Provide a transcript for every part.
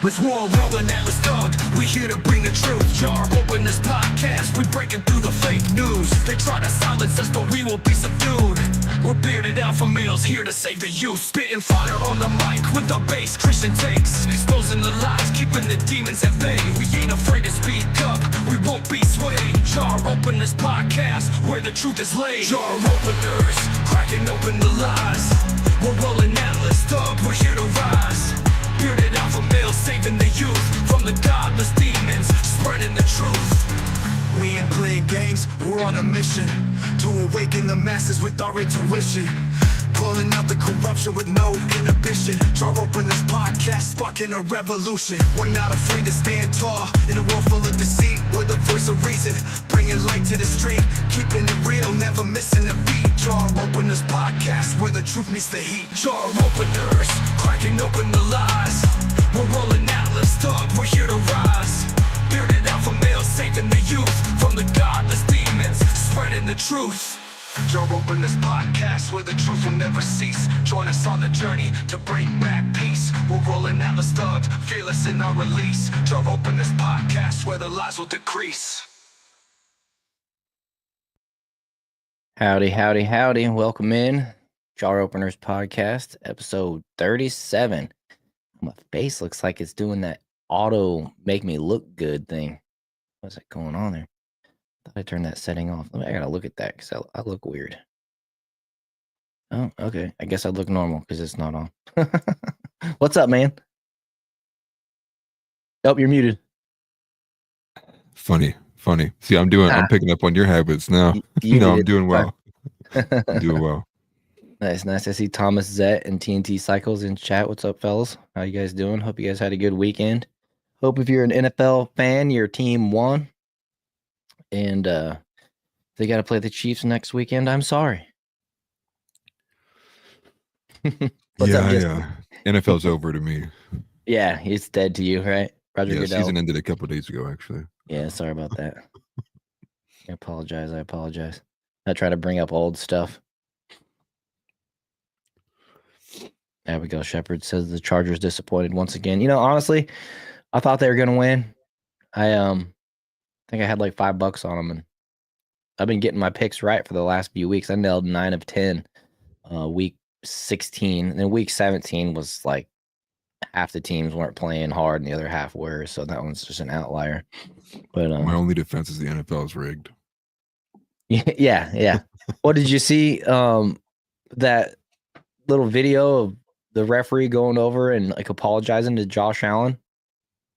Let's roll, rolling Atlas Thug. We here to bring the truth. Jar open this podcast. We breaking through the fake news. They try to silence us, but we will be subdued. We're bearded alpha males here to save the youth. Spitting fire on the mic with the bass Christian takes. Exposing the lies, keeping the demons at bay. We ain't afraid to speak up. We won't be swayed. Jar open this podcast where the truth is laid. Jar openers, cracking open the lies. We're rolling Atlas Thug. We're here to rise. Bearded alpha males saving the youth from the godless demons, spreading the truth. We ain't playing games, we're on a mission to awaken the masses with our intuition. Pulling out the corruption with no inhibition. Jar open this podcast, sparking a revolution. We're not afraid to stand tall in a world full of deceit. We're the voice of reason, bringing light to the street. Keeping it real, never missing a beat. Jar open this podcast where the truth meets the heat. Jar openers, cracking open the lies. We're rolling Atlas Thug, we're here to rise. Bearded alpha males saving the youth from the godless demons, spreading the truth. Jar open this podcast where the truth will never cease. Join us on the journey to bring back peace. We're rolling Atlas Thug, fearless in our release. Jar open this podcast where the lies will decrease. Howdy, howdy, howdy, and welcome in. Jar Openers Podcast, episode 37. My face looks like it's doing that auto make me look good thing. What's that going on there? Thought I turned that setting off. I gotta look at that because I look weird. Oh, okay. I guess I look normal because it's not on. What's up, man? Oh, you're muted. Funny. See, I'm picking up on your habits now. I'm doing well. I'm doing well. Nice. I see Thomas Zett and TNT Cycles in chat. What's up, fellas? How you guys doing? Hope you guys had a good weekend. Hope if you're an NFL fan, your team won. And they got to play the Chiefs next weekend. I'm sorry. NFL's over to me. Yeah, it's dead to you, right? Roger Goodell. Season ended a couple of days ago, actually. Yeah, sorry about that. I apologize. I try to bring up old stuff. There we go. Shepard says the Chargers disappointed once again. Honestly, I thought they were going to win. I think I had like $5 on them, and I've been getting my picks right for the last few weeks. I nailed 9 of 10 week 16, and then week 17 was like half the teams weren't playing hard and the other half were, so that one's just an outlier. But my only defense is the NFL is rigged. Yeah. What did you see that little video of the referee going over and like apologizing to Josh Allen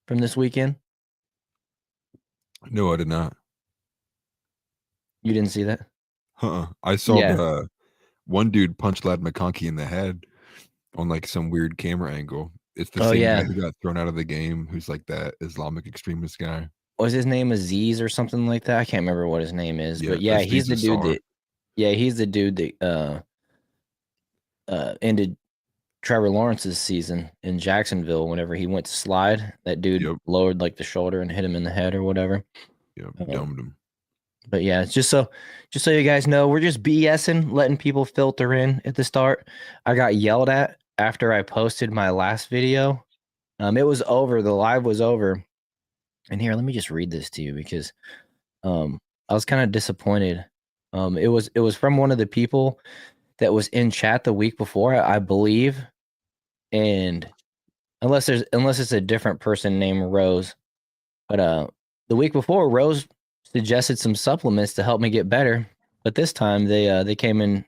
from this weekend? No, I did not. You didn't see that? I saw one dude punch Lad McConkey in the head on like some weird camera angle. It's the same guy who got thrown out of the game, who's like that Islamic extremist guy. Was his name Aziz or something like that? I can't remember what his name is, but he's the dude that ended Trevor Lawrence's season in Jacksonville whenever he went to slide. That dude lowered like the shoulder and hit him in the head or whatever. Domed him. But yeah, just so you guys know, we're just BSing, letting people filter in at the start. I got yelled at after I posted my last video. It was over. The live was over. And here, let me just read this to you because I was kind of disappointed. It was from one of the people that was in chat the week before, I believe. And unless it's a different person named Rose, but the week before, Rose suggested some supplements to help me get better. But this time they came in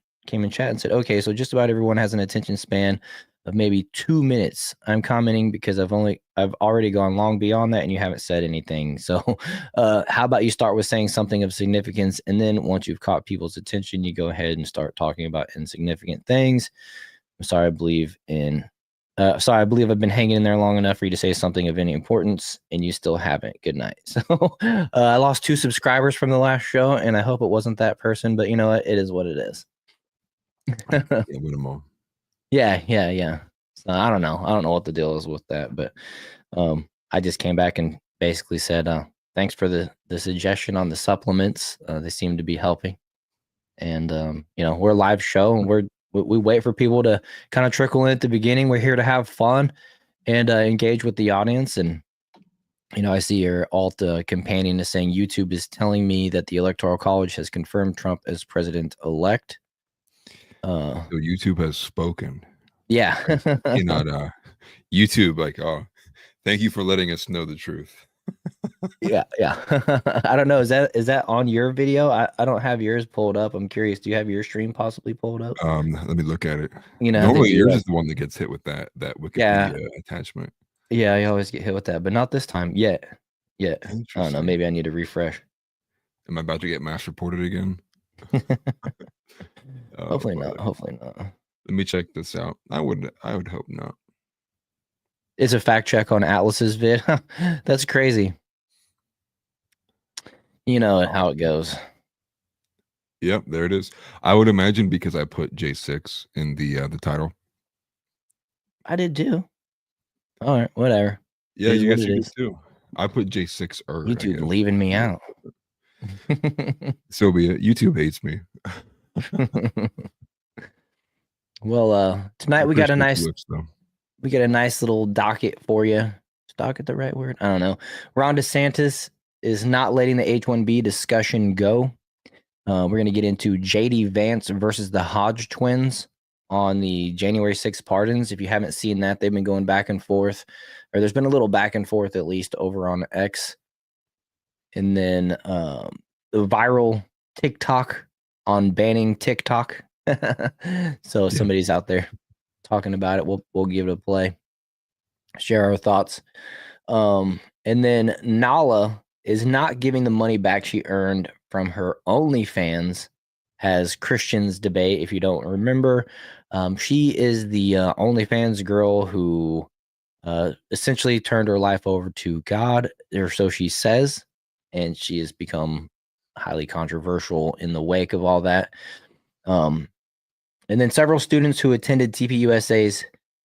chat and said, okay, so just about everyone has an attention span of maybe 2 minutes. I'm commenting because I've already gone long beyond that and you haven't said anything. So how about you start with saying something of significance, and then once you've caught people's attention, you go ahead and start talking about insignificant things. I'm sorry, I believe I've been hanging in there long enough for you to say something of any importance, and you still haven't. Good night. So I lost 2 subscribers from the last show, and I hope it wasn't that person, but you know what? It is what it is. Yeah. So I don't know. I don't know what the deal is with that, but I just came back and basically said, thanks for the suggestion on the supplements. They seem to be helping. And, we're a live show, and we wait for people to kind of trickle in at the beginning. We're here to have fun. and engage with the audience. And I see your alt companion is saying YouTube is telling me that the Electoral College has confirmed Trump as president-elect. So YouTube has spoken. Yeah. YouTube, like, oh, thank you for letting us know the truth. Yeah. I don't know. Is that on your video? I don't have yours pulled up. I'm curious. Do you have your stream possibly pulled up? Let me look at it. Normally yours is the one that gets hit with that Wikipedia attachment. Yeah, I always get hit with that, but not this time yet. I don't know. Maybe I need to refresh. Am I about to get mass reported again? Hopefully not. Hopefully not. Let me check this out. I would hope not. It's a fact check on Atlas's vid. That's crazy. You know how it goes. Yep, there it is. I would imagine because I put J6 in the title. I did too. All right, whatever. Yeah, you guys did too. I put J6. YouTube leaving me out. So be it. YouTube hates me. Well, tonight we got a nice little docket for you. Is docket the right word? I don't know. Ron DeSantis is not letting the H1B discussion go. We're going to get into JD Vance versus the HodgeTwins on the January 6th pardons. If you haven't seen that, they've been going back and forth, or there's been a little back and forth at least over on X. And then the viral TikTok on banning TikTok. So somebody's out there talking about it. We'll give it a play. Share our thoughts. And then Nala is not giving the money back she earned from her OnlyFans as Christians debate. If you don't remember, she is the OnlyFans girl who essentially turned her life over to God, or so she says, and she has become highly controversial in the wake of all that. And then several students who attended TPUSA's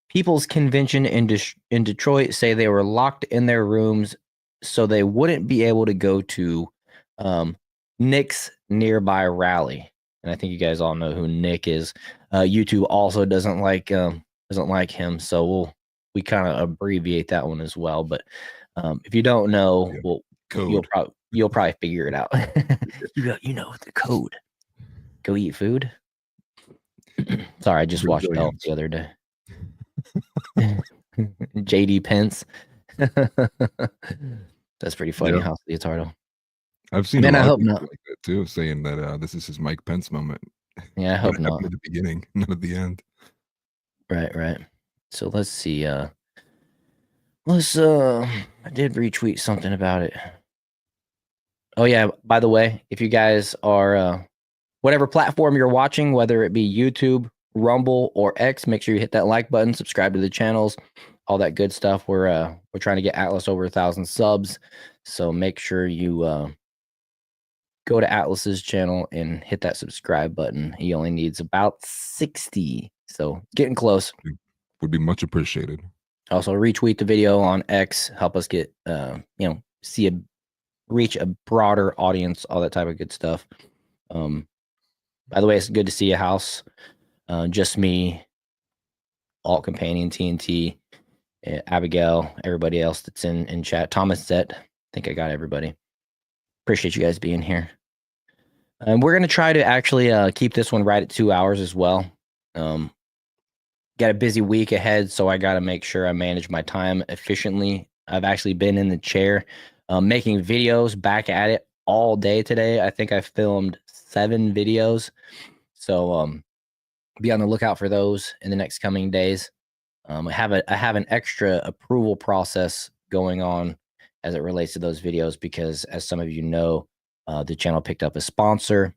People's Convention in Detroit say they were locked in their rooms so they wouldn't be able to go to Nick's nearby rally. And I think you guys all know who Nick is. YouTube also doesn't like him, so we kind of abbreviate that one as well. But if you don't know, you'll probably figure it out. you know the code. Go eat food. Sorry, I just watched Elf the other day. JD Pence. That's pretty funny. House of the Leotardo. I've seen a lot of people like that too, saying that this is his Mike Pence moment. Yeah, I hope not. At the beginning, not at the end. Right. So let's see. I did retweet something about it. Oh yeah, by the way, if you guys are whatever platform you're watching, whether it be YouTube, Rumble, or X, make sure you hit that like button, subscribe to the channels, all that good stuff. We're trying to get Atlas over 1,000 subs, so make sure you go to Atlas's channel and hit that subscribe button. He only needs about 60, so getting close. Would be much appreciated. Also, retweet the video on X, help us get reach a broader audience, all that type of good stuff. By the way, it's good to see a house. Just me, Alt Companion, TNT, Abigail, everybody else that's in chat. Thomas Zet, I think I got everybody. Appreciate you guys being here. And we're going to try to actually keep this one right at 2 hours as well. Got a busy week ahead, so I got to make sure I manage my time efficiently. I've actually been in the chair making videos, back at it all day today. I think I filmed 7 videos. So be on the lookout for those in the next coming days. I have an extra approval process going on as it relates to those videos because, as some of you know, the channel picked up a sponsor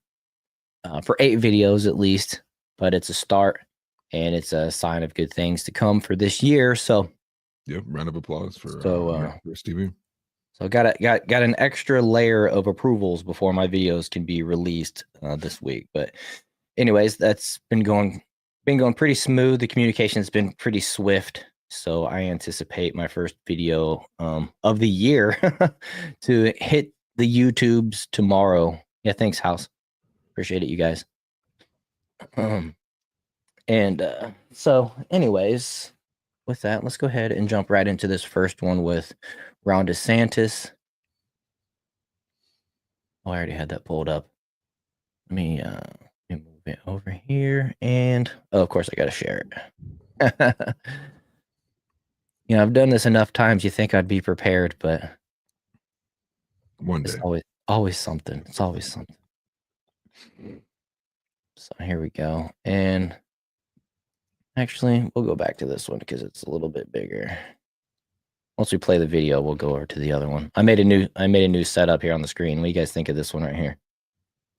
for 8 videos at least, but it's a start and it's a sign of good things to come for this year. So, yep, round of applause for Stevie. So got an extra layer of approvals before my videos can be released this week. But anyways, that's been going pretty smooth. The communication has been pretty swift. So I anticipate my first video of the year to hit the YouTubes tomorrow. Yeah, thanks, House. Appreciate it, you guys. So anyways, with that, let's go ahead and jump right into this first one with Ron DeSantis. Oh, I already had that pulled up. Let me move it over here, and of course I got to share it. I've done this enough times. You think I'd be prepared, but one day, it's always something. It's always something. So here we go, and actually, we'll go back to this one because it's a little bit bigger. Once we play the video, we'll go over to the other one. I made a new setup here on the screen. What do you guys think of this one right here?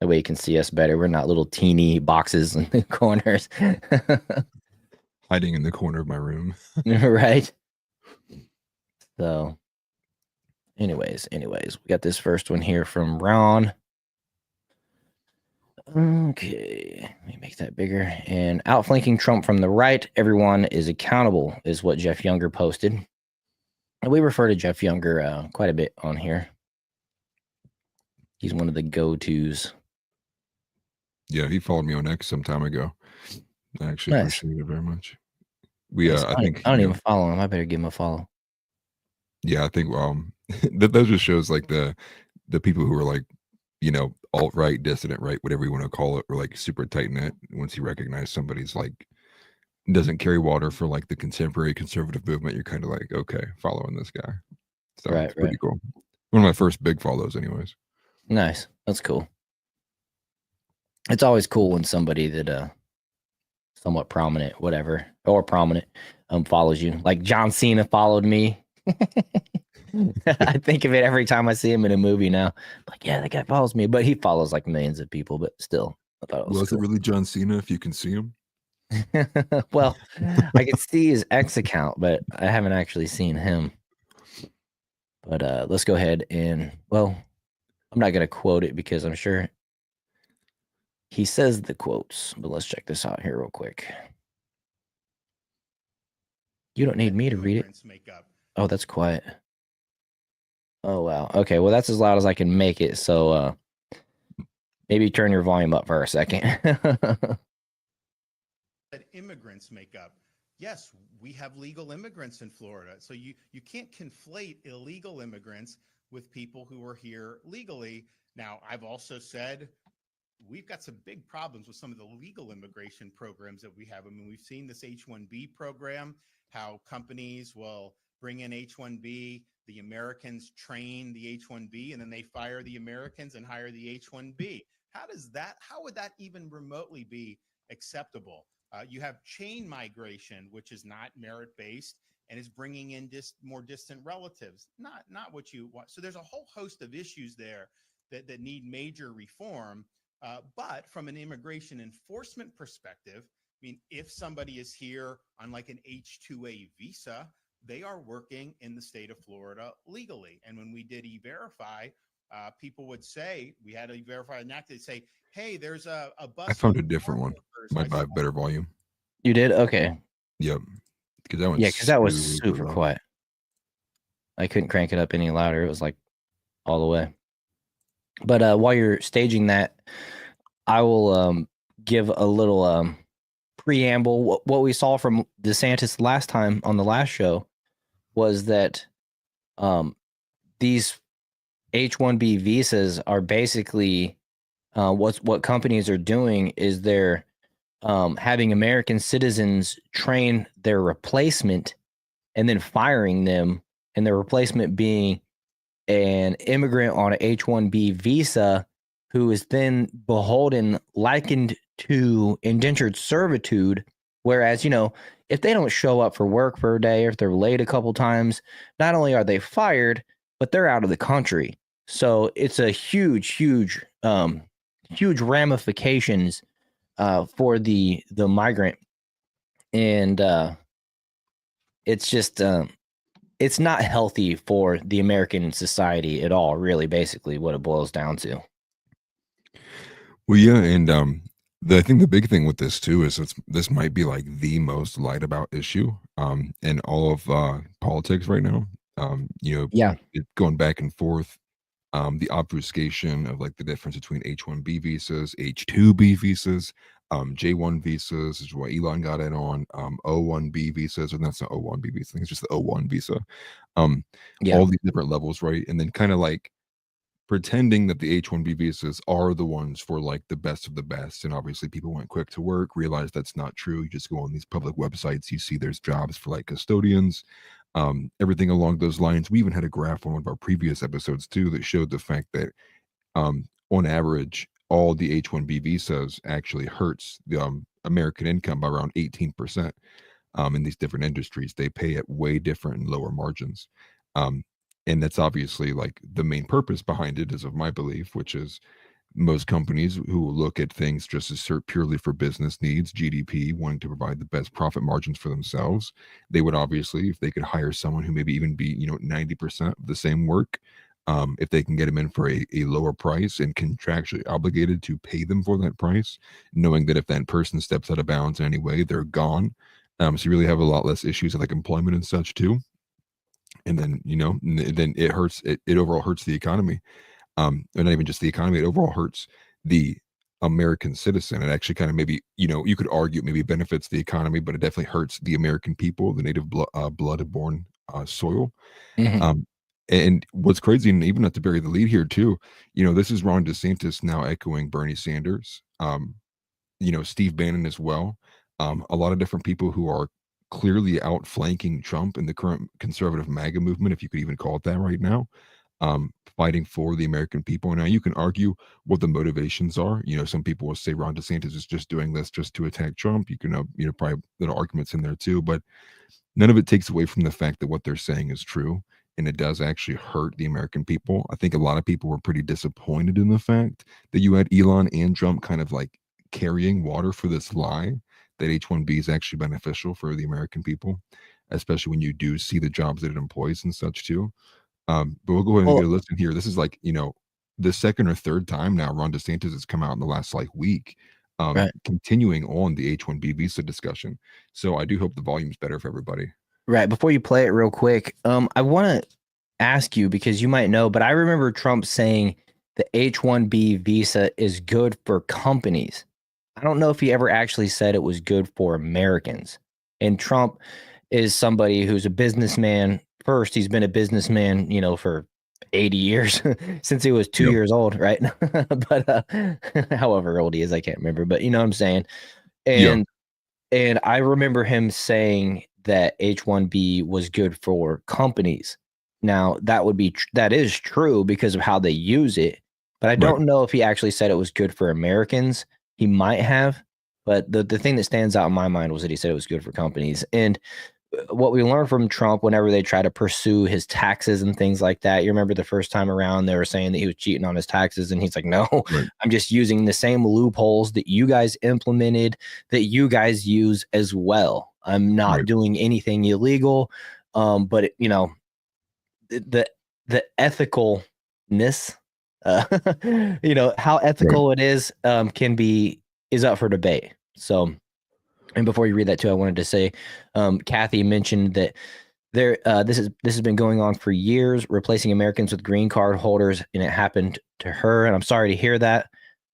That way you can see us better. We're not little teeny boxes in the corners. Hiding in the corner of my room. Right? So, anyways, we got this first one here from Ron. Okay, let me make that bigger. And outflanking Trump from the right, everyone is accountable, is what Jeff Younger posted. And we refer to Jeff Younger quite a bit on here. He's one of the go-tos. Yeah, he followed me on X some time ago. I actually appreciate it very much. I think I don't even follow him. I better give him a follow. Yeah, I think that just shows like the people who are like, alt-right, dissident right, whatever you want to call it, or like super tight knit. Once you recognize somebody's like doesn't carry water for like the contemporary conservative movement, you're kind of like, okay, following this guy. So it's pretty cool. One of my first big follows, anyways. Nice. That's cool. It's always cool when somebody that somewhat prominent, whatever, or prominent follows you. Like John Cena followed me. I think of it every time I see him in a movie now. Like, yeah, that guy follows me, but he follows like millions of people. But still, I thought it was it really John Cena if you can see him? Well, I can see his X account, but I haven't actually seen him. But let's go ahead and, well, I'm not going to quote it because I'm sure he says the quotes, but let's check this out here real quick. You don't need me to read it. Oh, that's quiet. Oh, wow. Okay, well, that's as loud as I can make it. So maybe turn your volume up for a second. That immigrants make up. Yes, we have legal immigrants in Florida. So you can't conflate illegal immigrants with people who are here legally. Now, I've also said we've got some big problems with some of the legal immigration programs that we have. I mean, we've seen this H-1B program, how companies will bring in H-1B, the Americans train the H-1B, and then they fire the Americans and hire the H-1B. How would that even remotely be acceptable? You have chain migration, which is not merit-based and is bringing in more distant relatives, not what you want. So there's a whole host of issues there that need major reform. But from an immigration enforcement perspective, I mean, if somebody is here on like an H-2A visa, they are working in the state of Florida legally. And when we did E-Verify, people would say, we had to E-Verify an act, they'd say, hey, there's a bus. I found a different one. Might have better volume. You did? Okay. Yep. Because that was super quiet. I couldn't crank it up any louder. It was like all the way. But while you're staging that, I will give a little preamble. What we saw from DeSantis last time on the last show was that these H-1B visas are basically what companies are doing is they're having American citizens train their replacement and then firing them, and their replacement being an immigrant on an H-1B visa who is then likened to indentured servitude. Whereas, if they don't show up for work for a day, or if they're late a couple times, not only are they fired, but they're out of the country. So it's a huge ramifications for the migrant. And it's just it's not healthy for the American society at all, really, basically what it boils down to. Well, yeah, and I think the big thing with this too is this might be like the most lied about issue in all of politics right now. Yeah, going back and forth. the obfuscation of like the difference between H-1B visas, H-2B visas, J-1 visas is what Elon got in on, O-1B visas, and that's not O-1B visa, I think it's just the O-1 visa. All these different levels, right? And then kind of like pretending that the H-1B visas are the ones for like the best of the best. And obviously people went quick to work, realize that's not true. You just go on these public websites, you see there's jobs for like custodians, everything along those lines. We even had a graph on one of our previous episodes too that showed the fact that on average, all the H-1B visas actually hurts the American income by around 18%. In these different industries, they pay at way different and lower margins. And that's obviously like the main purpose behind it is of my belief, which is most companies who look at things just as purely for business needs, GDP, wanting to provide the best profit margins for themselves, they would obviously, if they could hire someone who maybe even be, 90% of the same work, if they can get them in for a lower price and contractually obligated to pay them for that price, knowing that if that person steps out of bounds in any way, they're gone. So you really have a lot less issues with like employment and such too. And then, then it hurts, it overall hurts the economy. And not even just the economy, it overall hurts the American citizen. It actually kind of maybe, you could argue it maybe benefits the economy, but it definitely hurts the American people, the native blood-born soil. And what's crazy, and even not to bury the lead here too, this is Ron DeSantis now echoing Bernie Sanders, Steve Bannon as well. A lot of different people who are clearly outflanking Trump in the current conservative MAGA movement, if you could even call it that right now, fighting for the American people. Now you can argue what the motivations are. Some people will say Ron DeSantis is just doing this just to attack Trump. You can, probably little arguments in there too, but none of it takes away from the fact that what they're saying is true. And it does actually hurt the American people. I think a lot of people were pretty disappointed in the fact that you had Elon and Trump kind of like carrying water for this lie that H-1B is actually beneficial for the American people, especially when you do see the jobs that it employs and such too. But we'll go ahead and get a listen here. This is like, the second or third time now Ron DeSantis has come out in the last like week, continuing on the H-1B visa discussion. So I do hope the volume's better for everybody. Right. Before you play it real quick, I want to ask you, because you might know, but I remember Trump saying the H-1B visa is good for companies. I don't know if he ever actually said it was good for Americans. And Trump is somebody who's a businessman. First, he's been a businessman, for 80 years since he was 2 years old, right? But however old he is, I can't remember. But you know what I'm saying? And I remember him saying that H-1B was good for companies. Now, that is true because of how they use it. But I don't know if he actually said it was good for Americans. He might have, but the thing that stands out in my mind was that he said it was good for companies. And what we learned from Trump, whenever they try to pursue his taxes and things like that, you remember the first time around they were saying that he was cheating on his taxes, and he's like, no, I'm just using the same loopholes that you guys implemented, that you guys use as well. I'm not doing anything illegal. But the ethicalness, how ethical it is is up for debate. So, and before you read that too, I wanted to say, Kathy mentioned that this has been going on for years, replacing Americans with green card holders, and it happened to her. And I'm sorry to hear that,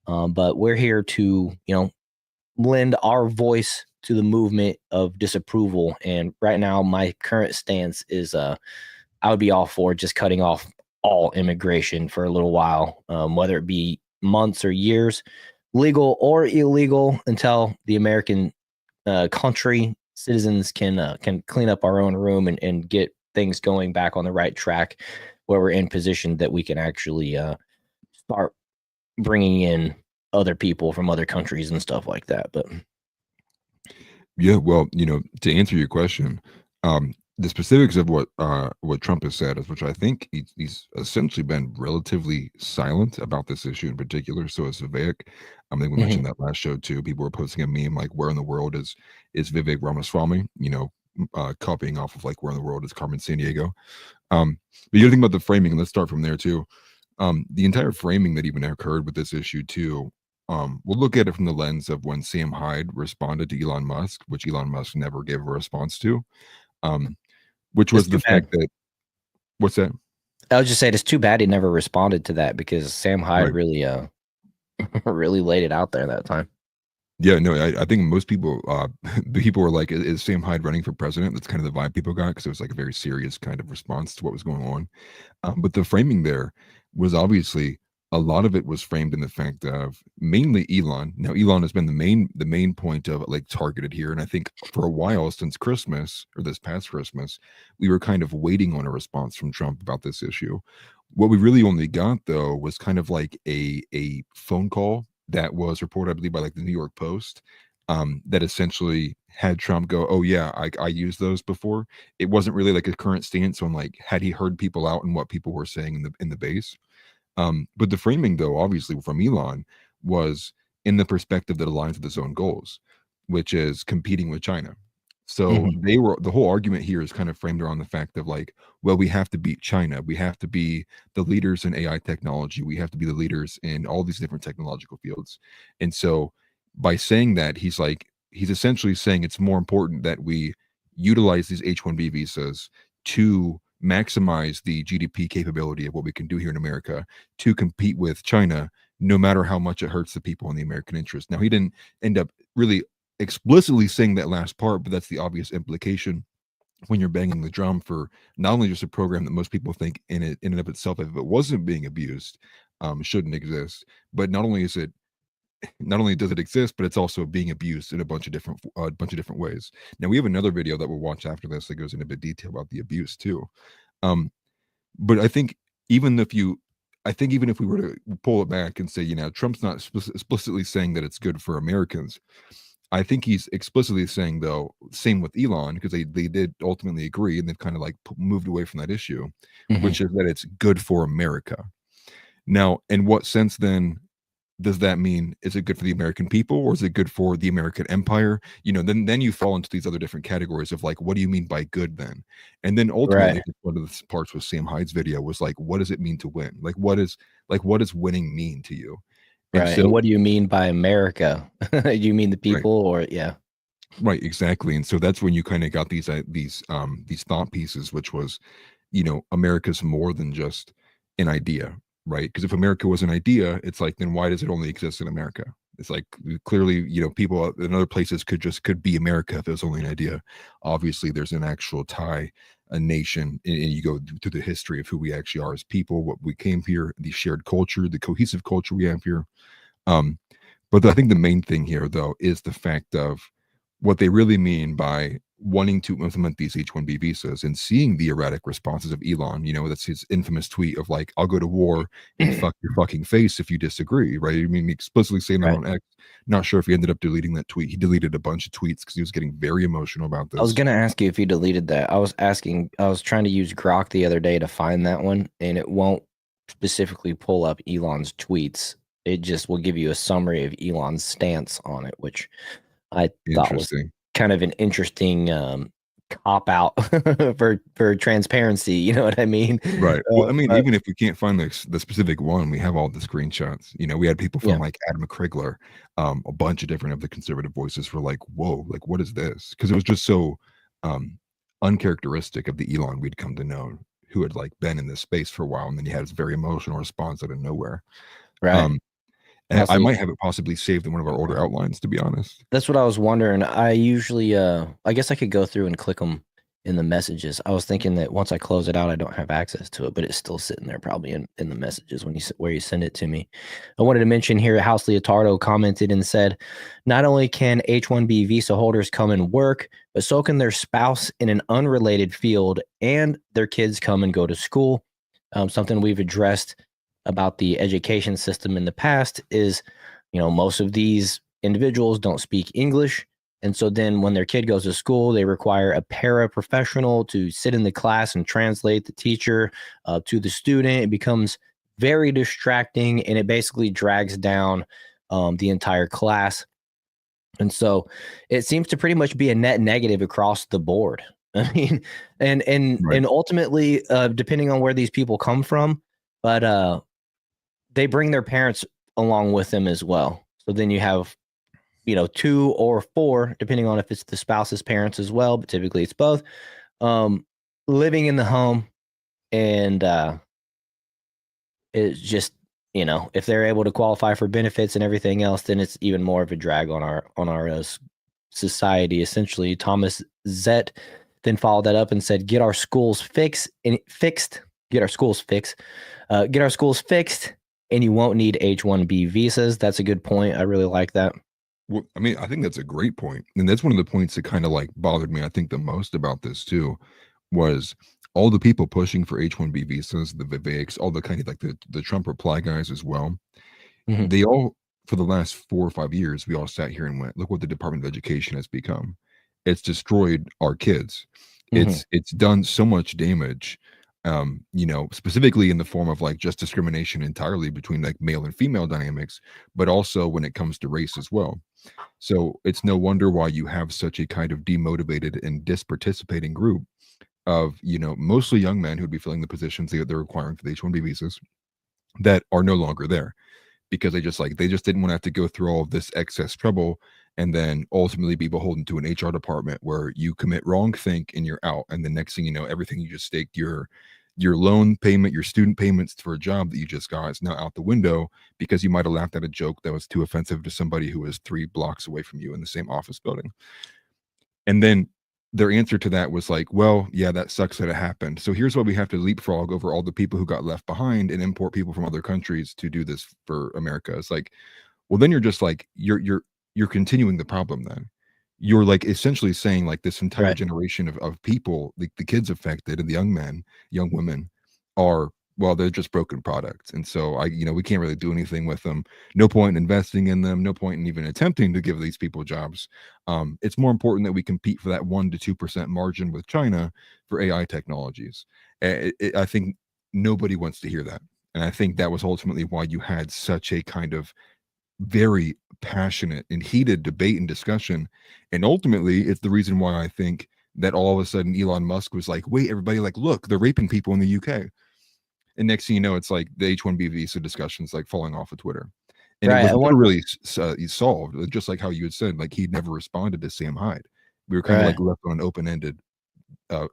but we're here to lend our voice to the movement of disapproval. And right now, my current stance is I would be all for just cutting off all immigration for a little while, whether it be months or years, legal or illegal, until the American country citizens can clean up our own room and get things going back on the right track, where we're in position that we can actually start bringing in other people from other countries and stuff like that. But yeah, well, to answer your question, the specifics of what Trump has said is, which I think he's essentially been relatively silent about this issue in particular. So is Vivek. I think we mentioned that last show too. People were posting a meme like, "Where in the world is Vivek Ramaswamy?" Copying off of like, "Where in the world is Carmen Sandiego?" But you got to think about the framing, and let's start from there too. The entire framing that even occurred with this issue too. We'll look at it from the lens of when Sam Hyde responded to Elon Musk, which Elon Musk never gave a response to. Which was the fact that, what's that? I was just saying it's too bad he never responded to that because Sam Hyde Right. really really laid it out there that time. Yeah, no, I think most people, people were like, is Sam Hyde running for president? That's kind of the vibe people got because it was like a very serious kind of response to what was going on. But the framing there was obviously a lot of it was framed in the fact of mainly Elon. Now, Elon has been the main point of like targeted here, and I think for a while since Christmas or this past Christmas, we were kind of waiting on a response from Trump about this issue. What we really only got though was kind of like a phone call that was reported, I believe, by like the New York Post, that essentially had Trump go, "Oh yeah, I used those before." It wasn't really like a current stance on like had he heard people out and what people were saying in the base. But the framing, though, obviously from Elon, was in the perspective that aligns with his own goals, which is competing with China. So Mhm. the whole argument here is kind of framed around the fact of like, well, we have to beat China. We have to be the leaders in AI technology. We have to be the leaders in all these different technological fields. And so by saying that, he's essentially saying it's more important that we utilize these H-1B visas to maximize the GDP capability of what we can do here in America to compete with China, no matter how much it hurts the people in the American interest. Now, he didn't end up really explicitly saying that last part, but that's the obvious implication when you're banging the drum for not only just a program that most people think in and of itself, if it wasn't being abused, shouldn't exist, but not only does it exist, but it's also being abused in a bunch of different ways. Now we have another video that we'll watch after this that goes into a bit detail about the abuse too. Um, but even if we were to pull it back and say, Trump's not explicitly saying that it's good for Americans. I think he's explicitly saying, though, same with Elon, because they did ultimately agree and they've kind of like moved away from that issue, Mhm. which is that it's good for America. Now, in what sense then does that mean? Is it good for the American people or is it good for the American empire? Then you fall into these other different categories of like, what do you mean by good then? And then ultimately, Right. one of the parts with Sam Hyde's video was like, what does it mean to win? What does winning mean to you? And Right. And so, what do you mean by America? Do you mean the right, people or yeah. right, exactly. And so that's when you kind of got these thought pieces, which was, America's more than just an idea, right? Because if America was an idea, it's like, then why does it only exist in America? It's like clearly, people in other places could be America if it was only an idea. Obviously, there's an actual tie, a nation, and you go through the history of who we actually are as people, what we came here, the shared culture, the cohesive culture we have here. Um, but I think the main thing here, though, is the fact of what they really mean by wanting to implement these H-1B visas and seeing the erratic responses of Elon. That's his infamous tweet of like, I'll go to war and fuck your fucking face if you disagree, right? I mean, explicitly saying that Right. on X. Not sure if he ended up deleting that tweet. He deleted a bunch of tweets because he was getting very emotional about I was this. gonna ask you if you deleted that. I was trying to use Grok the other day to find that one, and it won't specifically pull up Elon's tweets. It just will give you a summary of Elon's stance on it, which I thought was Interesting. kind of an interesting cop out for transparency. You know what I mean? Right. Well, I mean, But even if we can't find the specific one, we have all the screenshots. We had people from yeah, like Adam McCrigler, a bunch of different of the conservative voices were like, "Whoa, like what is this?" Because it was just so um, uncharacteristic of the Elon we'd come to know, who had like been in this space for a while, and then you had this very emotional response out of nowhere. right. Um, and I Also, might have it possibly saved in one of our older outlines, to be honest. that's what I was wondering. I usually, I guess I could go through and click them in the messages. I was thinking that once I close it out, I don't have access to it, but it's still sitting there probably in the messages when where you send it to me. I wanted to mention here, House Leotardo commented and said, not only can H-1B visa holders come and work, but so can their spouse in an unrelated field and their kids come and go to school. Something we've addressed about the education system in the past is, most of these individuals don't speak English. And so then when their kid goes to school, they require a paraprofessional to sit in the class and translate the teacher to the student. It becomes very distracting and it basically drags down the entire class. And so it seems to pretty much be a net negative across the board. I mean, and and Right. and ultimately, depending on where these people come from, but they bring their parents along with them as well. So then you have, two or four, depending on if it's the spouse's parents as well, but typically it's both, living in the home. And it's just, you know, if they're able to qualify for benefits and everything else, then it's even more of a drag on our society. Essentially, Thomas Zett then followed that up and said, "Get our schools fixed. Get our schools fixed. Get our schools fixed, and you won't need H-1B visas." That's a good point. I really like that. Well, I mean, I think that's a great point. And that's one of the points that kind of like bothered me, I think, the most about this too, was all the people pushing for H-1B visas, the Viveks, all the kind of like the Trump reply guys as well. Mhm. They all, for the last 4 or 5 years, we all sat here and went, look what the Department of Education has become. It's destroyed our kids. It's done so much damage, you know, specifically in the form of like just discrimination entirely between like male and female dynamics, but also when it comes to race as well. So it's no wonder why you have such a kind of demotivated and disparticipating group of, you know, mostly young men who'd be filling the positions they're requiring for the H-1B visas that are no longer there because they just didn't want to have to go through all of this excess trouble and then ultimately be beholden to an HR department where you commit wrong think and you're out. And the next thing you know, everything you just staked your loan payment, your student payments for a job that you just got is now out the window because you might have laughed at a joke that was too offensive to somebody who was 3 blocks away from you in the same office building. And then their answer to that was like, well, yeah, that sucks that it happened. So here's why we have to leapfrog over all the people who got left behind and import people from other countries to do this for America. It's like, well, then you're just like, you're continuing the problem then. You're like essentially saying like this entire Right. generation of people, the kids affected and the young men, young women are, well, they're just broken products. And so we can't really do anything with them. No point in investing in them. No point in even attempting to give these people jobs. It's more important that we compete for that 1 to 2% margin with China for AI technologies. I think nobody wants to hear that. And I think that was ultimately why you had such a kind of very passionate and heated debate and discussion. And ultimately, it's the reason why I think that all of a sudden Elon Musk was like, wait, everybody, like, look, they're raping people in the UK. And next thing you know, it's like the H-1B visa discussions like falling off of Twitter. And it Right. was never really solved, just like how you had said, like he'd never responded to Sam Hyde. We were kind of Right. like left on an open-ended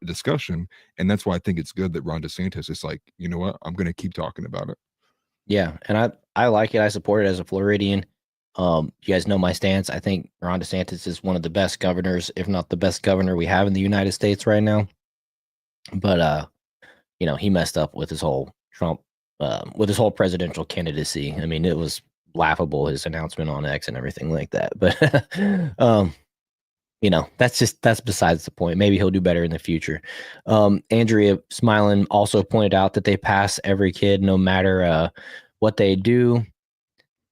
discussion. And that's why I think it's good that Ron DeSantis is like, you know what, I'm going to keep talking about it. Yeah, and I like it. I support it as a Floridian. You guys know my stance. I think Ron DeSantis is one of the best governors, if not the best governor we have in the United States right now. But you know, he messed up with his whole Trump, with his whole presidential candidacy. I mean, it was laughable, his announcement on X and everything like that. But you know, that's besides the point. Maybe he'll do better in the future. Andrea Smiling also pointed out that they pass every kid no matter what they do.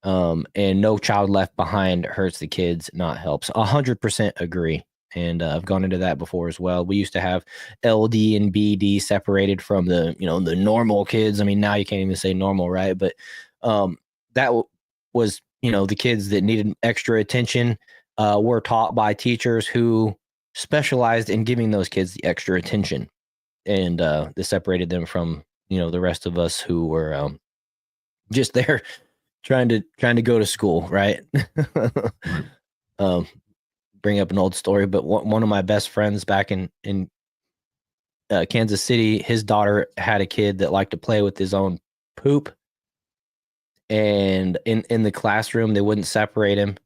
And no child left behind hurts the kids, not helps. 100% agree. And I've gone into that before as well. We used to have LD and BD separated from the, you know, the normal kids. I mean, now you can't even say normal, right? But that was, you know, the kids that needed extra attention were taught by teachers who specialized in giving those kids the extra attention. And this separated them from, you know, the rest of us who were just there trying to go to school, right? Bring up an old story, but one of my best friends back in Kansas City, his daughter had a kid that liked to play with his own poop, and in the classroom they wouldn't separate him,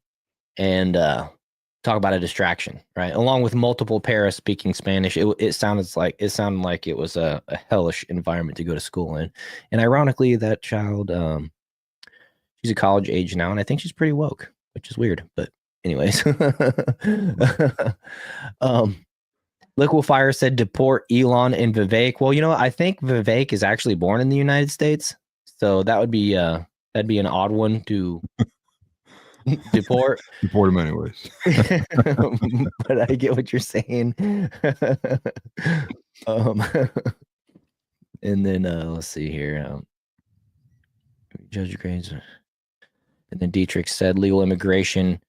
and talk about a distraction, right? Along with multiple paras speaking Spanish, it sounded like it was a hellish environment to go to school in, and ironically, that child, she's a college age now, and I think she's pretty woke, which is weird, but anyways. Liquefier said deport Elon and Vivek. Well, you know, I think Vivek is actually born in the United States, so that'd be an odd one to deport. Deport him anyways. But I get what you're saying. And then let's see here. Judge your grades. And then Dietrich said legal immigration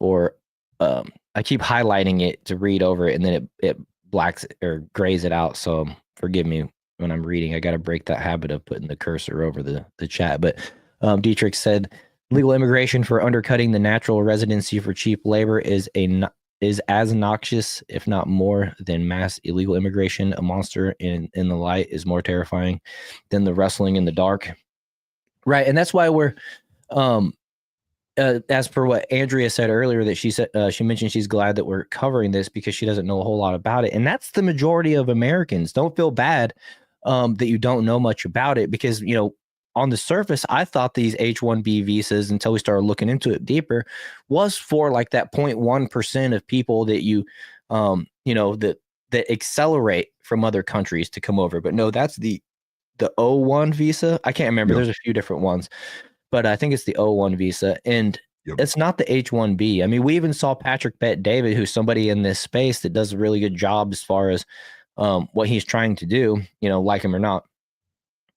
for I keep highlighting it to read over it, and then it blacks or grays it out. So forgive me when I'm reading. I got to break that habit of putting the cursor over the chat. But Dietrich said legal immigration for undercutting the natural residency for cheap labor is as noxious, if not more, than mass illegal immigration. A monster in the light is more terrifying than the wrestling in the dark. Right. And that's why we're, as per what Andrea said earlier, that she said, she mentioned she's glad that we're covering this because she doesn't know a whole lot about it. And that's the majority of Americans. Don't feel bad that you don't know much about it, because, you know, on the surface, I thought these H-1B visas, until we started looking into it deeper, was for like that 0.1% of people that you know, that accelerate from other countries to come over. But no, that's the O1 visa. I can't remember. Yeah. There's a few different ones, but I think it's the O1 visa, and Yep. it's not the H-1B. I mean, we even saw Patrick Bet David, who's somebody in this space that does a really good job as far as what he's trying to do, you know, like him or not.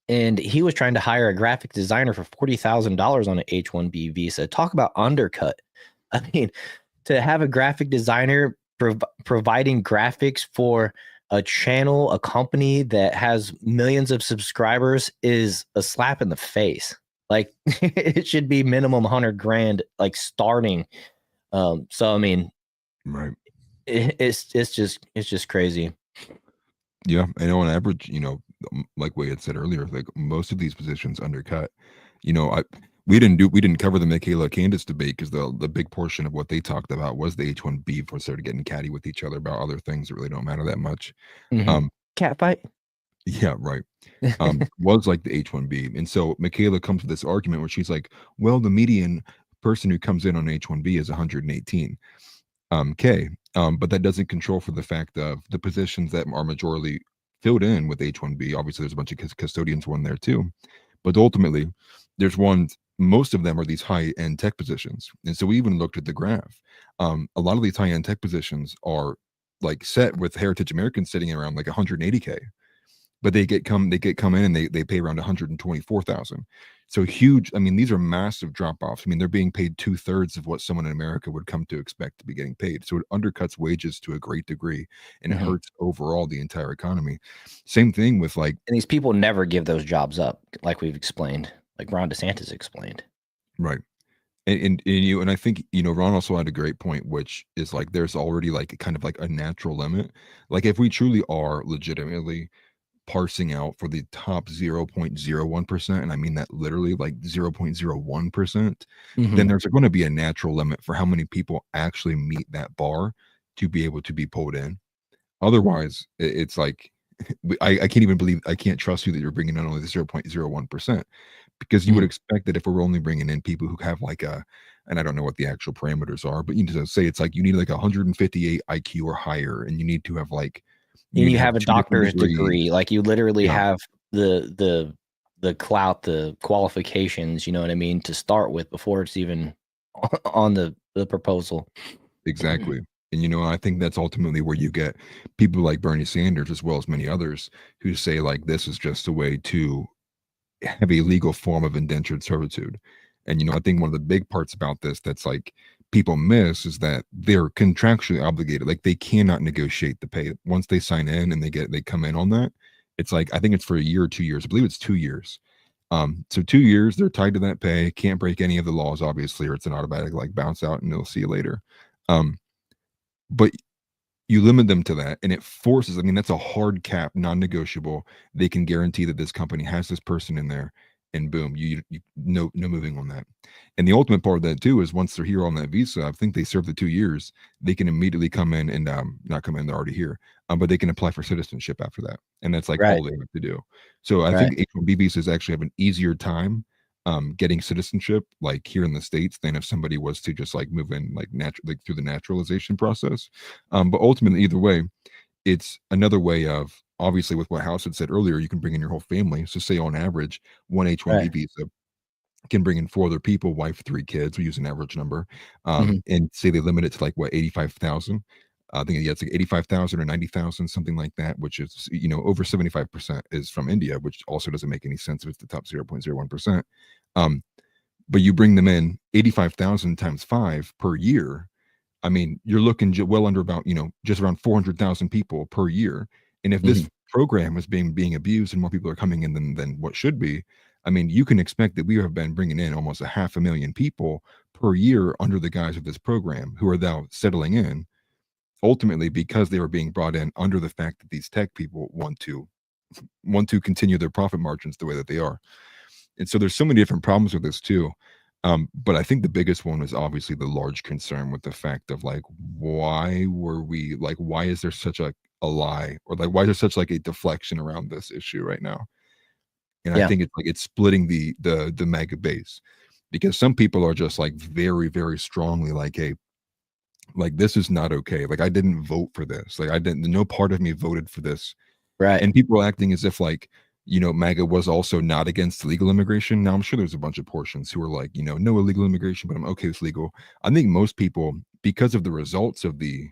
And he was trying to hire a graphic designer for $40,000 on an H-1B visa. Talk about undercut. I mean, to have a graphic designer providing graphics for a channel, a company that has millions of subscribers, is a slap in the face. Like, it should be minimum 100 grand, like, starting. So I mean, Right. it's just crazy. Yeah, I know on average, you know, like we had said earlier, like most of these positions undercut. You know, we didn't cover the Michaela Candace debate because the big portion of what they talked about was the H-1B before they started getting catty with each other about other things that really don't matter that much. Mm-hmm. Cat fight. Yeah, right. Was like the H-1B. And so Michaela comes with this argument where she's like, well, the median person who comes in on H-1B is 118 K. But that doesn't control for the fact of the positions that are majorly filled in with H-1B. Obviously, there's a bunch of custodians one there too. But ultimately, there's ones, most of them are these high-end tech positions. And so we even looked at the graph. A lot of these high-end tech positions are like set with Heritage Americans sitting around like 180K. But they get come in and they pay around 124,000. So huge. I mean, these are massive drop offs. I mean, they're being paid 2/3 of what someone in America would come to expect to be getting paid. So it undercuts wages to a great degree, and it hurts overall the entire economy. Same thing with like, and these people never give those jobs up, like we've explained, like Ron DeSantis explained. right. And I think, you know, Ron also had a great point, which is like there's already like kind of like a natural limit. Like if we truly are legitimately parsing out for the top 0.01%, and I mean that literally like 0.01%, then there's going to be a natural limit for how many people actually meet that bar to be able to be pulled in. Otherwise, it's like I can't even believe, I can't trust you that you're bringing in only the 0.01%, because you would expect that if we're only bringing in people who have like a, and I don't know what the actual parameters are, but you need to say it's like you need like 158 IQ or higher, and you need to have like, and need you to have a 2 different doctor's degree, like you literally Yeah. have the clout, the qualifications, you know what I mean, to start with before it's even on the proposal. Exactly. And, you know, I think that's ultimately where you get people like Bernie Sanders, as well as many others, who say, like, this is just a way to have a legal form of indentured servitude. And, you know, I think one of the big parts about this that's like people miss is that they're contractually obligated. Like, they cannot negotiate the pay. Once they sign in and they come in on that, it's like, I think it's for a year or 2 years. I believe it's 2 years. So 2 years, they're tied to that pay, can't break any of the laws, obviously, or it's an automatic like bounce out and they'll see you later. Um, but you limit them to that, and it forces, I mean, that's a hard cap, non-negotiable. They can guarantee that this company has this person in there, and boom, you no moving on that. And the ultimate part of that too is once they're here on that visa, I think they serve the 2 years, they can immediately come in and not come in, they're already here, but they can apply for citizenship after that, and that's like Right. all they have to do. So I Right. think H-1B visas actually have an easier time getting citizenship like here in the States than if somebody was to just like move in like naturally, like, through the naturalization process. But ultimately, either way, it's another way of, obviously, with what House had said earlier, you can bring in your whole family. So say on average, one H-1B Right. visa can bring in 4 other people, wife, 3 kids. We use an average number, Mhm. and say they limit it to like what, 85,000. I think, yeah, it's like 85,000 or 90,000, something like that, which is, you know, over 75% is from India, which also doesn't make any sense if it's the top 0.01%. Um, but you bring them in 85,000 times 5 per year. I mean, you're looking well under about, you know, just around 400,000 people per year. And if this Mhm. program is being abused and more people are coming in than what should be, I mean, you can expect that we have been bringing in almost 500,000 people per year under the guise of this program who are now settling in, ultimately because they were being brought in under the fact that these tech people want to continue their profit margins the way that they are. And so there's so many different problems with this too. But I think the biggest one is obviously the large concern with the fact of like, why is there such a lie, or like why is there such like a deflection around this issue right now? And I think it's splitting the MAGA base, because some people are just like very, very strongly like, hey, like this is not okay. Like I didn't vote for this. Like no part of me voted for this. Right. And people are acting as if like, MAGA was also not against legal immigration. Now I'm sure there's a bunch of portions who are like, no illegal immigration, but I'm okay with legal. I think most people, because of the results of the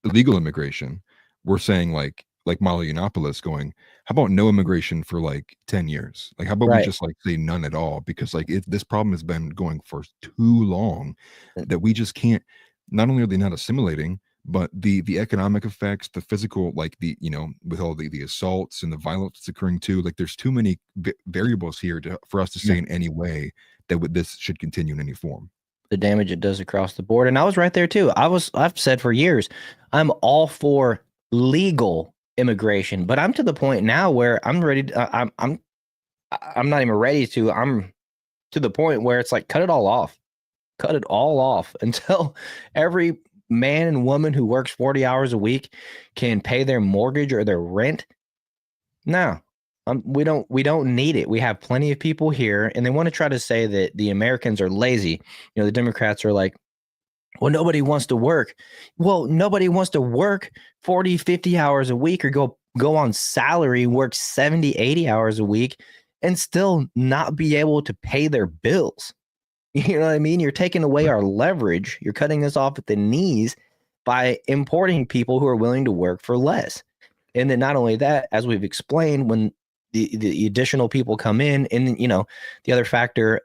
illegal immigration, we're saying like Milo Yiannopoulos going, how about no immigration for like 10 years? Like, how about we just like say none at all? Because like this problem has been going for too long that we just can't, not only are they not assimilating, but the economic effects, the physical, like with all the assaults and the violence that's occurring too, like there's too many variables here for us to say in any way that this should continue in any form. The damage it does across the board. And I was right there too. I've said for years, I'm all for legal immigration, but I'm to the point now where I'm ready to, I'm not even ready to, I'm to the point where it's like, cut it all off until every man and woman who works 40 hours a week can pay their mortgage or their rent. No, we don't need it. We have plenty of people here, and they want to try to say that the Americans are lazy. The Democrats are like, well, nobody wants to work. Well, nobody wants to work 40, 50 hours a week or go on salary, work 70, 80 hours a week and still not be able to pay their bills. You know what I mean? You're taking away our leverage. You're cutting us off at the knees by importing people who are willing to work for less. And then not only that, as we've explained, when the additional people come in, and the other factor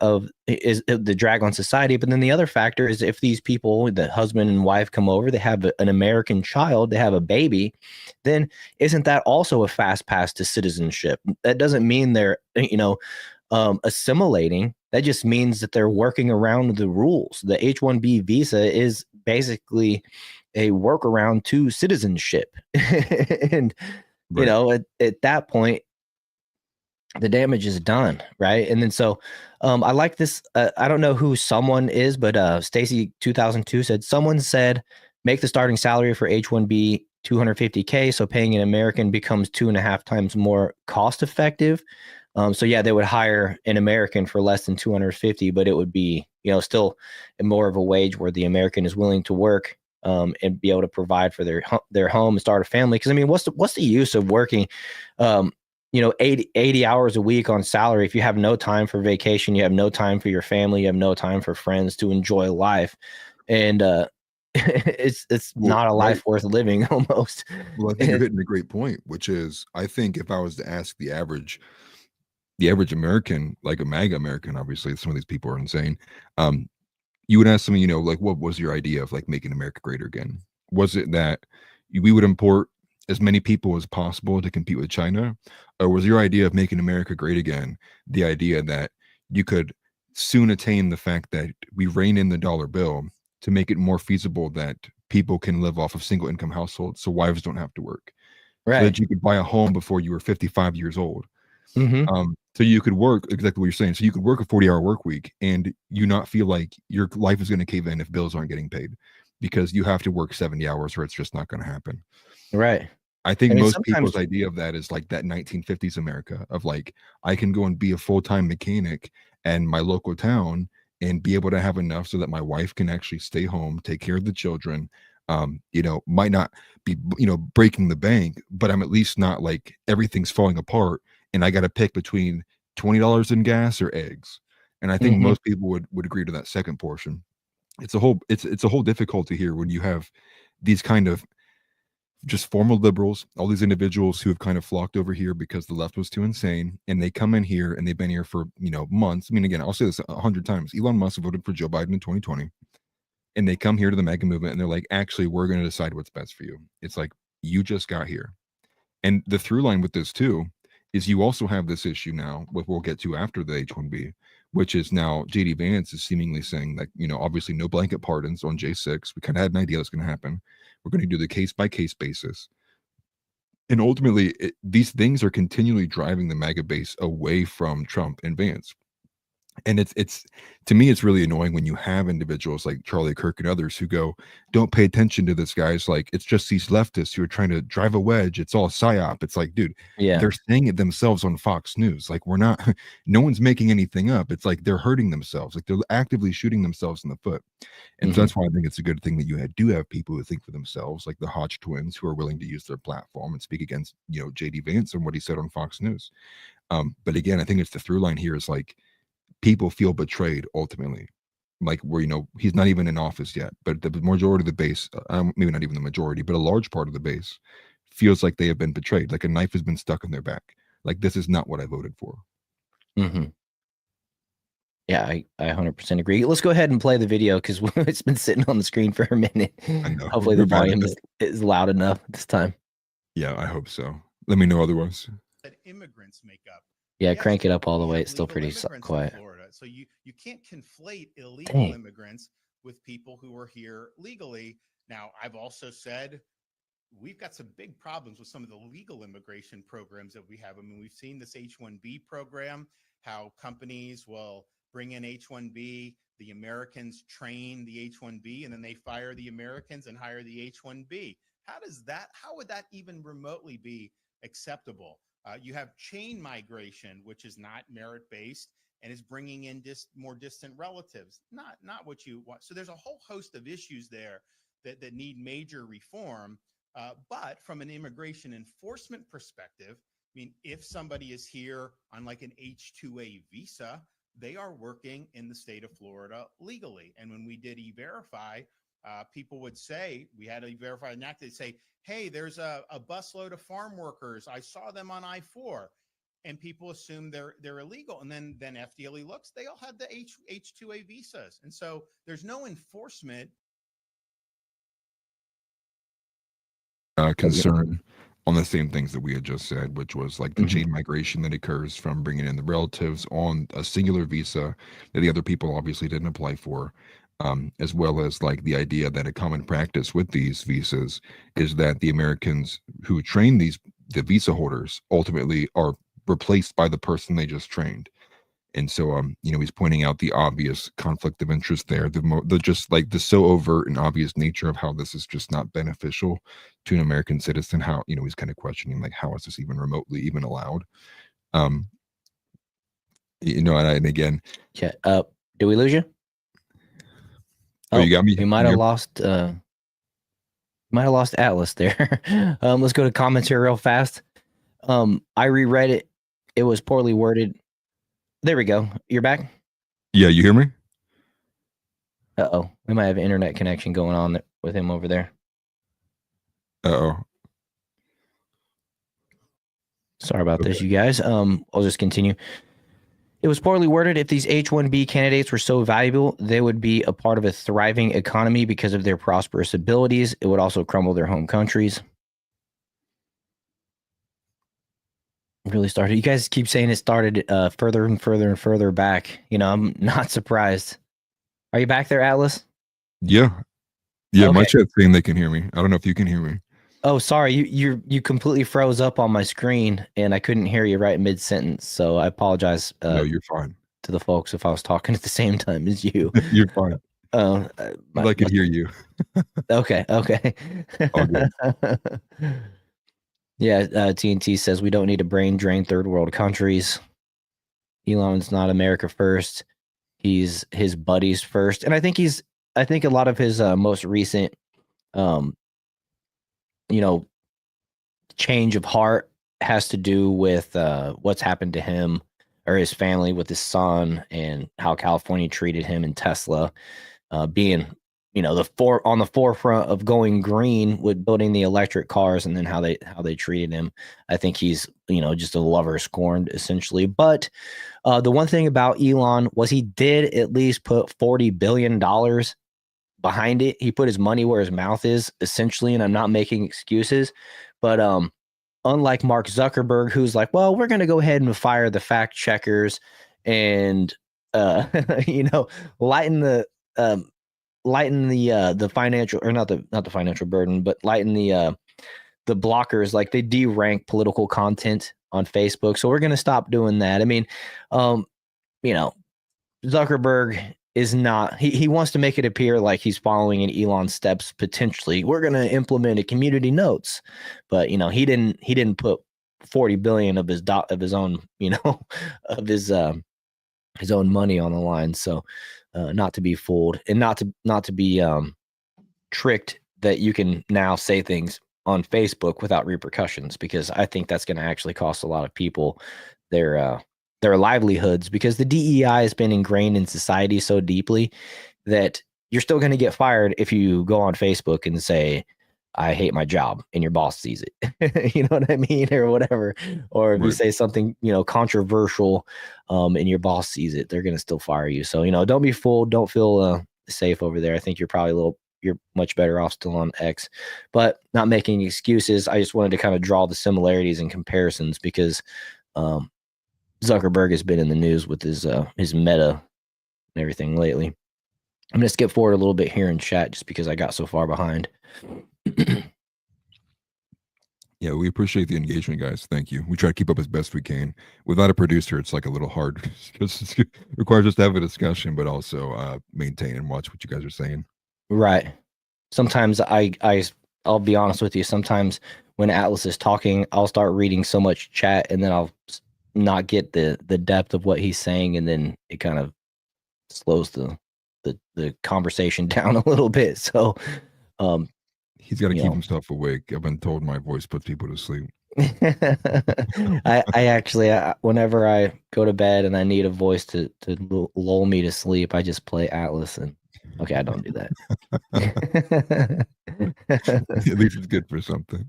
is the drag on society. But then the other factor is if these people, the husband and wife, come over, they have an American child, they have a baby, then isn't that also a fast pass to citizenship? That doesn't mean they're assimilating. That just means that they're working around the rules. The H-1B visa is basically a workaround to citizenship. And at that point, the damage is done, right? And then so I like this. I don't know who someone is, but Stacy 2002 said, someone said, make the starting salary for H-1B $250K, so paying an American becomes 2.5 times more cost effective. So yeah, they would hire an American for less than 250, but it would be, still more of a wage where the American is willing to work and be able to provide for their home and start a family. Because I mean, what's the use of working 80 hours a week on salary if you have no time for vacation, you have no time for your family, you have no time for friends to enjoy life, and it's not a life worth living almost. Well, I think you're hitting a great point, which is, I think if I was to ask the average American, like a MAGA American, obviously some of these people are insane, you would ask them, like, what was your idea of like making America great again? Was it that we would import as many people as possible to compete with China? Or was your idea of making America great again the idea that you could soon attain the fact that we rein in the dollar bill to make it more feasible that people can live off of single income households, so wives don't have to work, right? So that you could buy a home before you were 55 years old. So you could work exactly what you're saying. So you could work a 40-hour work week and you not feel like your life is going to cave in if bills aren't getting paid, because you have to work 70 hours or it's just not going to happen. Right. I think most people's idea of that is like that 1950s America of like, I can go and be a full-time mechanic in my local town and be able to have enough so that my wife can actually stay home, take care of the children, might not be, breaking the bank, but I'm at least not like everything's falling apart and I got to pick between $20 in gas or eggs. And I think most people would agree to that second portion. It's a whole difficulty here when you have these kind of just formal liberals, all these individuals who have kind of flocked over here because the left was too insane, and they come in here and they've been here for months. I mean, again, I'll say this 100 times. Elon Musk voted for Joe Biden in 2020, and they come here to the MAGA movement and they're like, actually, we're going to decide what's best for you. It's like, you just got here. And the through line with this too is you also have this issue now, what we'll get to after the H-1B, which is now JD Vance is seemingly saying that, obviously no blanket pardons on J6. We kind of had an idea that's going to happen. We're going to do the case by case basis. And ultimately, these things are continually driving the MAGA base away from Trump and Vance. And it's to me, it's really annoying when you have individuals like Charlie Kirk and others who go, don't pay attention to this, guys. Like, it's just these leftists who are trying to drive a wedge. It's all psyop. It's like, dude, they're saying it themselves on Fox News. Like, we're not, no one's making anything up. It's like they're hurting themselves. Like, they're actively shooting themselves in the foot. And so that's why I think it's a good thing that you do have people who think for themselves, like the HodgeTwins, who are willing to use their platform and speak against, JD Vance and what he said on Fox News. But again, I think it's the through line here is like, people feel betrayed ultimately, like where he's not even in office yet, but the majority of the base, maybe not even the majority, but a large part of the base feels like they have been betrayed, like a knife has been stuck in their back, like this is not what I voted for. Yeah, I 100% agree. Let's go ahead and play the video because it's been sitting on the screen for a minute. I know. Hopefully the volume is loud enough this time. Yeah, I hope so. Let me know otherwise. That immigrants make up. Yeah, crank it up all the way. It's still pretty quiet. So you can't conflate illegal immigrants with people who are here legally. Now, I've also said we've got some big problems with some of the legal immigration programs that we have. I mean, we've seen this H-1B program, how companies will bring in H-1B, the Americans train the H-1B, and then they fire the Americans and hire the H-1B. How would that even remotely be acceptable? You have chain migration, which is not merit-based and is bringing in more distant relatives, not what you want. So there's a whole host of issues there that need major reform. But from an immigration enforcement perspective, I mean, if somebody is here on like an H-2A visa, they are working in the state of Florida legally. And when we did E-Verify, people would say, we had to verify an act, they'd say, hey, there's a busload of farm workers. I saw them on I-4. And people assume they're illegal. And then FDLE looks, they all had the H-2A visas. And so there's no enforcement. Concern on the same things that we had just said, which was like the chain migration that occurs from bringing in the relatives on a singular visa that the other people obviously didn't apply for. As well as like the idea that a common practice with these visas is that the Americans who train the visa holders ultimately are replaced by the person they just trained. And so, he's pointing out the obvious conflict of interest there, the just like the so overt and obvious nature of how this is just not beneficial to an American citizen. How, he's kind of questioning like, how is this even remotely even allowed? And again, yeah. Did we lose you? Oh, you got me. We might have lost. Might have lost Atlas there. Let's go to comments here real fast. I reread it. It was poorly worded. There we go. You're back? Yeah, you hear me? Uh-oh. We might have an internet connection going on with him over there. Uh-oh. Sorry about this, you guys. I'll just continue. It was poorly worded. If these H-1B candidates were so valuable, they would be a part of a thriving economy because of their prosperous abilities. It would also crumble their home countries. Really started. You guys keep saying it started further and further and further back. I'm not surprised. Are you back there, Atlas? Yeah. Yeah, okay. My chat's saying they can hear me. I don't know if you can hear me. Oh, sorry. You completely froze up on my screen and I couldn't hear you right mid-sentence. So I apologize. No, you're fine. To the folks if I was talking at the same time as you. You're fine. I could hear you. Okay. All good. Yeah, TNT says we don't need to brain drain third world countries. Elon's not America first. He's his buddies first. And I think a lot of his most recent change of heart has to do with what's happened to him or his family with his son and how California treated him and Tesla being on the forefront of going green with building the electric cars and then how they treated him. I think he's, just a lover scorned essentially. But the one thing about Elon was he did at least put $40 billion behind it. He put his money where his mouth is essentially. And I'm not making excuses, but unlike Mark Zuckerberg, who's like, well, we're going to go ahead and fire the fact checkers and, lighten the financial, or not the financial burden, but lighten the blockers, like they de-rank political content on Facebook. So we're going to stop doing that. I mean, you know, Zuckerberg is not, he wants to make it appear like he's following in Elon's steps. Potentially we're going to implement a community notes, but you know, he didn't put 40 billion of his own, you know, of his own money on the line. So not to be fooled, and not to be tricked that you can now say things on Facebook without repercussions, because I think that's going to actually cost a lot of people their livelihoods, because the DEI has been ingrained in society so deeply that you're still going to get fired if you go on Facebook and say, I hate my job, and your boss sees it. You know what I mean? Or whatever. Or if you say something, you know, controversial, and your boss sees it, they're going to still fire you. So, you know, don't be fooled. Don't feel safe over there. I think you're probably you're much better off still on X, but not making excuses. I just wanted to kind of draw the similarities and comparisons, because Zuckerberg has been in the news with his Meta and everything lately. I'm going to skip forward a little bit here in chat just because I got so far behind. Yeah, we appreciate the engagement, guys. Thank you. We try to keep up as best we can. Without a producer, it's like a little hard. It requires us to have a discussion, but also maintain and watch what you guys are saying. Right. Sometimes I'll be honest with you. Sometimes when Atlas is talking, I'll start reading so much chat, and then I'll not get the depth of what he's saying, and then it kind of slows the conversation down a little bit. So he's got to keep himself awake. I've been told my voice puts people to sleep. I actually, whenever I go to bed and I need a voice to lull me to sleep, I just play Atlas. And okay, I don't do that. At least it's good for something.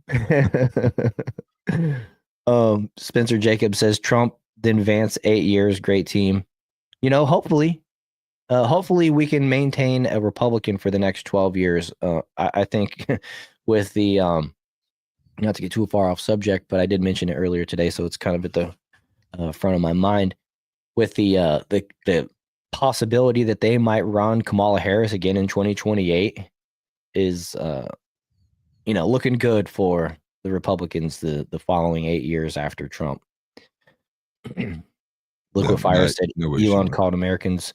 Spencer Jacob says Trump, then Vance, 8 years, great team. You know, hopefully we can maintain a Republican for the next 12 years. I think with the not to get too far off subject, but I did mention it earlier today, so it's kind of at the front of my mind, with the possibility that they might run Kamala Harris again in 2028 is looking good for the Republicans the following 8 years after Trump. Liquid Fire said Elon called Americans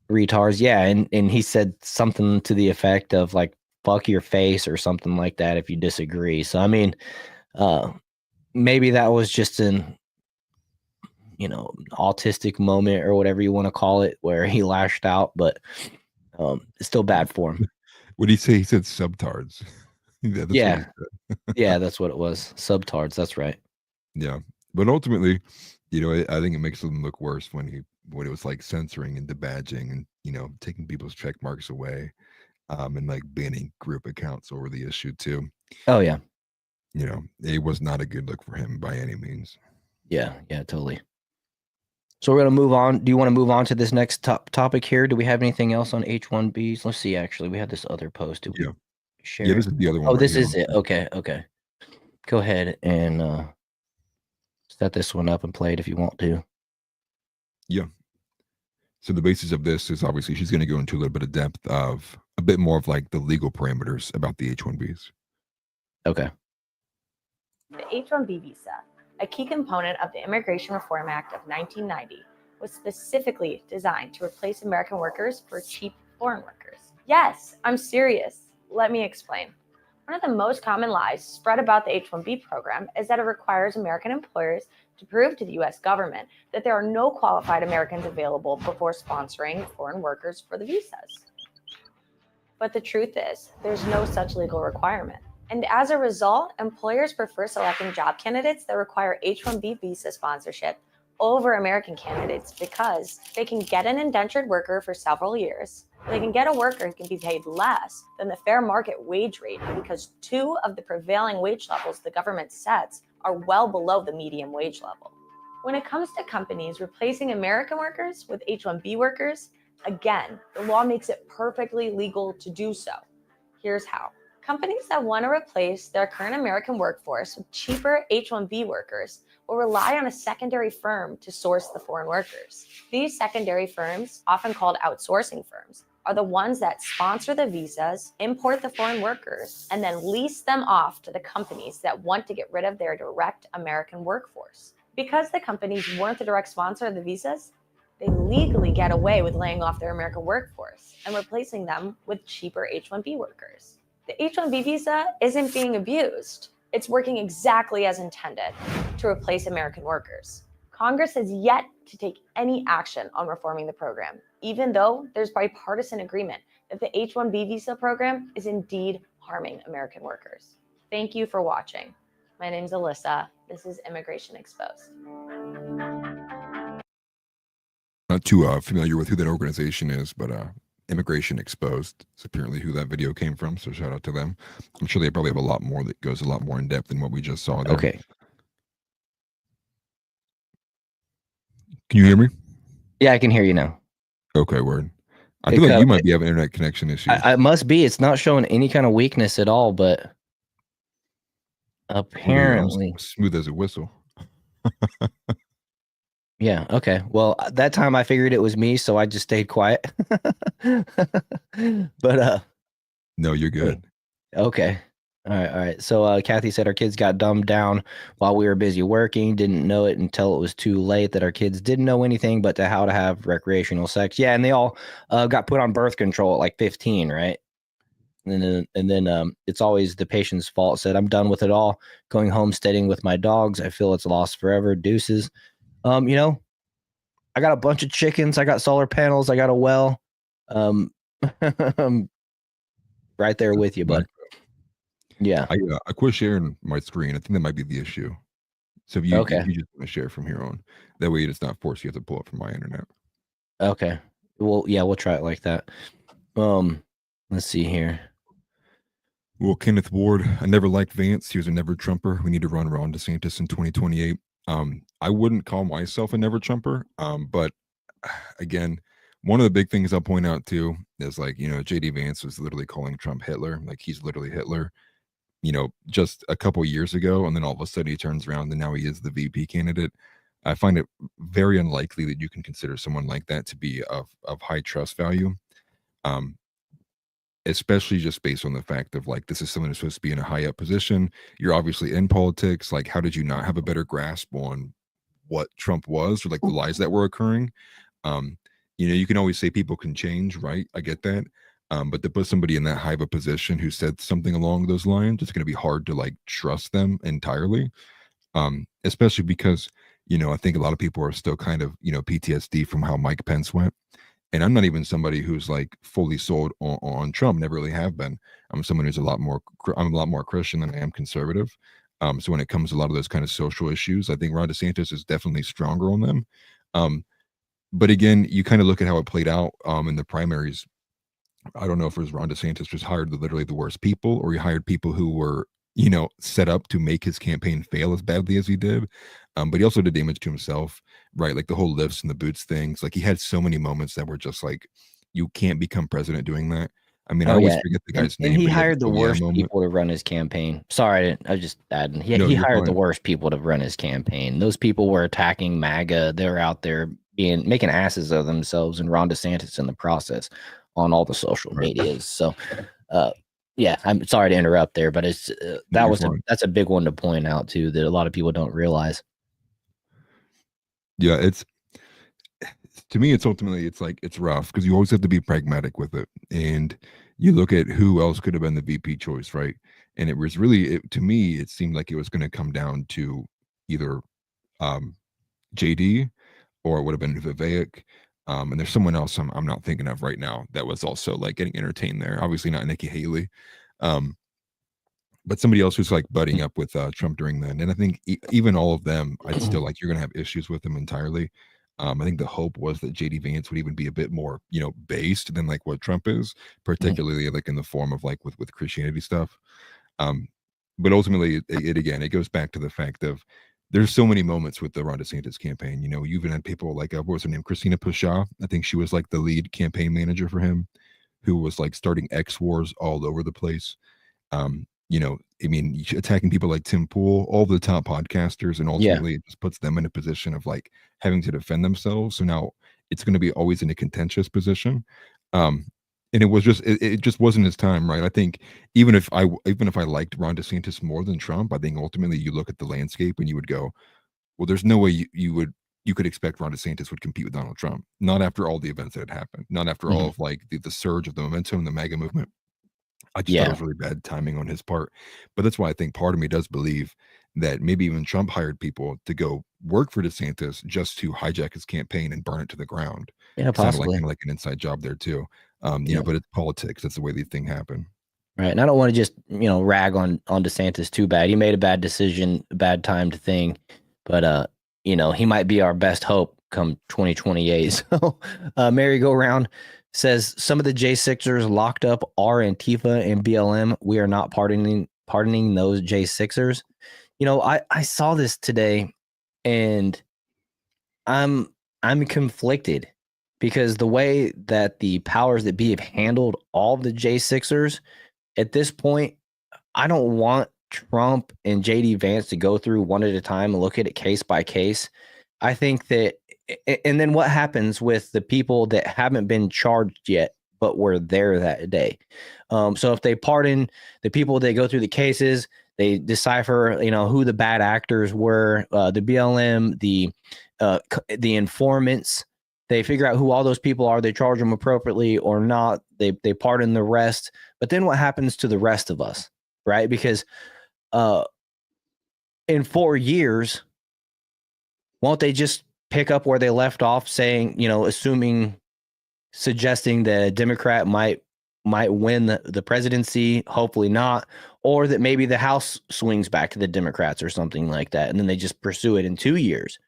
retards. Yeah, and he said something to the effect of like, fuck your face or something like that if you disagree. So I mean, maybe that was just an autistic moment or whatever you want to call it, where he lashed out, but it's still bad for him. What did he say? He said subtards. Yeah, that's what it was. Subtards. That's right. Yeah, but ultimately, I think it makes them look worse when it was like censoring and debadging and taking people's check marks away, and like banning group accounts over the issue too. Oh yeah. It was not a good look for him by any means. Yeah, totally. So we're gonna move on. Do you want to move on to this next topic here? Do we have anything else on H1Bs? Let's see. Actually, we had this other post. Did we share? Yeah, this is the other one. Oh, this is it. Okay. Go ahead and set this one up and play it if you want to. Yeah. So the basis of this is obviously she's going to go into a little bit of depth of a bit more of like the legal parameters about the H-1Bs. Okay. The H-1B visa, a key component of the Immigration Reform Act of 1990, was specifically designed to replace American workers for cheap foreign workers. Yes, I'm serious. Let me explain. One of the most common lies spread about the H-1B program is that it requires American employers to prove to the U.S. government that there are no qualified Americans available before sponsoring foreign workers for the visas. But the truth is, there's no such legal requirement. And as a result, employers prefer selecting job candidates that require H-1B visa sponsorship over American candidates because they can get an indentured worker for several years. They can get a worker who can be paid less than the fair market wage rate because 2 of the prevailing wage levels the government sets are well below the median wage level. When it comes to companies replacing American workers with H-1B workers, again, the law makes it perfectly legal to do so. Here's how. Companies that want to replace their current American workforce with cheaper H-1B workers will rely on a secondary firm to source the foreign workers. These secondary firms, often called outsourcing firms, are the ones that sponsor the visas, import the foreign workers, and then lease them off to the companies that want to get rid of their direct American workforce. Because the companies weren't the direct sponsor of the visas, they legally get away with laying off their American workforce and replacing them with cheaper H-1B workers. The H-1B visa isn't being abused. It's working exactly as intended to replace American workers. Congress has yet to take any action on reforming the program, even though there's bipartisan agreement that the H-1B visa program is indeed harming American workers. Thank you for watching. My name is Alyssa. This is Immigration Exposed. Not too familiar with who that organization is, but Immigration Exposed is apparently who that video came from, so shout out to them. I'm sure they probably have a lot more that goes a lot more in depth than what we just saw there. Okay. Can you hear me? Yeah, I can hear you now. Okay, word. I feel like you might be having internet connection issues. I must be. It's not showing any kind of weakness at all, but apparently smooth as a whistle. Yeah. Okay. Well, that time I figured it was me, so I just stayed quiet. But no, you're good. Okay. All right. So Kathy said our kids got dumbed down while we were busy working. Didn't know it until it was too late that our kids didn't know anything but how to have recreational sex. Yeah, and they all got put on birth control at like 15, right? And then it's always the patient's fault. Said I'm done with it all. Going homesteading with my dogs. I feel it's lost forever. Deuces. I got a bunch of chickens. I got solar panels. I got a well. I'm right there with you, bud. Yeah. I quit sharing my screen. I think that might be the issue. So if you just want to share from here on, that way it's not forced. You have to pull it from my internet. Okay. Well, yeah, we'll try it like that. Let's see here. Well, Kenneth Ward, I never liked Vance. He was a never Trumper. We need to run Ron DeSantis in 2028. I wouldn't call myself a never Trumper. But again, one of the big things I'll point out too is like, JD Vance was literally calling Trump Hitler. Like he's literally Hitler, just a couple years ago. And then all of a sudden he turns around and now he is the VP candidate. I find it very unlikely that you can consider someone like that to be of high trust value. Especially just based on the fact of like, this is someone who's supposed to be in a high up position. You're obviously in politics. Like, how did you not have a better grasp on what Trump was or like the lies that were occurring? You can always say people can change, right? I get that. But to put somebody in that high of a position who said something along those lines, it's going to be hard to like trust them entirely. Especially because, I think a lot of people are still kind of, PTSD from how Mike Pence went. And I'm not even somebody who's like fully sold on Trump. Never really have been. I'm someone who's I'm a lot more Christian than I am conservative. So when it comes to a lot of those kind of social issues, I think Ron DeSantis is definitely stronger on them. But again, you kind of look at how it played out in the primaries. I don't know if it was Ron DeSantis just hired literally the worst people, or he hired people who were, set up to make his campaign fail as badly as he did. But he also did damage to himself, right? Like the whole lifts and the boots things. Like he had so many moments that were just like, you can't become president doing that. I mean, I always forget the guy's name. And he hired the worst people to run his campaign. Sorry, I just added. He hired the worst people to run his campaign. Those people were attacking MAGA. They're out there making asses of themselves and Ron DeSantis in the process on all the social medias. So, yeah, I'm sorry to interrupt there, but it's that's a big one to point out too that a lot of people don't realize. Yeah, to me, it's ultimately it's rough because you always have to be pragmatic with it, and you look at who else could have been the VP choice, right? And it was really, to me, it seemed like it was going to come down to either JD or it would have been Vivek. And there's someone else I'm not thinking of right now that was also like getting entertained there. Obviously not Nikki Haley, but somebody else who's like butting up with Trump during then. And I think even all of them, I'd still like you're gonna have issues with them entirely. I think the hope was that JD Vance would even be a bit more, based than like what Trump is, particularly like in the form of like with Christianity stuff. But ultimately, it goes back to the fact of there's so many moments with the Ron DeSantis campaign. You even had people like, what was her name? Christina Pushaw. I think she was like the lead campaign manager for him, who was like starting X wars all over the place. Attacking people like Tim Pool, all the top podcasters, and ultimately it just puts them in a position of like having to defend themselves. So now it's going to be always in a contentious position. And it just wasn't his time, right? I think even if I liked Ron DeSantis more than Trump, I think ultimately you look at the landscape and you would go, well, there's no way you could expect Ron DeSantis would compete with Donald Trump. Not after all the events that had happened. Not after all of like the surge of the momentum, the MAGA movement. I just thought it Yeah. was really bad timing on his part. But that's why I think part of me does believe that maybe even Trump hired people to go work for DeSantis just to hijack his campaign and burn it to the ground. Yeah, Sounded like possibly. kind of like an inside job there too. Yeah. But it's politics. That's the way these things happen. Right. And I don't want to just, rag on DeSantis too bad. He made a bad decision, a bad timed thing. But he might be our best hope come 2028. So merry-go-round says some of the J6ers locked up are Antifa and BLM. We are not pardoning those J6ers. I saw this today and I'm conflicted because the way that the powers that be have handled all of the J6ers at this point, I don't want Trump and JD Vance to go through one at a time and look at it case by case. I think that, and then what happens with the people that haven't been charged yet, but were there that day? So if they pardon the people that go through the cases, they decipher, who the bad actors were, the BLM, the informants. They figure out who all those people are. They charge them appropriately or not. They pardon the rest. But then what happens to the rest of us, right? Because in 4 years, won't they just pick up where they left off, saying, suggesting that a Democrat might win the presidency, hopefully not, or that maybe the House swings back to the Democrats or something like that, and then they just pursue it in 2 years.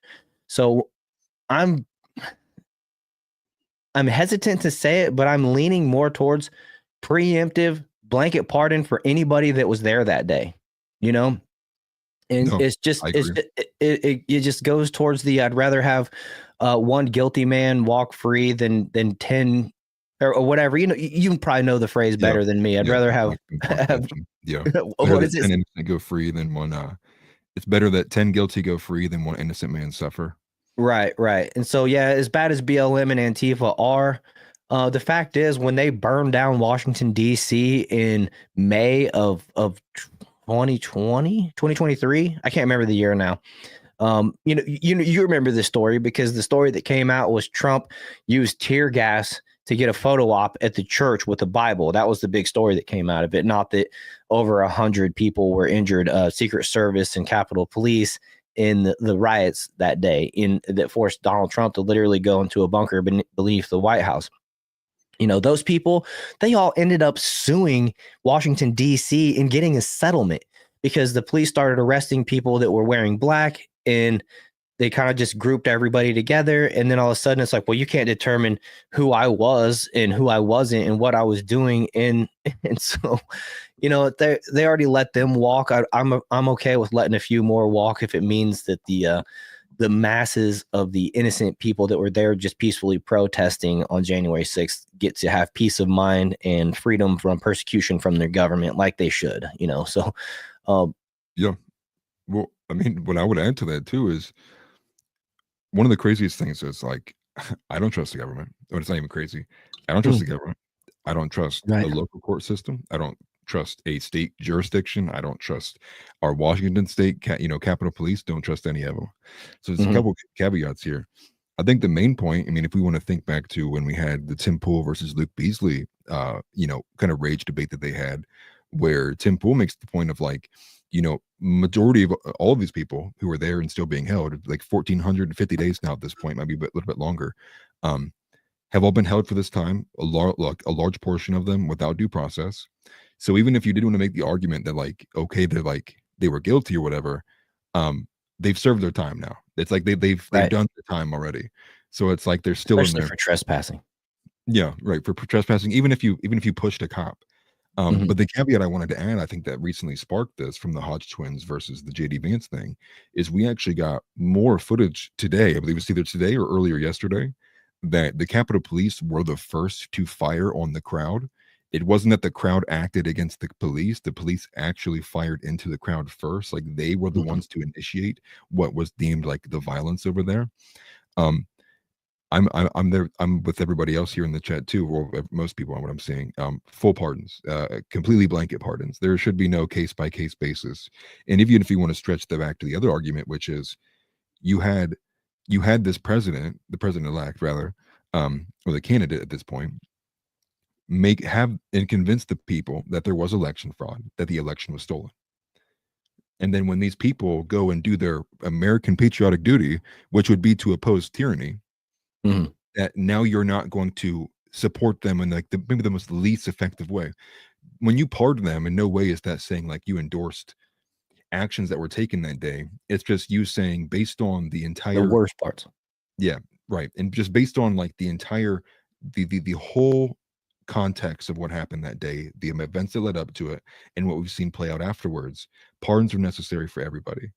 So I'm hesitant to say it, but I'm leaning more towards preemptive blanket pardon for anybody that was there that day, And No, it's just, I it's, agree. it just goes towards I'd rather have one guilty man walk free than 10 or whatever. You probably know the phrase Yeah. better than me. I'd Yeah. rather have, Yeah. Better what that is 10 this? innocent go free than one. It's better that 10 guilty go free than one innocent man suffer. Right. And so, yeah, as bad as BLM and Antifa are, the fact is when they burned down Washington, D.C. in May of 2023, I can't remember the year now. You remember this story because the story that came out was Trump used tear gas to get a photo op at the church with the Bible. That was the big story that came out of it. Not that over 100 people were injured, Secret Service and Capitol Police in the riots that day that forced Donald Trump to literally go into a bunker beneath the White House. Those people, they all ended up suing Washington, D.C. and getting a settlement because the police started arresting people that were wearing black and they kind of just grouped everybody together. And then all of a sudden it's like, well, you can't determine who I was and who I wasn't and what I was doing. And so, they already let them walk. I'm okay with letting a few more walk if it means that the masses of the innocent people that were there just peacefully protesting on January 6th get to have peace of mind and freedom from persecution from their government like they should, So, yeah. Well, I mean, what I would add to that too is one of the craziest things is like, I don't trust the government. But it's not even crazy. I don't trust the government. I don't trust right. a local court system. I don't trust a state jurisdiction. I don't trust our Washington state, Capitol Police. Don't trust any of them. So there's a couple caveats here. I think the main point, I mean, if we want to think back to when we had the Tim Pool versus Luke Beasley, kind of rage debate that they had, where Tim Pool makes the point of like, majority of all of these people who are there and still being held, like 1,450 days now at this point, might be a little bit longer, have all been held for this time, a large portion of them without due process. So even if you did want to make the argument that like, okay, they're like, they were guilty or whatever, they've served their time now. It's like they've done the time already. So it's like they're still Especially in there for trespassing. Yeah, right. For trespassing, even if you pushed a cop. But the caveat I wanted to add, I think that recently sparked this from the HodgeTwins versus the JD Vance thing, is we actually got more footage today. I believe it's either today or earlier yesterday, that the Capitol Police were the first to fire on the crowd. It wasn't that the crowd acted against the police. The police actually fired into the crowd first. Like they were the ones to initiate what was deemed like the violence over there. I'm there. I'm with everybody else here in the chat too, or most people on what I'm seeing. Full pardons, completely blanket pardons. There should be no case by case basis. And even if you want to stretch that back to the other argument, which is you had this president, the president elect rather, or the candidate at this point, have and convince the people that there was election fraud, that the election was stolen. And then when these people go and do their American patriotic duty, which would be to oppose tyranny, that now you're not going to support them in like maybe the most least effective way. When you pardon them, in no way is that saying like you endorsed actions that were taken that day. It's just you saying based on the entire worst parts. Yeah, right. And just based on like the entire the whole context of what happened that day, the events that led up to it, and what we've seen play out afterwards, pardons are necessary for everybody.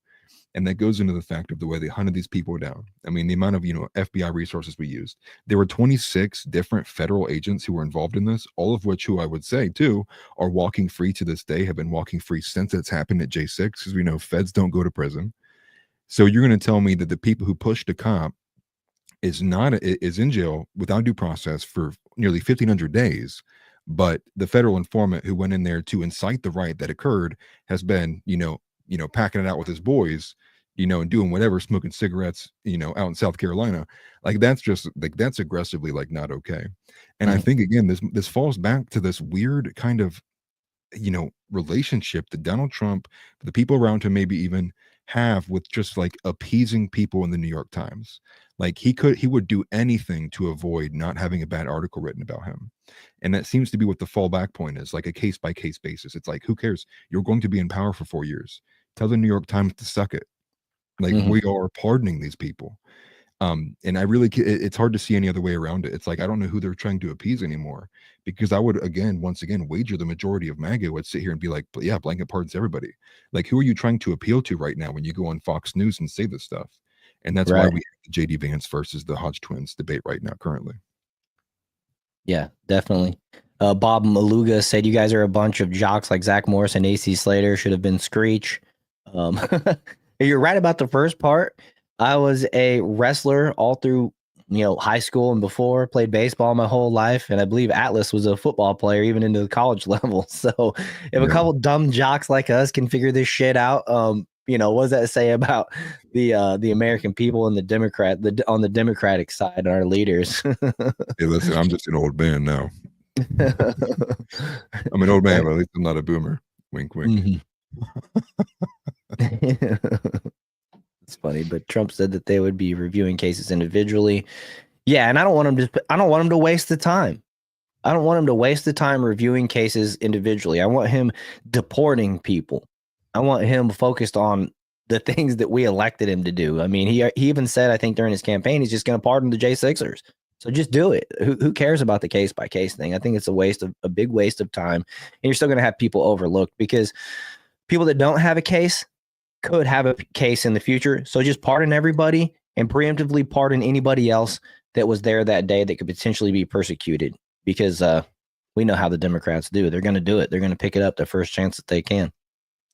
And that goes into the fact of the way they hunted these people down. I mean, the amount of, FBI resources we used. There were 26 different federal agents who were involved in this, all of which, who I would say, too, are walking free to this day, have been walking free since it's happened at J6, because we know feds don't go to prison. So you're going to tell me that the people who pushed a cop is in jail without due process for nearly 1,500 days, but the federal informant who went in there to incite the riot that occurred has been, packing it out with his boys, and doing whatever, smoking cigarettes, out in South Carolina. Like that's just like that's aggressively like not okay. And I think again, this falls back to this weird kind of relationship that Donald Trump, the people around him, maybe even have with just like appeasing people in the New York Times. Like he would do anything to avoid not having a bad article written about him. And that seems to be what the fallback point is, like a case by case basis. It's like, who cares? You're going to be in power for 4 years. Tell the New York Times to suck it. Like we are pardoning these people. And I really, it's hard to see any other way around it. It's like, I don't know who they're trying to appease anymore, because I would, once again, wager the majority of MAGA would sit here and be like, yeah, blanket pardons everybody. Like, who are you trying to appeal to right now when you go on Fox News and say this stuff? And that's why we have the JD Vance versus the HodgeTwins debate right now, currently. Yeah, definitely. Bob Maluga said, you guys are a bunch of jocks like Zach Morris and AC Slater, should have been Screech. You're right about the first part. I was a wrestler all through, high school and before, played baseball my whole life. And I believe Atlas was a football player even into the college level. So if a couple dumb jocks like us can figure this shit out, what does that say about the American people and on the Democratic side, our leaders? Hey, listen, I'm just an old man now. I'm an old man, but at least I'm not a boomer. Wink, wink. It's funny, but Trump said that they would be reviewing cases individually. Yeah, and I don't want him to waste the time. I don't want him to waste the time reviewing cases individually. I want him deporting people. I want him focused on the things that we elected him to do. I mean, he even said, I think during his campaign, he's just going to pardon the J6ers. So just do it. Who cares about the case by case thing? I think it's a big waste of time, and you're still going to have people overlooked, because people that don't have a case could have a case in the future. So just pardon everybody and preemptively pardon anybody else that was there that day that could potentially be persecuted, because we know how the Democrats do. They're going to do it. They're going to pick it up the first chance that they can.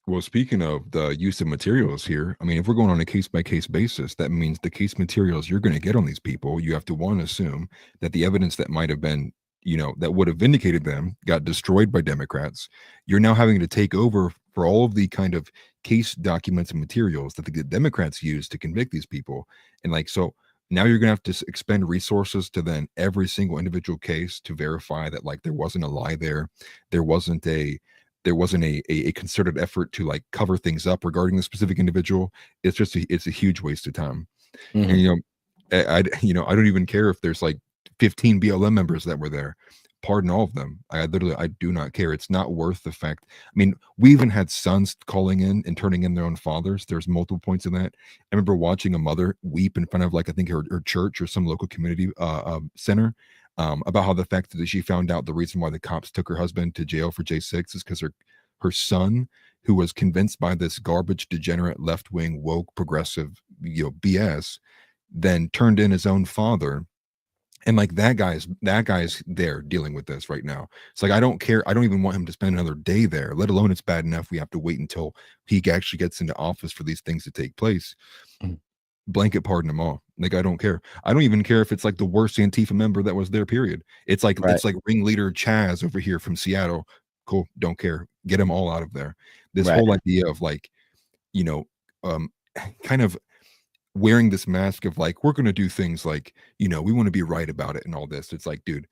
Well, speaking of the use of materials here, I mean, if we're going on a case-by-case basis, that means the case materials you're going to get on these people, you have to, one, assume that the evidence that might have been, that would have vindicated them got destroyed by Democrats. You're now having to take over for all of the kind of case documents and materials that the Democrats use to convict these people. And like, so now you're going to have to expend resources to then every single individual case to verify that like there wasn't a lie there. There wasn't a concerted effort to like cover things up regarding the specific individual. It's a huge waste of time. And I don't even care if there's like 15 BLM members that were there. Pardon all of them. I do not care. It's not worth the fact. I mean, we even had sons calling in and turning in their own fathers. There's multiple points of that. I remember watching a mother weep in front of like, I think her church or some local community center, about how the fact that she found out the reason why the cops took her husband to jail for J6 is because her son, who was convinced by this garbage, degenerate, left-wing, woke, progressive, BS, then turned in his own father. And like that guy's there dealing with this right now. It's like, I don't care. I don't even want him to spend another day there, let alone it's bad enough we have to wait until he actually gets into office for these things to take place. blanket pardon them all. Like, I don't care. I don't even care if it's like the worst Antifa member that was there, period. It's like Right. it's like ringleader Chaz over here from Seattle. Cool, don't care. Get them all out of there. This Right. whole idea of like, you know, kind of wearing this mask of like, we're going to do things like, you know, we want to be right about it and all this. It's like, dude,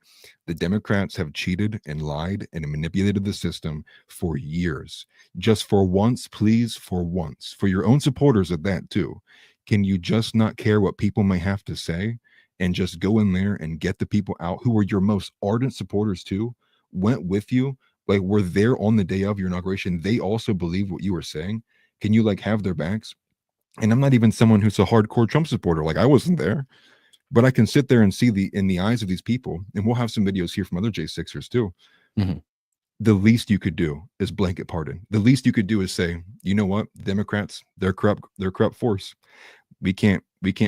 the Democrats have cheated and lied and manipulated the system for years. Just for once, please, for once, for your own supporters at that too, can you just not care what people may have to say and just go in there and get the people out who were your most ardent supporters too, went with you, like were there on the day of your inauguration? They also believe what you were saying. Can you like have their backs? And I'm not even someone who's a hardcore Trump supporter. Like, I wasn't there, but I can sit there and see in the eyes of these people, and we'll have some videos here from other J6ers too. Mm-hmm. The least you could do is blanket pardon. The least you could do is say, you know what, Democrats, they're corrupt force. We can't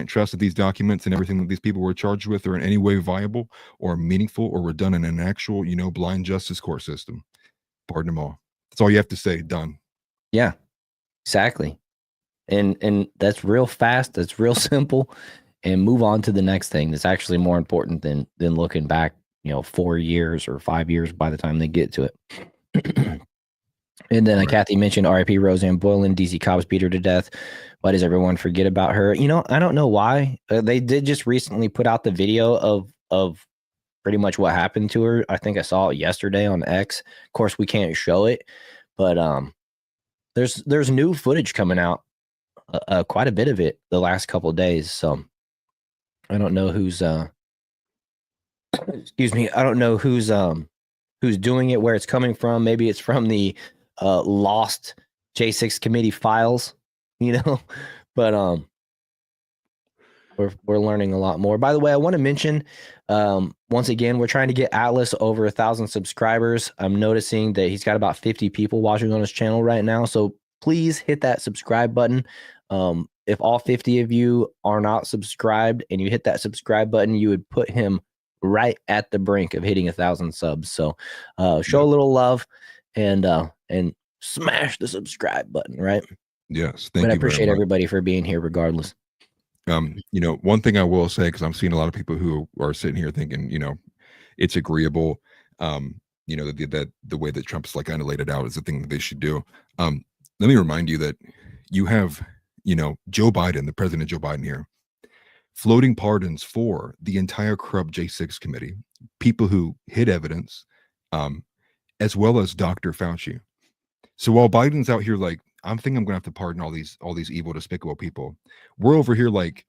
trust that these documents and everything that these people were charged with are in any way viable or meaningful or were done in an actual, you know, blind justice court system. Pardon them all. That's all you have to say. Done. Yeah, exactly. And that's real fast. That's real simple, and move on to the next thing. That's actually more important than looking back, you know, 4 years or 5 years by the time they get to it. And then Right. Kathy mentioned R.I.P. Roseanne Boylan. DC cops beat her to death. Why does everyone forget about her? You know, I don't know why. They did just recently put out the video of pretty much what happened to her. I think I saw it yesterday on X. Of course, we can't show it, but there's new footage coming out. Quite a bit of it the last couple of days. So I don't know who's excuse me. I don't know who's doing it, where it's coming from. Maybe it's from the lost J6 committee files, you know. But we're learning a lot more. By the way, I want to mention once again, we're trying to get Atlas over 1,000 subscribers. I'm noticing that he's got about 50 people watching on his channel right now. So please hit that subscribe button. If all 50 of you are not subscribed and you hit that subscribe button, you would put him right at the brink of hitting 1,000 subs. So show a little love and smash the subscribe button, right? Yes. But I appreciate everybody for being here regardless. You know, one thing I will say, because I'm seeing a lot of people who are sitting here thinking, you know, it's agreeable, you know, that the way that Trump's like kind of laid it out is the thing that they should do. Let me remind you that you have, you know, Joe Biden, the President Joe Biden here, floating pardons for the entire corrupt J6 committee, people who hid evidence, as well as Dr. Fauci. So while Biden's out here like, I'm thinking I'm gonna have to pardon all these evil, despicable people, we're over here like,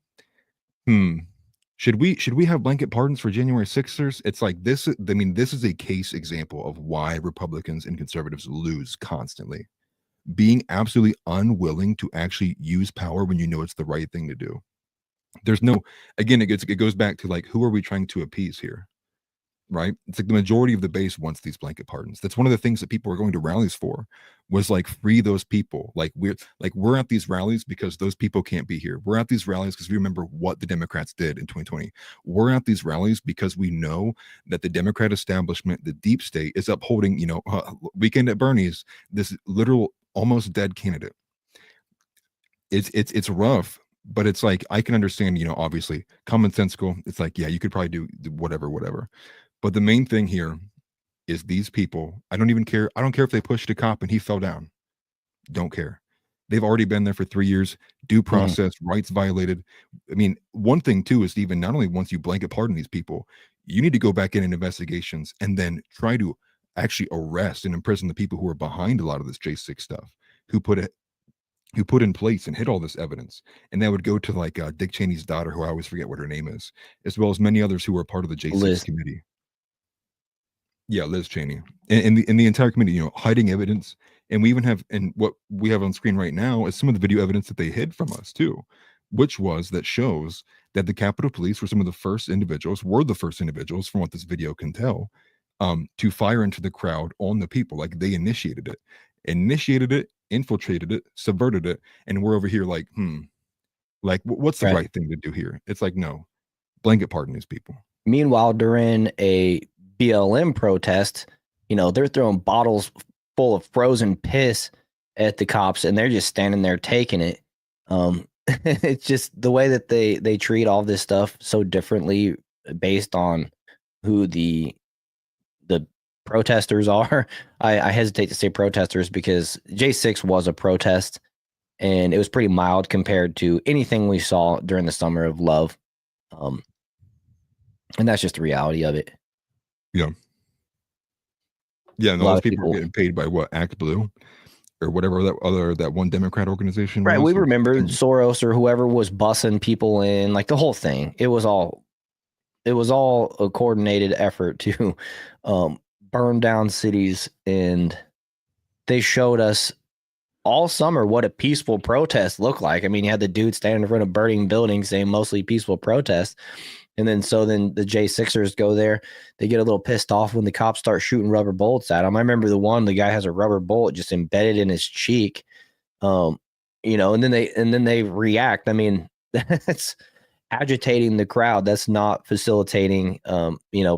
should we have blanket pardons for January 6ers? It's like this. I mean, this is a case example of why Republicans and conservatives lose constantly. Being absolutely unwilling to actually use power when you know it's the right thing to do. There's no, again, it goes back to like, who are we trying to appease here? Right? It's like the majority of the base wants these blanket pardons. That's one of the things that people are going to rallies for, was like, free those people. Like we're at these rallies because those people can't be here. We're at these rallies because we remember what the Democrats did in 2020. We're at these rallies because we know that the Democrat establishment, the deep state, is upholding, you know, Weekend at Bernie's, this literal almost dead candidate. It's rough, but it's like, I can understand, you know, obviously commonsensical. It's like, yeah, you could probably do whatever. But the main thing here is these people, I don't even care. I don't care if they pushed a cop and he fell down. Don't care. They've already been there for 3 years. Due process, rights violated. I mean, one thing too is, even not only once you blanket pardon these people, you need to go back in investigations and then try to actually arrest and imprison the people who are behind a lot of this J6 stuff, who put in place and hid all this evidence. And that would go to like Dick Cheney's daughter, who I always forget what her name is, as well as many others who were part of the J6 committee. Yeah, Liz Cheney, and the entire committee, you know, hiding evidence. And we even have, and what we have on screen right now is some of the video evidence that they hid from us too, which shows that the Capitol Police were the first individuals from what this video can tell, to fire into the crowd on the people. Like, they initiated it, infiltrated it, subverted it, and we're over here like, like, what's the right thing to do here? It's like, no, blanket pardon these people. Meanwhile, during a BLM protest, you know, they're throwing bottles full of frozen piss at the cops, and they're just standing there taking it. it's just the way that they treat all this stuff so differently based on who the protesters are. I hesitate to say protesters because J6 was a protest, and it was pretty mild compared to anything we saw during the summer of love. And that's just the reality of it. Yeah. Yeah, and all those people are getting paid by what, Act Blue? Or whatever that one Democrat organization was. Right, we remember Soros or whoever was bussing people in, like the whole thing. It was all a coordinated effort to burn down cities, and they showed us all summer what a peaceful protest looked like. I mean, you had the dude standing in front of burning buildings saying mostly peaceful protests. And then the J6ers go there. They get a little pissed off when the cops start shooting rubber bullets at them. I remember the guy has a rubber bullet just embedded in his cheek. And then they react. I mean, that's agitating the crowd. That's not facilitating,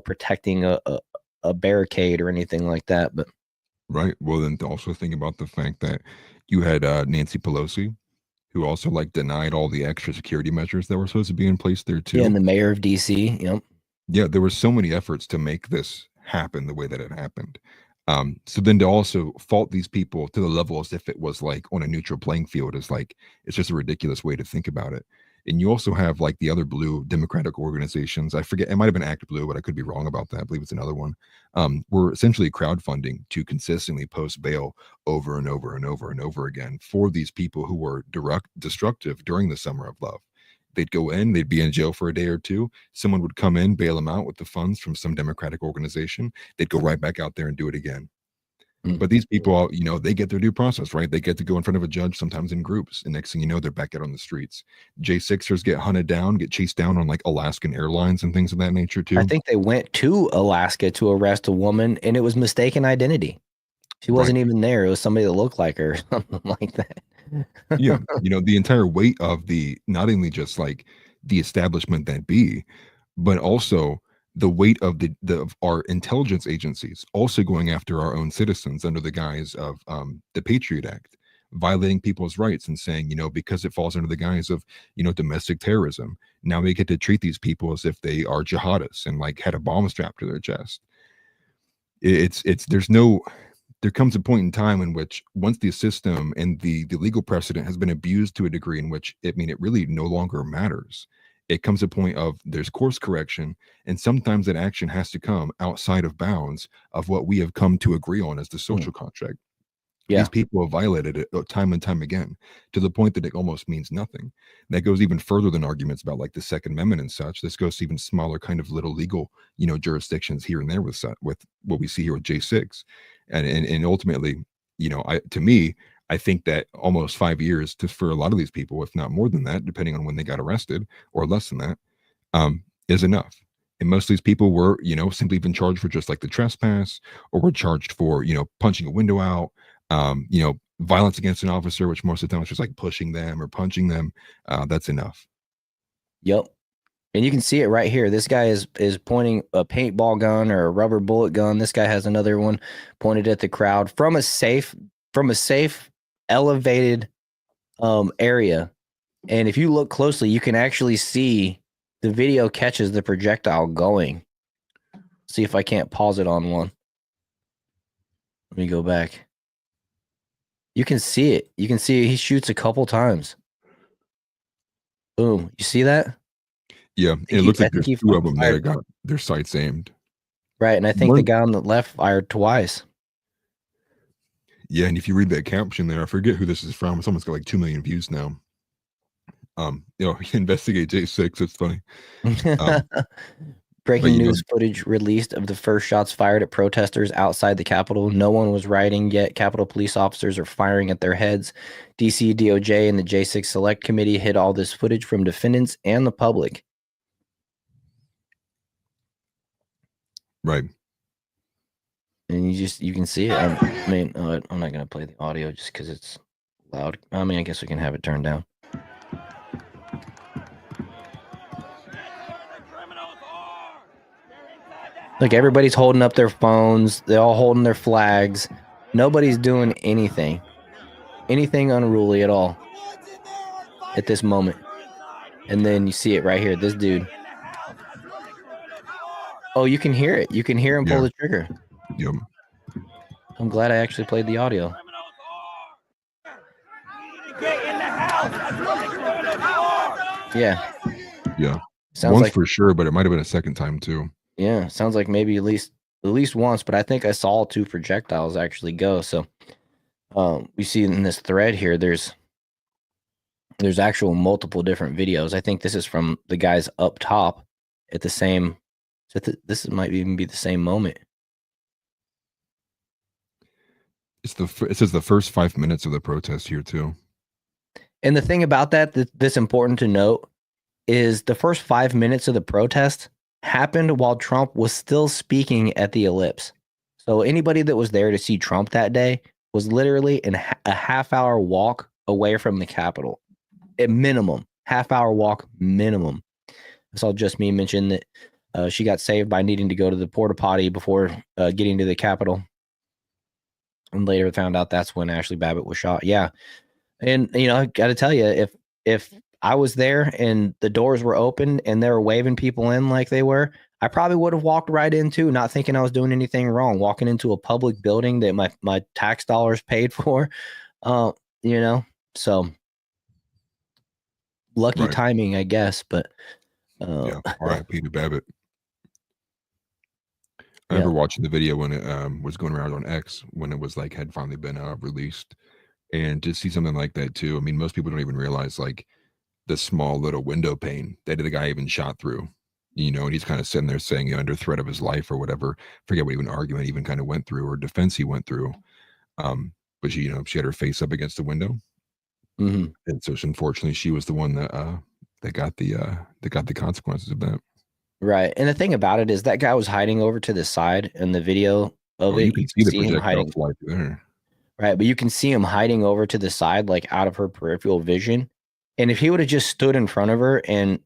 protecting a barricade or anything like that. But right. Well, then also think about the fact that you had Nancy Pelosi, who also denied all the extra security measures that were supposed to be in place there too. Yeah, and the mayor of DC. Yep. Yeah, there were so many efforts to make this happen the way that it happened. So then to also fault these people to the level as if it was on a neutral playing field is it's just a ridiculous way to think about it. And you also have the other blue Democratic organizations. I forget, it might have been Act Blue, but I could be wrong about that. I believe it's another one. We're essentially crowdfunding to consistently post bail over and over and over and over again for these people who were destructive during the summer of love. They'd go in, they'd be in jail for a day or two. Someone would come in, bail them out with the funds from some Democratic organization. They'd go right back out there and do it again. But these people, they get their due process, right? They get to go in front of a judge, sometimes in groups. And next thing you know, they're back out on the streets. J6ers get hunted down, get chased down on Alaskan Airlines and things of that nature too. I think they went to Alaska to arrest a woman, and it was mistaken identity. She wasn't even there. It was somebody that looked like her, something like that. Yeah. The entire weight of not only just the establishment that be, but also the weight of of our intelligence agencies also going after our own citizens under the guise of the Patriot Act, violating people's rights and saying, because it falls under the guise of, domestic terrorism, now we get to treat these people as if they are jihadists and had a bomb strapped to their chest. There comes a point in time in which once the system and the legal precedent has been abused to a degree in which it really no longer matters. It comes a point of there's course correction, and sometimes that action has to come outside of bounds of what we have come to agree on as the social contract. Yeah. These people have violated it time and time again to the point that it almost means nothing. That goes even further than arguments about the Second Amendment and such. This goes to even smaller kind of little legal, jurisdictions here and there with what we see here with J6. And ultimately, I think that almost 5 years for a lot of these people, if not more than that, depending on when they got arrested or less than that, is enough. And most of these people were, simply been charged for just the trespass, or were charged for, punching a window out, violence against an officer, which most of the time is just pushing them or punching them. That's enough. Yep. And you can see it right here. This guy is pointing a paintball gun or a rubber bullet gun. This guy has another one pointed at the crowd from a safe elevated area. And if you look closely, you can actually see the video catches the projectile going. See if I can't pause it on one. Let me go back. You can see it. You can see he shoots a couple times. Boom. You see that? Yeah. It looks like there's two of them that got their sights aimed. Right. And I think the guy on the left fired twice. Yeah. And if you read that caption there, I forget who this is from. Someone's got 2 million views now. Investigate J6. It's funny. Breaking news footage released of the first shots fired at protesters outside the Capitol. No one was rioting yet. Capitol police officers are firing at their heads. DC, DOJ, and the J6 Select Committee hid all this footage from defendants and the public. Right. And you can see it. I'm not going to play the audio just because it's loud. I guess we can have it turned down. Look, everybody's holding up their phones. They're all holding their flags. Nobody's doing anything unruly at all. at this moment. And then you see it right here. This dude. Oh, you can hear it. You can hear him pull the trigger. Yep. I'm glad I actually played the audio. Yeah. Yeah. Sounds once like for sure, but it might have been a second time too. Yeah, sounds like maybe at least once, but I think I saw 2 projectiles actually go. So we see in this thread here, there's actual multiple different videos. I think this is from the guys up top at the same. So this might even be the same moment. It says the first 5 minutes of the protest here too. And the thing about that's important to note is the first 5 minutes of the protest happened while Trump was still speaking at the Ellipse. So anybody that was there to see Trump that day was literally a half-hour walk away from the Capitol. At minimum, half-hour walk minimum. I saw Just Me mention that she got saved by needing to go to the porta potty before getting to the Capitol, and later found out that's when Ashley Babbitt was shot. Yeah, and I got to tell you, if I was there and the doors were open and they were waving people in like they were, I probably would have walked right into, not thinking I was doing anything wrong, walking into a public building that my tax dollars paid for. So lucky timing, I guess. But R.I.P. to Babbitt. I remember watching the video when it was going around on X when it was like had finally been released, and to see something like that too. I mean, most people don't even realize like the small little window pane that the guy even shot through, and he's kind of sitting there saying under threat of his life or whatever. Forget what even argument even kind of went through or defense he went through. But she had her face up against the window, and so unfortunately she was the one that got the consequences of that. Right, and the thing about it is that guy was hiding over to the side in the video of it. You can see the him hiding fly through there. Right, but you can see him hiding over to the side, like out of her peripheral vision. And if he would have just stood in front of her and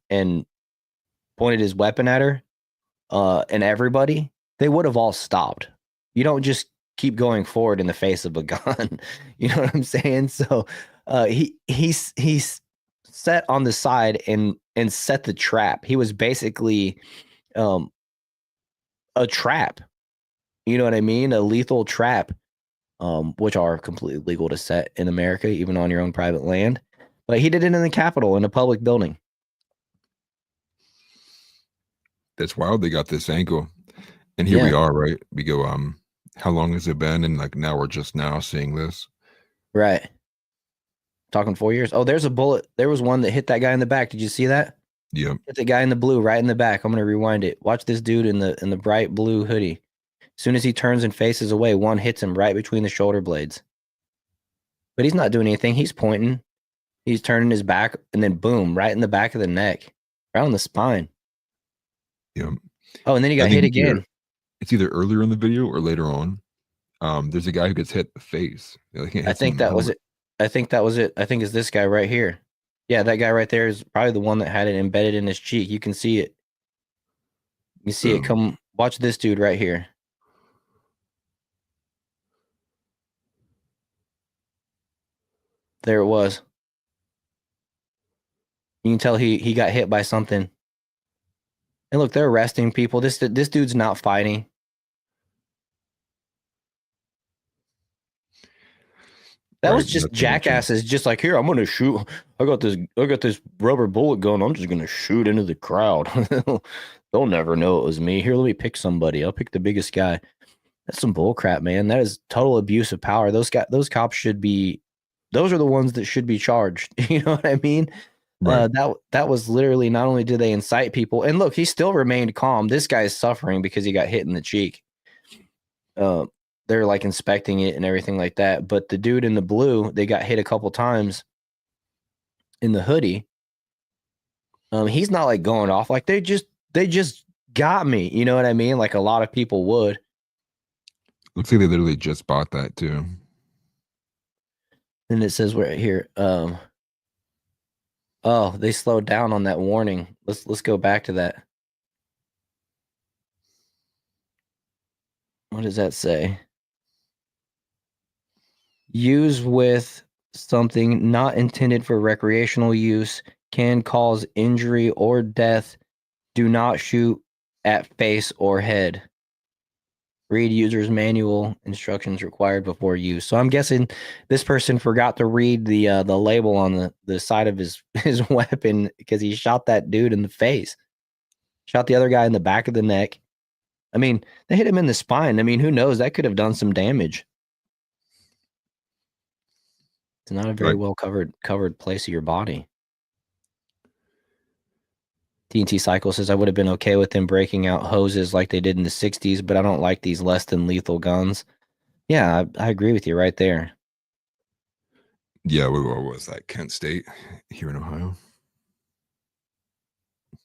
pointed his weapon at her, and everybody, they would have all stopped. You don't just keep going forward in the face of a gun. You know what I'm saying? So he's set on the side and set the trap. He was basically a trap. You know what I mean? A lethal trap. Which are completely legal to set in America, even on your own private land. But he did it in the Capitol, in a public building. That's wild. They got this angle, and here we are, right? We go, how long has it been? And like now we're just now seeing this, right? Talking 4 years. Oh, there's a bullet. There was one that hit that guy in the back. Did you see that? Yep. Hit the guy in the blue right in the back. I'm gonna rewind it. Watch this dude in the bright blue hoodie. As soon as he turns and faces away, one hits him right between the shoulder blades. But he's not doing anything. He's pointing. He's turning his back, and then boom, right in the back of the neck, right on the spine. Yep. Oh, and then he got hit again. It's either earlier in the video or later on. There's a guy who gets hit in the face. I think that was it. I think it's this guy right here. Yeah, that guy right there is probably the one that had it embedded in his cheek. You can see it. You see it come. Watch this dude right here. There it was. You can tell he got hit by something. And look, they're arresting people. This dude's not fighting. That was just jackasses, just like, here, I'm gonna shoot. I got this rubber bullet gun. I'm just gonna shoot into the crowd. They'll never know it was me. Here, let me pick somebody. I'll pick the biggest guy. That's some bull crap, man. That is total abuse of power. Those cops should be. Those are the ones that should be charged. You know what I mean? Right. That was literally, not only did they incite people, and look, he still remained calm. This guy is suffering because he got hit in the cheek. They're like inspecting it and everything like that. But the dude in the blue, they got hit a couple times in the hoodie. He's not like going off like they just got me. You know what I mean? Like a lot of people would. Looks like they literally just bought that too. And it says right here. Oh, they slowed down on that warning. Let's go back to that. What does that say? Use with something not intended for recreational use can cause injury or death. Do not shoot at face or head. Read user's manual, instructions required before use. So I'm guessing this person forgot to read the label on the side of his weapon because he shot that dude in the face. Shot the other guy in the back of the neck. I mean, they hit him in the spine. I mean, who knows? That could have done some damage. It's not a very well covered place of your body. TNT Cycle says, I would have been okay with them breaking out hoses like they did in the 60s, but I don't like these less than lethal guns. Yeah, I agree with you right there. Yeah, what was that? Kent State here in Ohio. I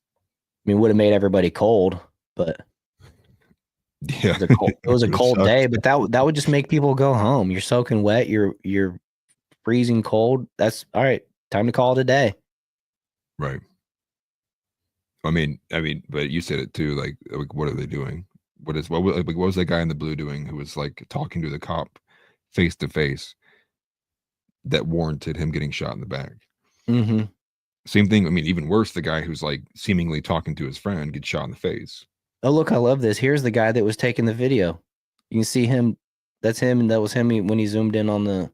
mean, would have made everybody cold, but yeah, it was a cold day. But that would just make people go home. You're soaking wet. You're freezing cold. That's all right. Time to call it a day. Right. I mean, but you said it too. Like what are they doing? What was that guy in the blue doing who was like talking to the cop face to face that warranted him getting shot in the back? Mm-hmm. Same thing. I mean, even worse, the guy who's like seemingly talking to his friend gets shot in the face. Oh, look, I love this. Here's the guy that was taking the video. You can see him. That's him, and that was him when he zoomed in on the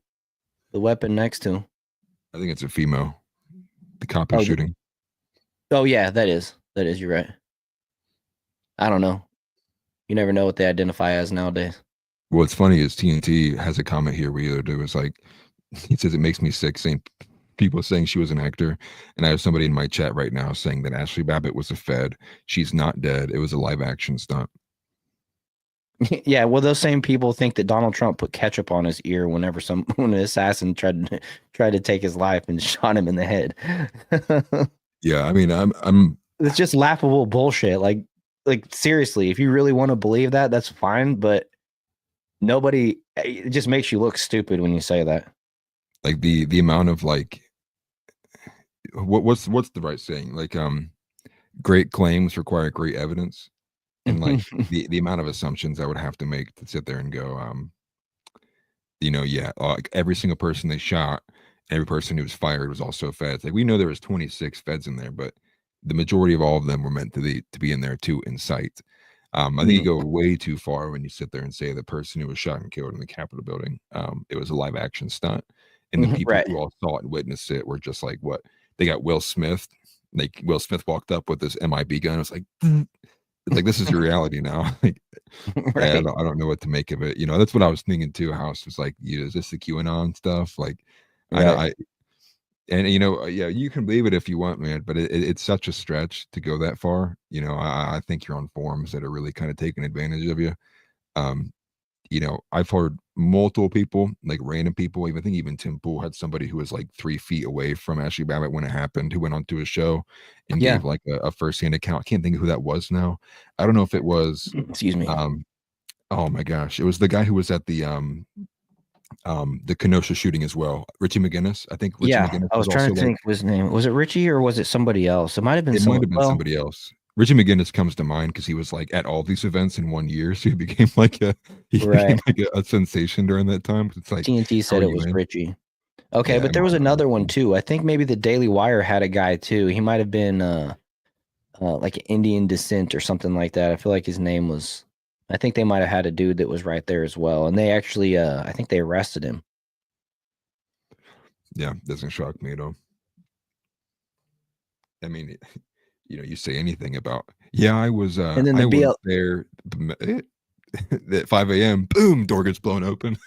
weapon next to him. I think it's a female. The cop is shooting. Oh yeah, that is. You're right. I don't know. You never know what they identify as nowadays. What's funny is TNT has a comment here where it was like, he says it makes me sick saying people saying she was an actor, and I have somebody in my chat right now saying that Ashley Babbitt was a Fed. She's not dead. It was a live action stunt. Yeah, well, those same people think that Donald Trump put ketchup on his ear when an assassin tried to take his life and shot him in the head. Yeah, I mean, it's just laughable bullshit. Like seriously, if you really want to believe that, that's fine. But it just makes you look stupid when you say that. Like the amount of like, what's the right saying? Like, great claims require great evidence. And like the amount of assumptions I would have to make to sit there and go, like every single person they shot, every person who was fired was also feds. Like we know there was 26 feds in there, but the majority of all of them were meant to be in there too in sight. I think you go way too far when you sit there and say the person who was shot and killed in the Capitol building, it was a live action stunt, and the people who all saw it and witnessed it were just like, what? They got Will Smith. Like Will Smith walked up with this MIB gun. It was like. It's like, this is your reality now. Like, right. I don't know what to make of it. You know, that's what I was thinking too. House was like, is this the QAnon stuff? Like, right. Yeah, you can believe it if you want, man, but it's such a stretch to go that far. You know, I think you're on forums that are really kind of taking advantage of you. I've heard multiple people, like random people, I think even Tim Pool had somebody who was like 3 feet away from Ashley Babbitt when it happened, who went onto a show and gave like a firsthand account. I can't think of who that was now. I don't know if it was, excuse me. Oh my gosh. It was the guy who was at the Kenosha shooting as well. Richie McGinnis. I think Richie McGinnis I was trying to think of his name. Was it Richie or was it somebody else? It might have been somebody else. Richie McGinnis comes to mind because he was like at all these events in 1 year, so he became like a sensation during that time. It's like TNT said it was Richie. Okay, yeah, but there was another one too. I think maybe the Daily Wire had a guy too. He might have been like Indian descent or something like that. I feel like his name was. I think they might have had a dude that was right there as well, and they actually, I think they arrested him. Yeah, doesn't shock me at all. I mean. You say anything about, I was and then was there at 5 a.m. Boom, door gets blown open.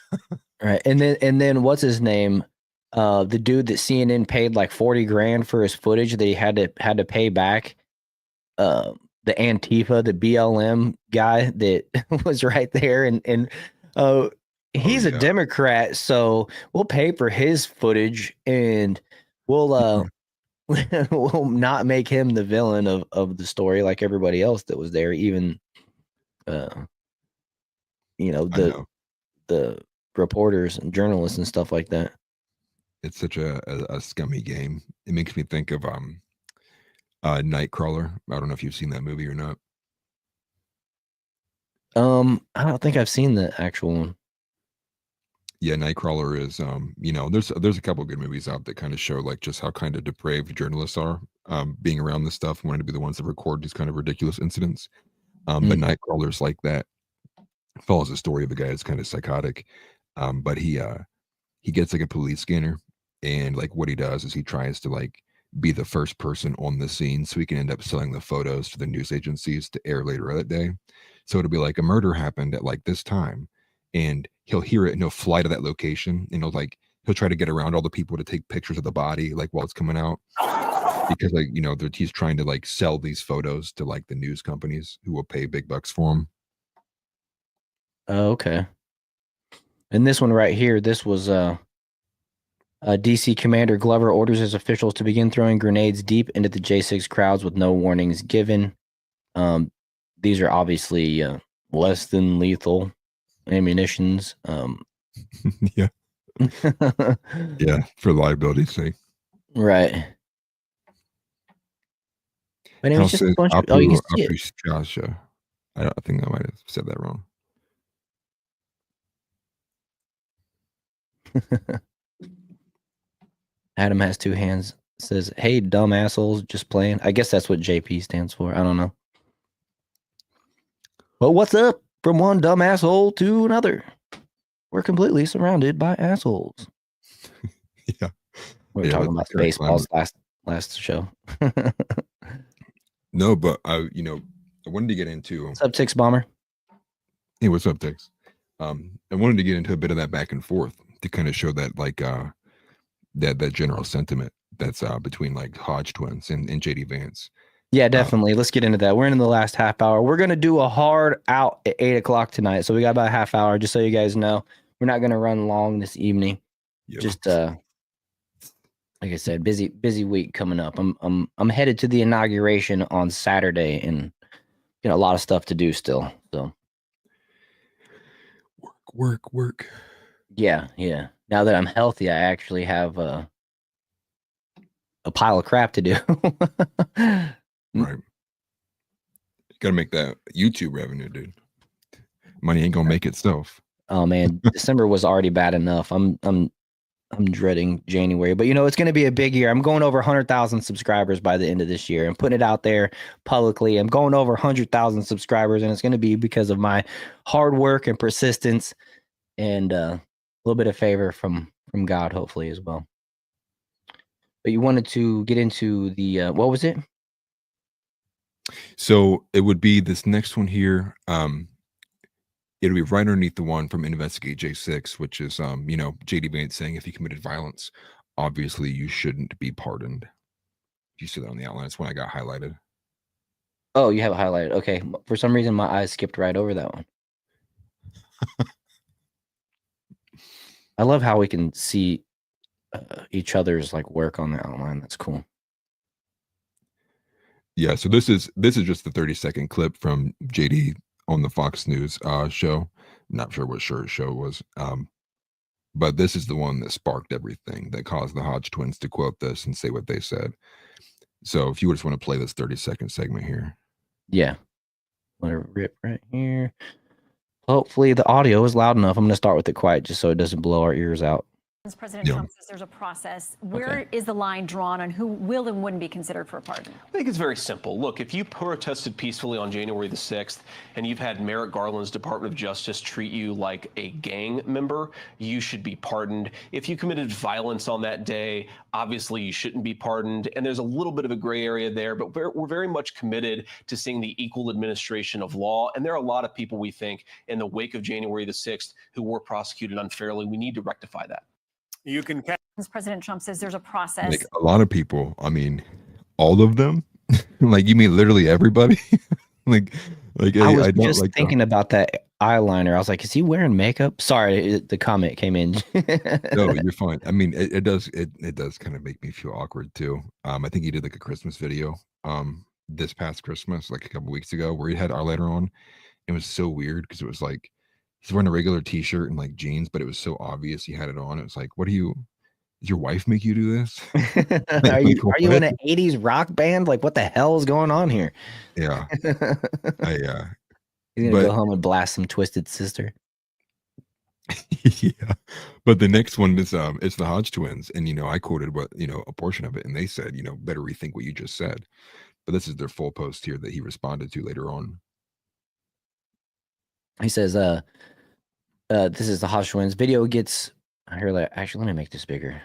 Right. And then what's his name? The dude that CNN paid like 40 grand for his footage that he had to pay back. The Antifa, the BLM guy that was right there, and he's a Democrat, so we'll pay for his footage and we'll will not make him the villain of the story like everybody else that was there, even the reporters and journalists and stuff like that. It's such a scummy game. It makes me think of Nightcrawler. I don't know if you've seen that movie or not. I don't think I've seen the actual one. Yeah, Nightcrawler is you know, there's a couple of good movies out that kind of show like just how kind of depraved journalists are, being around this stuff, wanting to be the ones that record these kind of ridiculous incidents. But Mm. Nightcrawler's like that. Follows the story of a guy that's kind of psychotic. But he gets like a police scanner, and like what he does is he tries to like be the first person on the scene so he can end up selling the photos to the news agencies to air later that day. So it'll be like a murder happened at like this time, and he'll hear it and he'll fly to that location, and he'll try to get around all the people to take pictures of the body like while it's coming out, because like you know he's trying to like sell these photos to like the news companies who will pay big bucks for him. Oh, okay. And this one right here, this was DC Commander Glover orders his officials to begin throwing grenades deep into the J6 crowds with no warnings given. These are obviously less than lethal ammunitions. Yeah, yeah, for liability's sake. Right. But it was House just a says bunch of. Oh, you can see it. Appreciation. I think I might have said that wrong. Adam has two hands. Says, "Hey, dumb assholes, just playing." I guess that's what JP stands for. I don't know. But what's up from one dumb asshole to another? We're completely surrounded by assholes. Yeah, We were talking about Spaceballs last show. No, but I wanted to get into. What's up, Tix Bomber? Hey, what's up, Tix? I wanted to get into a bit of that back and forth to kind of show that like that general sentiment that's between like HodgeTwins and JD Vance. Yeah, definitely. Let's get into that. We're in the last half hour. We're gonna do a hard out at 8 o'clock tonight, so we got about a half hour. Just so you guys know, we're not gonna run long this evening. Yep. Just like I said, busy week coming up. I'm headed to the inauguration on Saturday, and a lot of stuff to do still. So work. Yeah. Now that I'm healthy, I actually have a pile of crap to do. Right. Got to make that YouTube revenue, dude. Money ain't gonna make itself. Oh man, December was already bad enough. I'm dreading January, but it's going to be a big year. I'm going over 100,000 subscribers by the end of this year. I'm putting it out there publicly. I'm going over 100,000 subscribers, and it's going to be because of my hard work and persistence, and a little bit of favor from God, hopefully as well. But you wanted to get into the what was it? So it would be this next one here. It'll be right underneath the one from Investigate J6, which is JD Vance saying if you committed violence, obviously you shouldn't be pardoned. You see that on the outline. That's when I got highlighted. Oh, you have it highlighted. Okay. For some reason, my eyes skipped right over that one. I love how we can see each other's like work on the outline. That's cool. Yeah. So this is just the 30-second clip from JD on the Fox News show. I'm not sure what show it was. But this is the one that sparked everything, that caused the HodgeTwins to quote this and say what they said. So if you just want to play this 30-second segment here. Yeah. Let it rip right here. Hopefully the audio is loud enough. I'm going to start with it quiet just so it doesn't blow our ears out. President Trump says there's a process. Where is the line drawn on who will and wouldn't be considered for a pardon? I think it's very simple. Look, if you protested peacefully on January the 6th and you've had Merrick Garland's Department of Justice treat you like a gang member, you should be pardoned. If you committed violence on that day, obviously you shouldn't be pardoned. And there's a little bit of a gray area there, but we're very much committed to seeing the equal administration of law. And there are a lot of people, we think, in the wake of January the 6th who were prosecuted unfairly. We need to rectify that. You can. President Trump says there's a process. Like a lot of people, I mean, all of them. Like you mean literally everybody? like I was just thinking about that eyeliner. I was like, is he wearing makeup? Sorry, the comment came in. No, you're fine. I mean, it does kind of make me feel awkward too. I think he did like a Christmas video this past Christmas, like a couple weeks ago, where he had eyeliner on. It was so weird because it was like he's wearing a regular t-shirt and like jeans, but it was so obvious he had it on. It was like, does your wife make you do this? Are you in an 80s rock band? Like, what the hell is going on here? Yeah. He's gonna go home and blast some Twisted Sister. Yeah, but the next one is it's the HodgeTwins, and I quoted what a portion of it, and they said better rethink what you just said. But this is their full post here that he responded to later on. He says, this is the HodgeTwins. Video gets actually, let me make this bigger.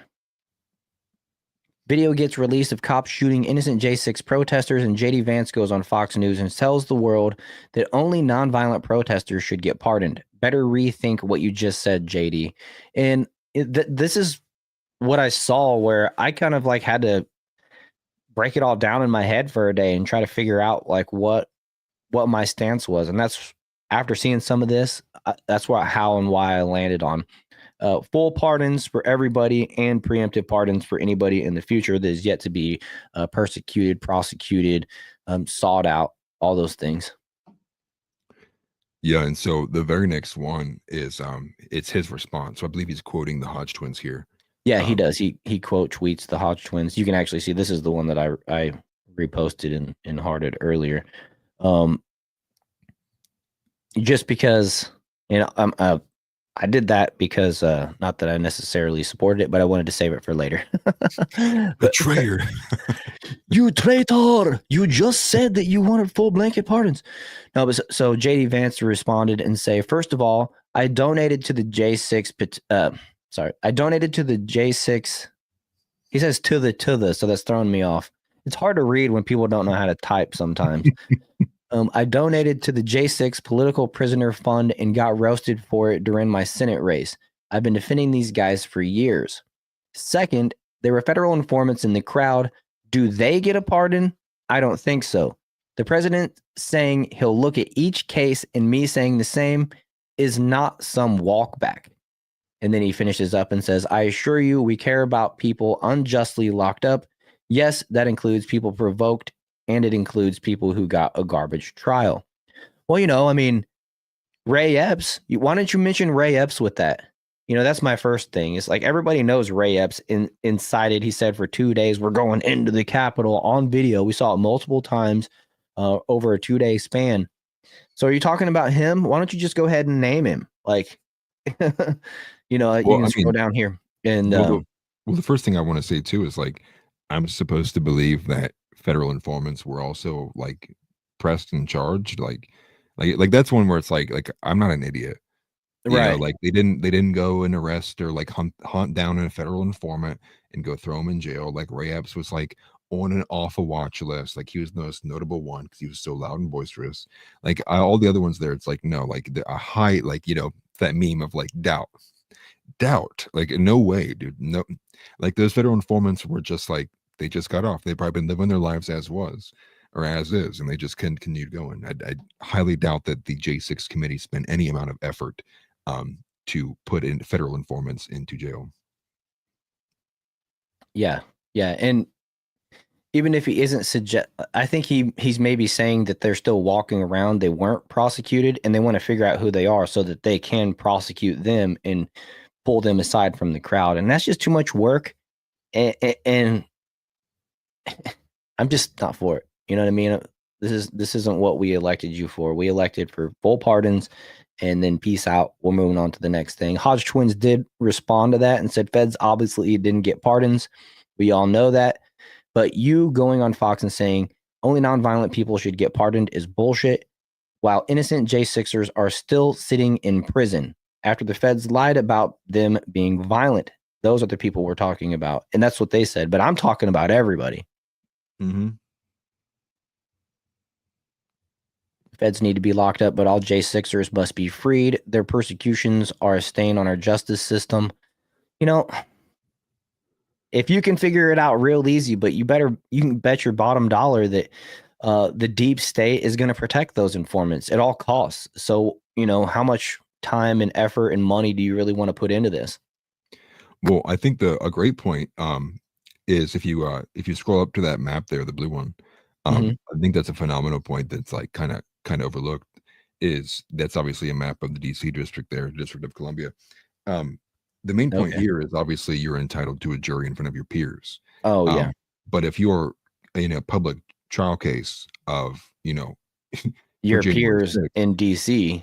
Video gets released of cops shooting innocent J6 protesters, and JD Vance goes on Fox News and tells the world that only nonviolent protesters should get pardoned. Better rethink what you just said, JD. And this is what I saw, where I kind of like had to break it all down in my head for a day and try to figure out like what my stance was. And that's after seeing some of this, that's how and why I landed on full pardons for everybody and preemptive pardons for anybody in the future that is yet to be persecuted, prosecuted, sought out, all those things. Yeah, and so the very next one is it's his response. So I believe he's quoting the HodgeTwins here. Yeah, he does. He quote tweets the HodgeTwins. You can actually see this is the one that I reposted and hearted earlier. Just because I did that because not that I necessarily supported it, but I wanted to save it for later. Betrayer. You traitor! You just said that you wanted full blanket pardons. No, but so JD Vance responded and say, first of all, I donated to the J6. I donated to the J6. He says to the, so that's throwing me off. It's hard to read when people don't know how to type sometimes. I donated to the J6 Political Prisoner Fund and got roasted for it during my Senate race. I've been defending these guys for years. Second, there were federal informants in the crowd. Do they get a pardon? I don't think so. The president saying he'll look at each case and me saying the same is not some walk back. And then he finishes up and says, I assure you, we care about people unjustly locked up. Yes, that includes people provoked, and it includes people who got a garbage trial. Well, I mean, Ray Epps, why don't you mention Ray Epps with that? That's my first thing. It's like everybody knows Ray Epps incited. He said for 2 days, we're going into the Capitol on video. We saw it multiple times over a 2-day span. So are you talking about him? Why don't you just go ahead and name him? Like, you can scroll down here. And well, the first thing I want to say too is like, I'm supposed to believe that federal informants were also like pressed and charged. Like that's one where it's like I'm not an idiot. Right. Like they didn't go and arrest or like hunt down a federal informant and go throw him in jail. Like Ray Epps was like on and off a watch list. Like he was the most notable one because he was so loud and boisterous. Like all the other ones there, it's like no, like a high, like that meme of like doubt. Like no way, dude. No, like those federal informants were just like they just got off. They've probably been living their lives as was or as is, and they just continued going. I highly doubt that the J6 committee spent any amount of effort to put in federal informants into jail. Yeah, and even if he isn't I think he's maybe saying that they're still walking around. They weren't prosecuted, and they want to figure out who they are so that they can prosecute them and pull them aside from the crowd. And that's just too much work. And I'm just not for it. You know what I mean? This isn't what we elected you for. We elected for full pardons and then peace out. We're moving on to the next thing. HodgeTwins did respond to that and said feds obviously didn't get pardons. We all know that. But you going on Fox and saying only nonviolent people should get pardoned is bullshit, while innocent J6ers are still sitting in prison after the feds lied about them being violent. Those are the people we're talking about. And that's what they said. But I'm talking about everybody. Mm-hmm. Feds need to be locked up, but all J6ers must be freed. Their persecutions are a stain on our justice system. If you can figure it out real easy, but you can bet your bottom dollar that the deep state is going to protect those informants at all costs. So, how much time and effort and money do you really want to put into this? Well, I think a great point is if you scroll up to that map there, the blue one, I think that's a phenomenal point that's like kind of overlooked. That's obviously a map of the DC district there, District of Columbia. The main point here is obviously you're entitled to a jury in front of your peers. Oh, yeah. But if you're in a public trial case of, your peers in DC,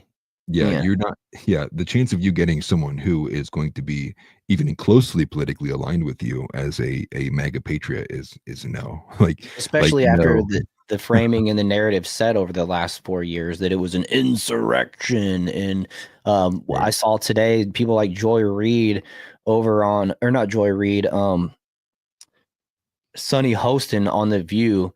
Yeah, you're not. Yeah, the chance of you getting someone who is going to be even closely politically aligned with you as a MAGA patriot is no. Like especially after no. the framing and the narrative set over the last 4 years that it was an insurrection. And I Right. saw today people like Joy Reid over on, or not Joy Reid, Sonny Hostin on The View,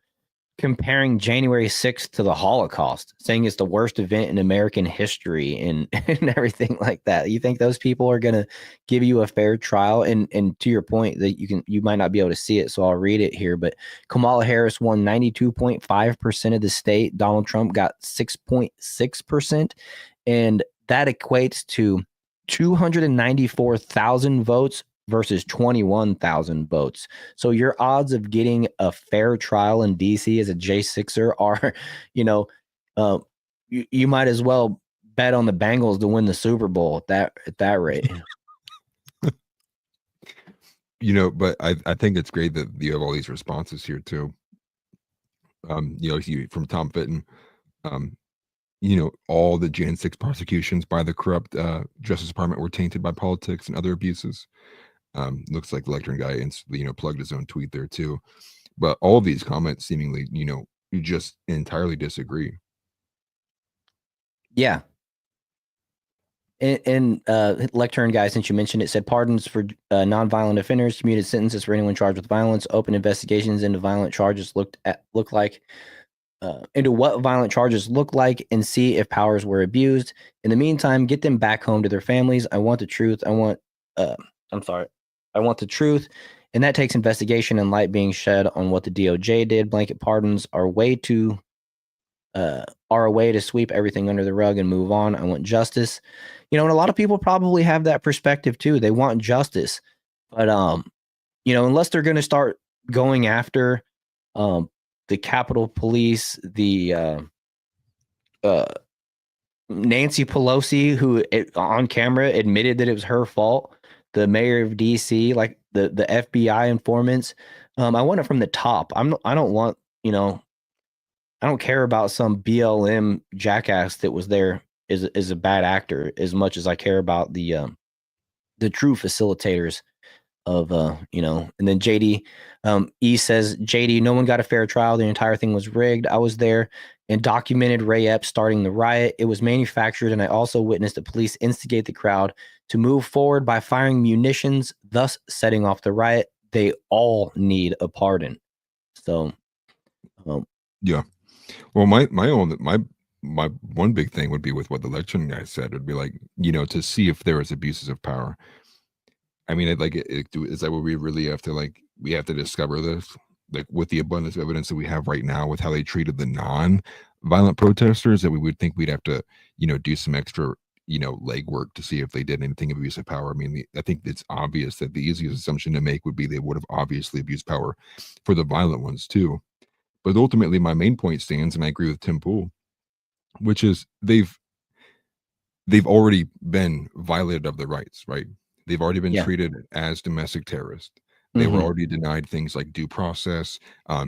comparing January 6th to the Holocaust, saying it's the worst event in American history and, and everything like that. You think those people are going to give you a fair trial? And to your point that you might not be able to see it, so I'll read it here, but Kamala Harris won 92.5% of the state. Donald Trump got 6.6%. And that equates to 294,000 votes versus 21,000 votes. So your odds of getting a fair trial in DC as a J6er are, you might as well bet on the Bengals to win the Super Bowl at that rate. But I think it's great that you have all these responses here too. From Tom Fitton, all the Jan 6 prosecutions by the corrupt Justice Department were tainted by politics and other abuses. Looks like the lectern guy plugged his own tweet there too. But all of these comments seemingly, you just entirely disagree. Yeah. And lectern guy, since you mentioned it, said pardons for nonviolent offenders, commuted sentences for anyone charged with violence, open investigations into violent charges into what violent charges look like, and see if powers were abused. In the meantime, get them back home to their families. I want the truth. I want the truth. And that takes investigation and light being shed on what the DOJ did. Blanket pardons are a way to sweep everything under the rug and move on. I want justice. And a lot of people probably have that perspective too. They want justice. But unless they're going to start going after the Capitol Police, the Nancy Pelosi, who on camera admitted that it was her fault, the mayor of DC, like the FBI informants. I want it from the top. I don't care about some BLM jackass that was there is a bad actor as much as I care about the true facilitators of and then JD E says, JD, no one got a fair trial. The entire thing was rigged. I was there and documented Ray Epps starting the riot. It was manufactured, and I also witnessed the police instigate the crowd to move forward by firing munitions, thus setting off the riot. They all need a pardon. So yeah. Well, my one big thing would be with what the lecturing guy said. Would be like, to see if there was abuses of power. I mean, is that what we really have to we have to discover this, with the abundance of evidence that we have right now with how they treated the non-violent protesters, that we would think we'd have to, do some extra, legwork to see if they did anything of abuse of power. I mean, I think it's obvious that the easiest assumption to make would be they would have obviously abused power for the violent ones too. But ultimately, my main point stands, and I agree with Tim Pool, which is they've already been violated of their rights, right? They've already been treated as domestic terrorists. They were already denied things like due process.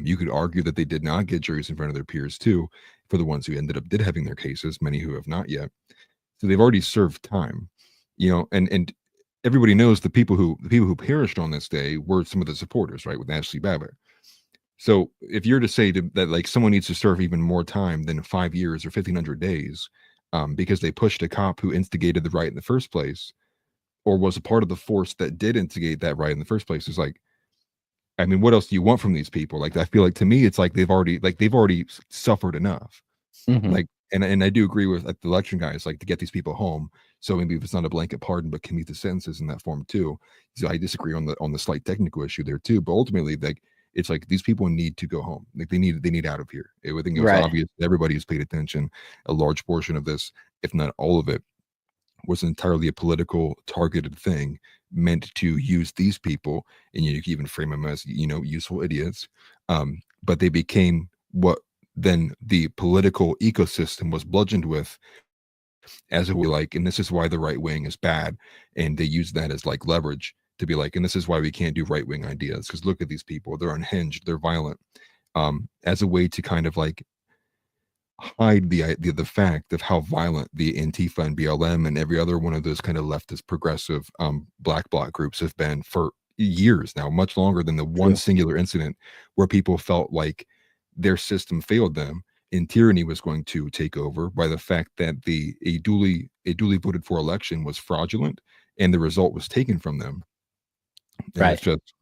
You could argue that they did not get juries in front of their peers too, for the ones who did having their cases, many who have not yet. So they've already served time, and everybody knows the people who perished on this day were some of the supporters, right, with Ashley Babbitt. So if you're to say that someone needs to serve even more time than 5 years or 1,500 days, because they pushed a cop who instigated the riot in the first place, or was a part of the force that did instigate that riot in the first place, is I mean, what else do you want from these people? I feel like, to me, it's they've already suffered enough. And I do agree with the election guys, to get these people home. So maybe if it's not a blanket pardon, but commute the sentences in that form too. So I disagree on the slight technical issue there too. But ultimately, it's these people need to go home. They need out of here. I think it was obvious. Everybody who's paid attention. A large portion of this, if not all of it, was entirely a political targeted thing meant to use these people, and you can even frame them as useful idiots. But they became what then the political ecosystem was bludgeoned with as a way, and this is why the right wing is bad, and they use that as leverage to be and this is why we can't do right wing ideas, because look at these people, they're unhinged, they're violent, as a way to kind of hide the fact of how violent the Antifa and BLM and every other one of those kind of leftist progressive black bloc groups have been for years now, much longer than the one singular incident where people felt like their system failed them and tyranny was going to take over by the fact that a duly voted for election was fraudulent and the result was taken from them. And Right. it's just,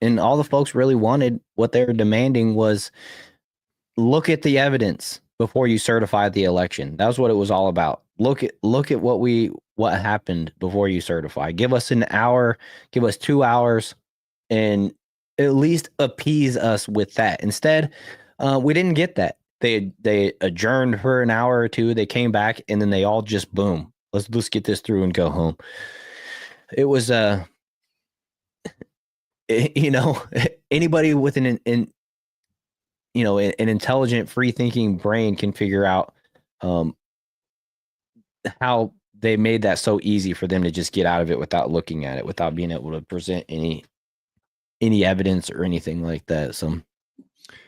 and all the folks really wanted, what they were demanding was, look at the evidence before you certify the election. That was what it was all about. Look at what happened before you certify. Give us an hour, give us 2 hours, and at least appease us with that. Instead, we didn't get that. They adjourned for an hour or two. They came back, and then they all just boom. Let's get this through and go home. It was anybody with an intelligent, free-thinking brain can figure out how they made that so easy for them to just get out of it without looking at it, without being able to present any evidence or anything like that. So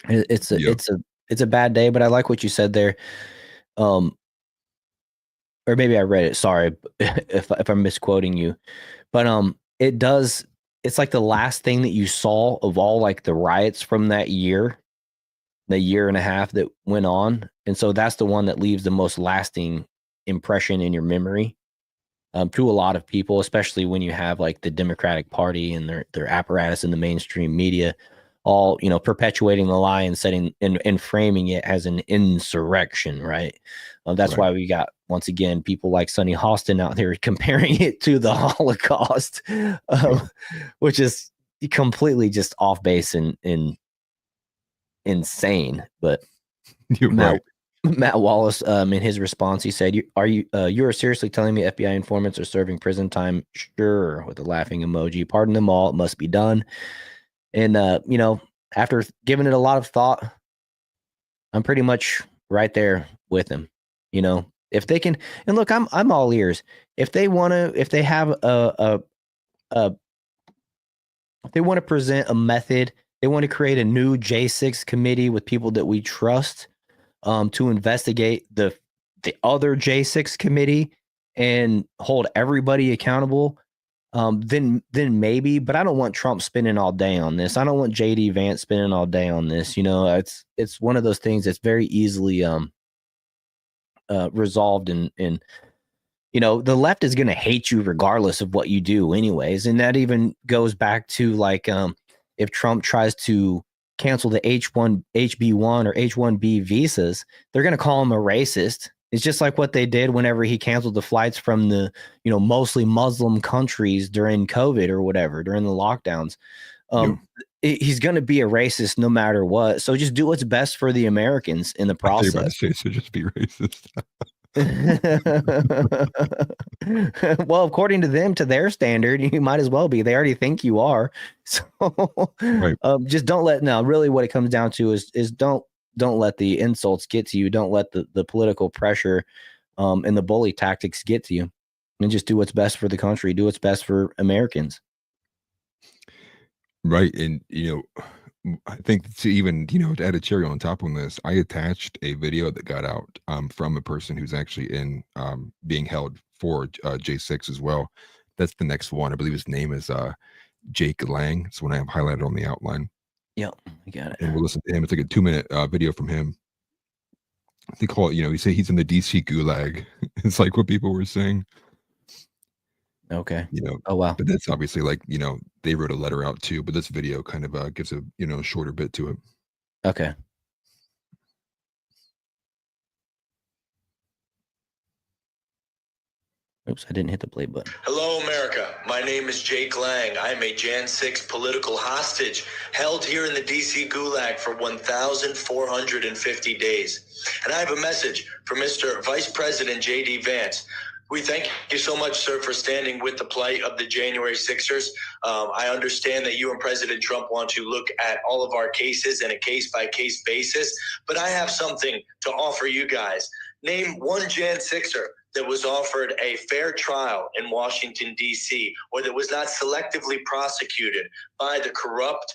it's a bad day, but I like what you said there. Or maybe I read it. Sorry if I'm misquoting you, but it's like the last thing that you saw of all like the riots from that year. The year and a half that went on. And so that's the one that leaves the most lasting impression in your memory to a lot of people, especially when you have like the Democratic Party and their apparatus in the mainstream media, all, perpetuating the lie and setting and framing it as an insurrection. Right. That's why we got, once again, people like Sonny Hostin out there comparing it to the Holocaust, which is completely just off base and insane. But you're right. Matt Wallace, in his response, he said, you are seriously telling me FBI informants are serving prison time? Sure, with a laughing emoji. Pardon them all, it must be done. And after giving it a lot of thought, I'm pretty much right there with him. If they can, and look, I'm all ears. If they want to, if they have if they want to present a method, they want to create a new J6 committee with people that we trust to investigate the other J6 committee and hold everybody accountable, then maybe. But I don't want Trump spending all day on this. I don't want JD Vance spending all day on this. It's one of those things that's very easily resolved, and the left is going to hate you regardless of what you do anyways. And that even goes back to like if Trump tries to cancel the HB1 or H1B visas, they're going to call him a racist. It's just like what they did whenever he canceled the flights from the, mostly Muslim countries during COVID or whatever, during the lockdowns. He's going to be a racist no matter what. So just do what's best for the Americans in the process. So just be racist. Well, according to them, to their standard, you might as well be. They already think you are. So just don't let. No, really, what it comes down to is don't let the insults get to you. Don't let the political pressure and the bully tactics get to you, and just do what's best for the country. Do what's best for Americans. Right, and I think to even to add a cherry on top on this, I attached a video that got out from a person who's actually in being held for J6 as well. That's the next one. I believe his name is Jake Lang. It's one I have highlighted on the outline. Yep, I got it. And we'll listen to him. It's like a 2-minute video from him. They call it, he said he's in the DC gulag. It's like what people were saying. Okay. Oh wow. But that's obviously like, they wrote a letter out too, but this video kind of gives a, shorter bit to it. Okay. Oops, I didn't hit the play button. Hello, America. My name is Jake Lang. I am a Jan 6 political hostage held here in the DC Gulag for 1,450 days. And I have a message for Mr. Vice President JD Vance. We thank you so much, sir, for standing with the plight of the January 6ers. I understand that you and President Trump want to look at all of our cases in a case-by-case basis, but I have something to offer you guys. Name one Jan 6er that was offered a fair trial in Washington, D.C., or that was not selectively prosecuted by the corrupt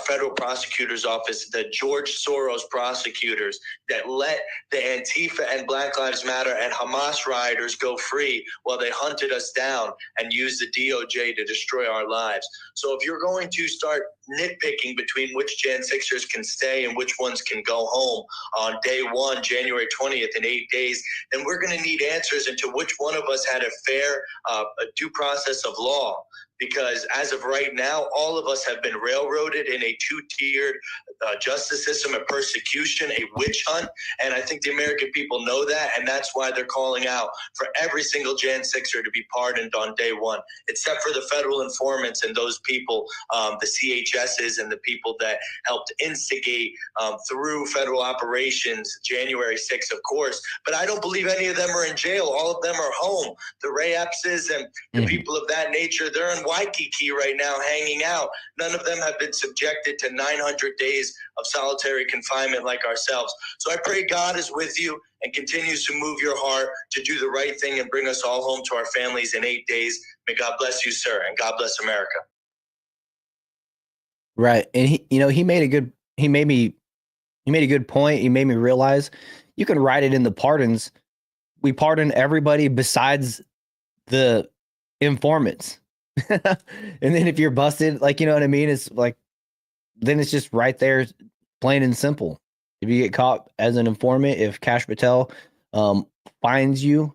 federal prosecutor's office, the George Soros prosecutors that let the Antifa and Black Lives Matter and Hamas rioters go free while they hunted us down and used the DOJ to destroy our lives. So if you're going to start nitpicking between which Jan 6ers can stay and which ones can go home on day one, January 20th, in 8 days, then we're going to need answers into which one of us had a fair due process of law. Because as of right now, all of us have been railroaded in a two-tiered justice system of persecution, a witch hunt. And I think the American people know that. And that's why they're calling out for every single Jan 6er to be pardoned on day one, except for the federal informants and those people, the CHSs and the people that helped instigate through federal operations, January 6th, of course. But I don't believe any of them are in jail. All of them are home. The Ray Epses and the people of that nature, they're in Waikiki right now hanging out. None of them have been subjected to 900 days of solitary confinement like ourselves. So I pray God is with you and continues to move your heart to do the right thing and bring us all home to our families in 8 days. May God bless you, sir, and God bless America. Right. And he made a good point. He made me realize you can write it in the pardons. We pardon everybody besides the informants. And then if you're busted, like, you know what I mean? It's like, then it's just right there, plain and simple. If you get caught as an informant, if Kash Patel finds you,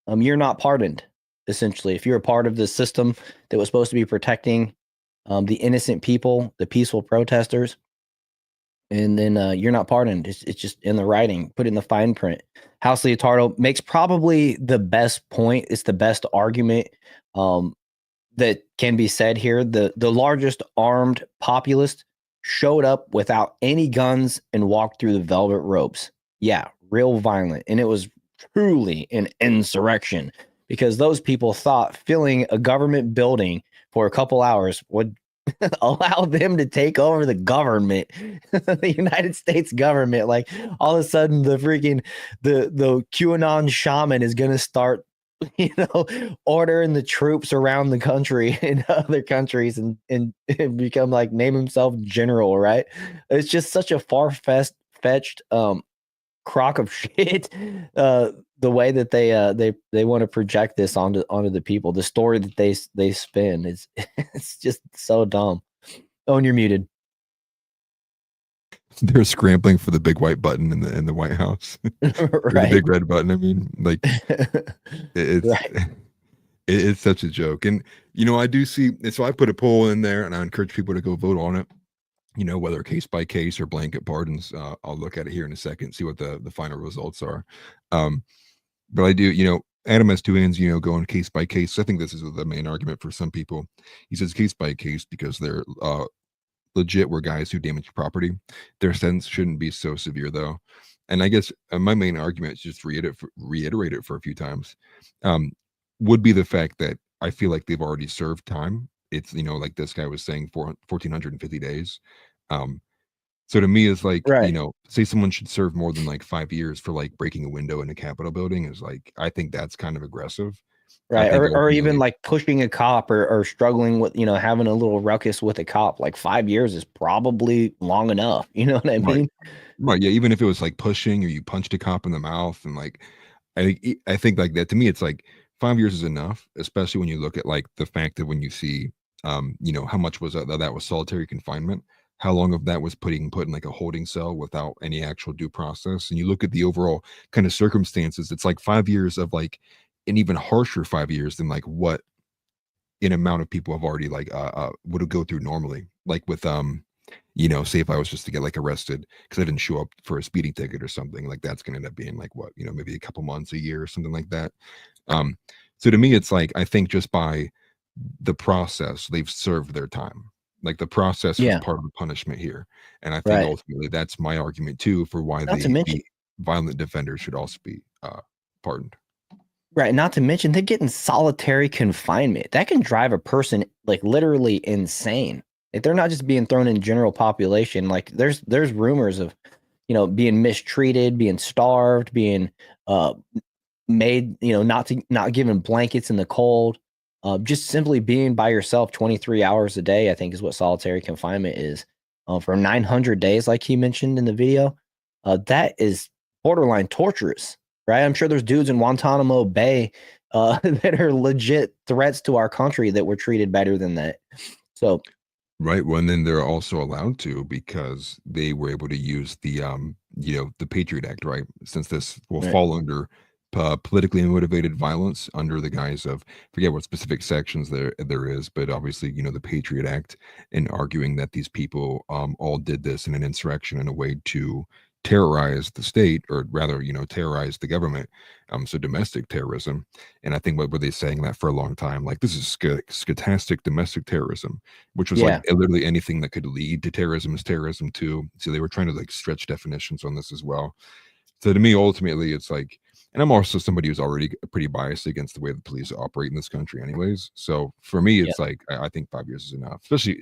you're not pardoned, essentially. If you're a part of the system that was supposed to be protecting the innocent people, the peaceful protesters, and then you're not pardoned. It's just in the writing, put in the fine print. House Leotardo makes probably the best point. It's the best argument that can be said here. The largest armed populist showed up without any guns and walked through the velvet ropes. Yeah, real violent. And it was truly an insurrection because those people thought filling a government building for a couple hours would allow them to take over the government, the United States government. Like all of a sudden the QAnon shaman is going to start, ordering the troops around the country in other countries and become like, name himself general, right? It's just such a far-fetched crock of shit. The way that they want to project this onto the people, the story that they spin is it's just so dumb. Oh, and you're muted. They're scrambling for the big white button in the White House. Right. The big red button. I mean, like it's right. It's such a joke. And I do see. So I put a poll in there, and I encourage people to go vote on it. Whether case by case or blanket pardons. I'll look at it here in a second, see what the final results are. But I do. Adam has two ends. Going case by case. I think this is the main argument for some people. He says case by case because they're legit were guys who damaged property. Their sentence shouldn't be so severe, though. And I guess my main argument is just reiterate it for a few times. Would be the fact that I feel like they've already served time. It's like this guy was saying, 1,450 days. So to me, it's like right. Say someone should serve more than like 5 years for like breaking a window in a Capitol building is like, I think that's kind of aggressive. Right. Or even like pushing a cop or struggling with, having a little ruckus with a cop. Like 5 years is probably long enough. You know what I mean? Right. Yeah. Even if it was like pushing or you punched a cop in the mouth and like, I think like that to me, it's like 5 years is enough, especially when you look at like the fact that when you see, how much was that was solitary confinement, how long of that was put in like a holding cell without any actual due process. And you look at the overall kind of circumstances, it's like 5 years of like an even harsher 5 years than like what an amount of people have already like would go through normally. Like with say if I was just to get like arrested because I didn't show up for a speeding ticket or something, like that's gonna end up being like what, maybe a couple months, a year or something like that. So to me, it's like I think just by the process, they've served their time. Like the process was part of the punishment here. And I think ultimately that's my argument too for why the violent defenders should also be pardoned. Right. Not to mention they're getting solitary confinement. That can drive a person like literally insane. If they're not just being thrown in general population, like there's rumors of, being mistreated, being starved, being made, not giving blankets in the cold, just simply being by yourself 23 hours a day, I think is what solitary confinement is, for 900 days, like he mentioned in the video. That is borderline torturous, right? I'm sure there's dudes in Guantanamo Bay that are legit threats to our country that were treated better than that. So, right. Well, and then they're also allowed to because they were able to use the the Patriot Act, right? Since this will right. fall under politically motivated violence under the guise of, forget what specific sections there is, but obviously the Patriot Act, and arguing that these people all did this in an insurrection in a way to terrorize the state, or rather terrorize the government, so domestic terrorism. And I think what were they saying that for a long time, like, this is scotastic domestic terrorism, which was like literally anything that could lead to terrorism is terrorism too. So they were trying to like stretch definitions on this as well. So to me, ultimately, it's like, and I'm also somebody who's already pretty biased against the way the police operate in this country anyways. So for me, it's like, I think 5 years is enough, especially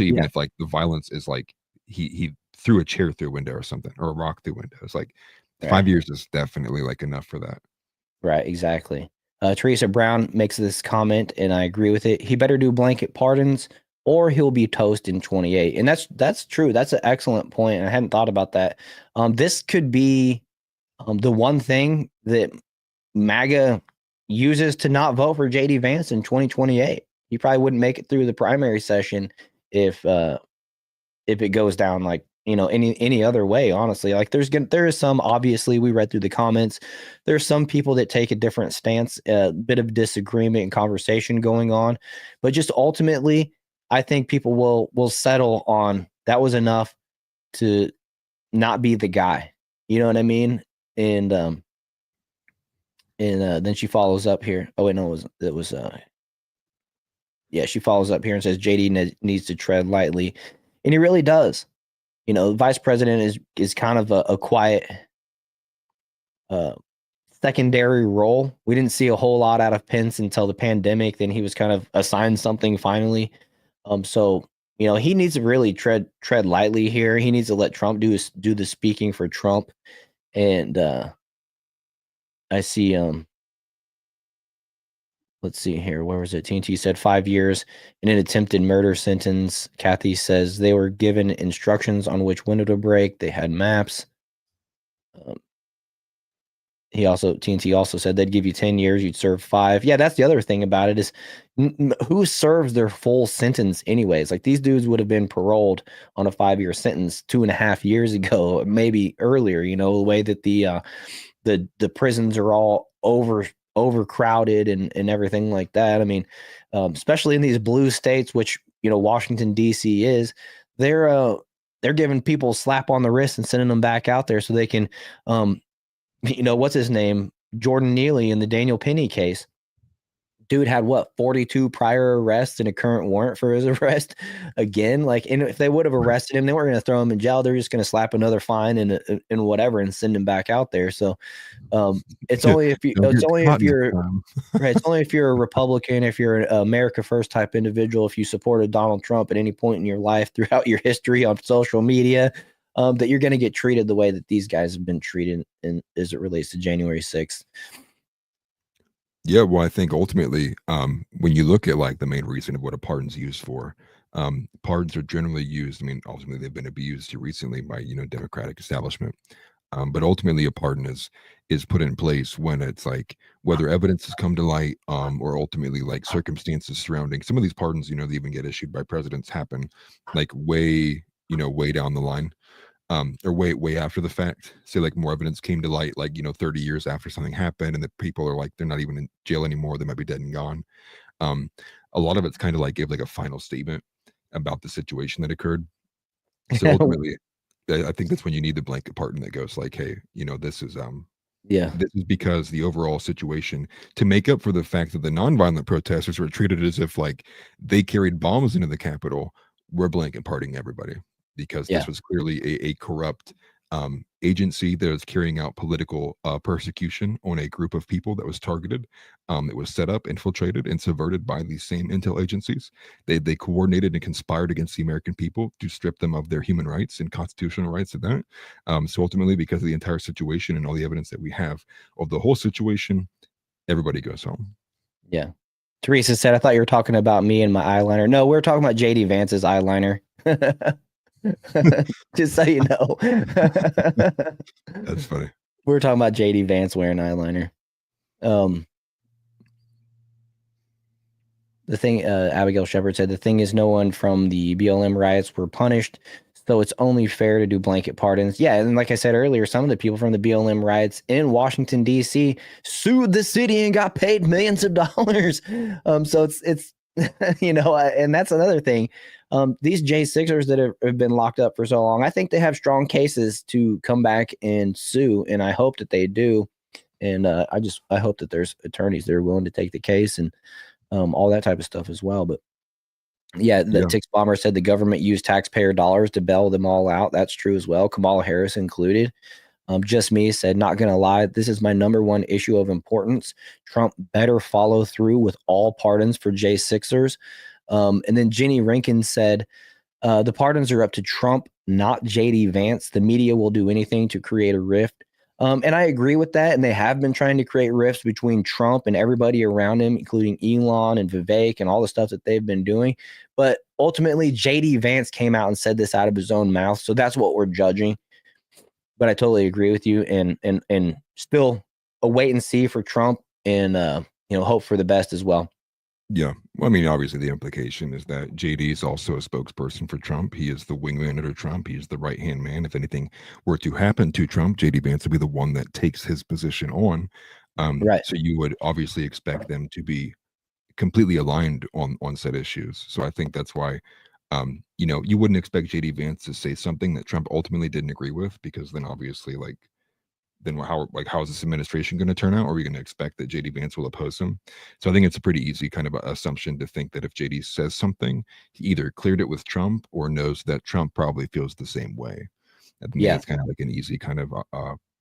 even if like the violence is like he threw a chair through a window or something, or a rock through a window. It's like 5 years is definitely like enough for that. Right, exactly. Teresa Brown makes this comment, and I agree with it. He better do blanket pardons, or he'll be toast in 28. And that's true. That's an excellent point. I hadn't thought about that. This could be the one thing that MAGA uses to not vote for JD Vance in 2028. He probably wouldn't make it through the primary session if it goes down like any other way, honestly. Like there is some, obviously, we read through the comments, there's some people that take a different stance, a bit of disagreement and conversation going on, but just ultimately I think people will settle on that was enough to not be the guy, you know what I mean? And then she follows up here. Oh wait, no, she follows up here and says JD needs to tread lightly, and he really does. Vice president is kind of a quiet secondary role. We didn't see a whole lot out of Pence until the pandemic. Then he was kind of assigned something finally. So he needs to really tread lightly here. He needs to let Trump do the speaking for Trump. And I see let's see here. Where was it? TNT said 5 years in an attempted murder sentence. Kathy says they were given instructions on which window to break. They had maps. TNT also said they'd give you 10 years. You'd serve 5. Yeah, that's the other thing about it is who serves their full sentence anyways? Like, these dudes would have been paroled on a 5-year sentence 2.5 years ago, maybe earlier, the way that the prisons are all overcrowded and everything like that. I mean, especially in these blue states, which Washington D.C. is, they're giving people a slap on the wrist and sending them back out there so they can, what's his name, Jordan Neely in the Daniel Penny case. Dude had 42 prior arrests and a current warrant for his arrest again. Like, and if they would have arrested him, they weren't going to throw him in jail. They're just going to slap another fine and whatever and send him back out there. So it's only if you're right. It's only if you're a Republican, if you're an America First type individual, if you supported Donald Trump at any point in your life throughout your history on social media, that you're going to get treated the way that these guys have been treated as it relates to January 6th. Yeah, well, I think ultimately, when you look at like the main reason of what a pardon's used for, pardons are generally used. I mean, ultimately they've been abused here recently by Democratic establishment. But ultimately, a pardon is put in place when it's like whether evidence has come to light, or ultimately like circumstances surrounding some of these pardons. They even get issued by presidents happen like way down the line. Or way after the fact. Say like more evidence came to light, like 30 years after something happened, and the people are like they're not even in jail anymore. They might be dead and gone. A lot of it's kind of like give like a final statement about the situation that occurred. So ultimately, I think that's when you need the blanket pardon that goes like, hey, this is this is because the overall situation, to make up for the fact that the nonviolent protesters were treated as if like they carried bombs into the Capitol. We're blanket pardoning everybody. Because this was clearly a corrupt agency that was carrying out political persecution on a group of people that was targeted. It was set up, infiltrated, and subverted by these same intel agencies. They coordinated and conspired against the American people to strip them of their human rights and constitutional rights of that. So ultimately, because of the entire situation and all the evidence that we have of the whole situation, everybody goes home. Yeah. Teresa said, I thought you were talking about me and my eyeliner. No, we're talking about JD Vance's eyeliner. Just so you know. That's funny. We're talking about JD Vance wearing eyeliner. The thing, Abigail Shepard said, the thing is no one from the BLM riots were punished, so it's only fair to do blanket pardons. Yeah, and like I said earlier, some of the people from the BLM riots in Washington, D.C. sued the city and got paid millions of dollars. So it's you know, and that's another thing. These J6ers that have been locked up for so long, I think they have strong cases to come back and sue, and I hope that they do. And I hope that there's attorneys that are willing to take the case and all that type of stuff as well. But yeah, the Tix Bomber said the government used taxpayer dollars to bail them all out. That's true as well. Kamala Harris included. Just Me said, not going to lie, this is my #1 issue of importance. Trump better follow through with all pardons for J6ers. And then Jenny Rankin said, the pardons are up to Trump, not JD Vance. The media will do anything to create a rift. And I agree with that. And they have been trying to create rifts between Trump and everybody around him, including Elon and Vivek and all the stuff that they've been doing. But ultimately, JD Vance came out and said this out of his own mouth. So that's what we're judging. But I totally agree with you, and still a wait and see for Trump, and hope for the best as well. Yeah, well, I mean, obviously the implication is that JD is also a spokesperson for Trump. He is the wingman under Trump. He is the right-hand man. If anything were to happen to Trump, JD Vance would be the one that takes his position on. Right. So you would obviously expect them to be completely aligned on said issues. So I think that's why, you wouldn't expect JD Vance to say something that Trump ultimately didn't agree with, because then obviously, how is this administration going to turn out? Are we going to expect that JD Vance will oppose him? So I think it's a pretty easy kind of assumption to think that if JD says something, he either cleared it with Trump or knows that Trump probably feels the same way. I think that's kind of like an easy kind of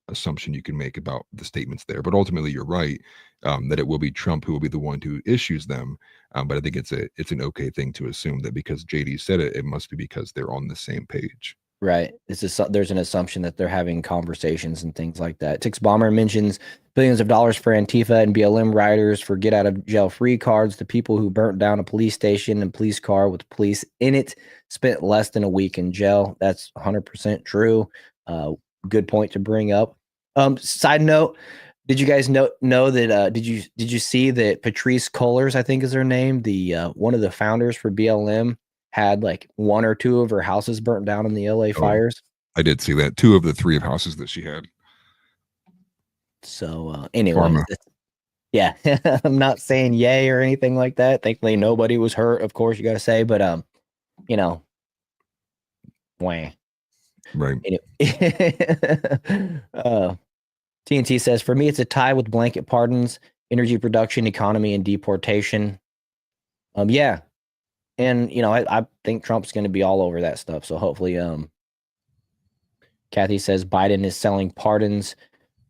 assumption you can make about the statements there. But ultimately, you're right, that it will be Trump who will be the one who issues them. But I think it's an okay thing to assume that because JD said it, it must be because they're on the same page. Right. There's an assumption that they're having conversations and things like that. Tix Bomber mentions billions of dollars for Antifa and BLM rioters for get out of jail free cards. The people who burnt down a police station and police car with police in it spent less than a week in jail. That's 100% true. Good point to bring up. Side note, did you guys know that did you see that Patrice Cullors, I think is her name, the one of the founders for BLM, had like 1 or 2 of her houses burnt down in the LA fires? I did see that. 2 of the 3 of houses that she had. So anyway, yeah, I'm not saying yay or anything like that. Thankfully, nobody was hurt, of course, you got to say, but wah. Right. TNT says, for me, it's a tie with blanket pardons, energy production, economy, and deportation. Yeah. And, I think Trump's going to be all over that stuff. So hopefully, Kathy says Biden is selling pardons.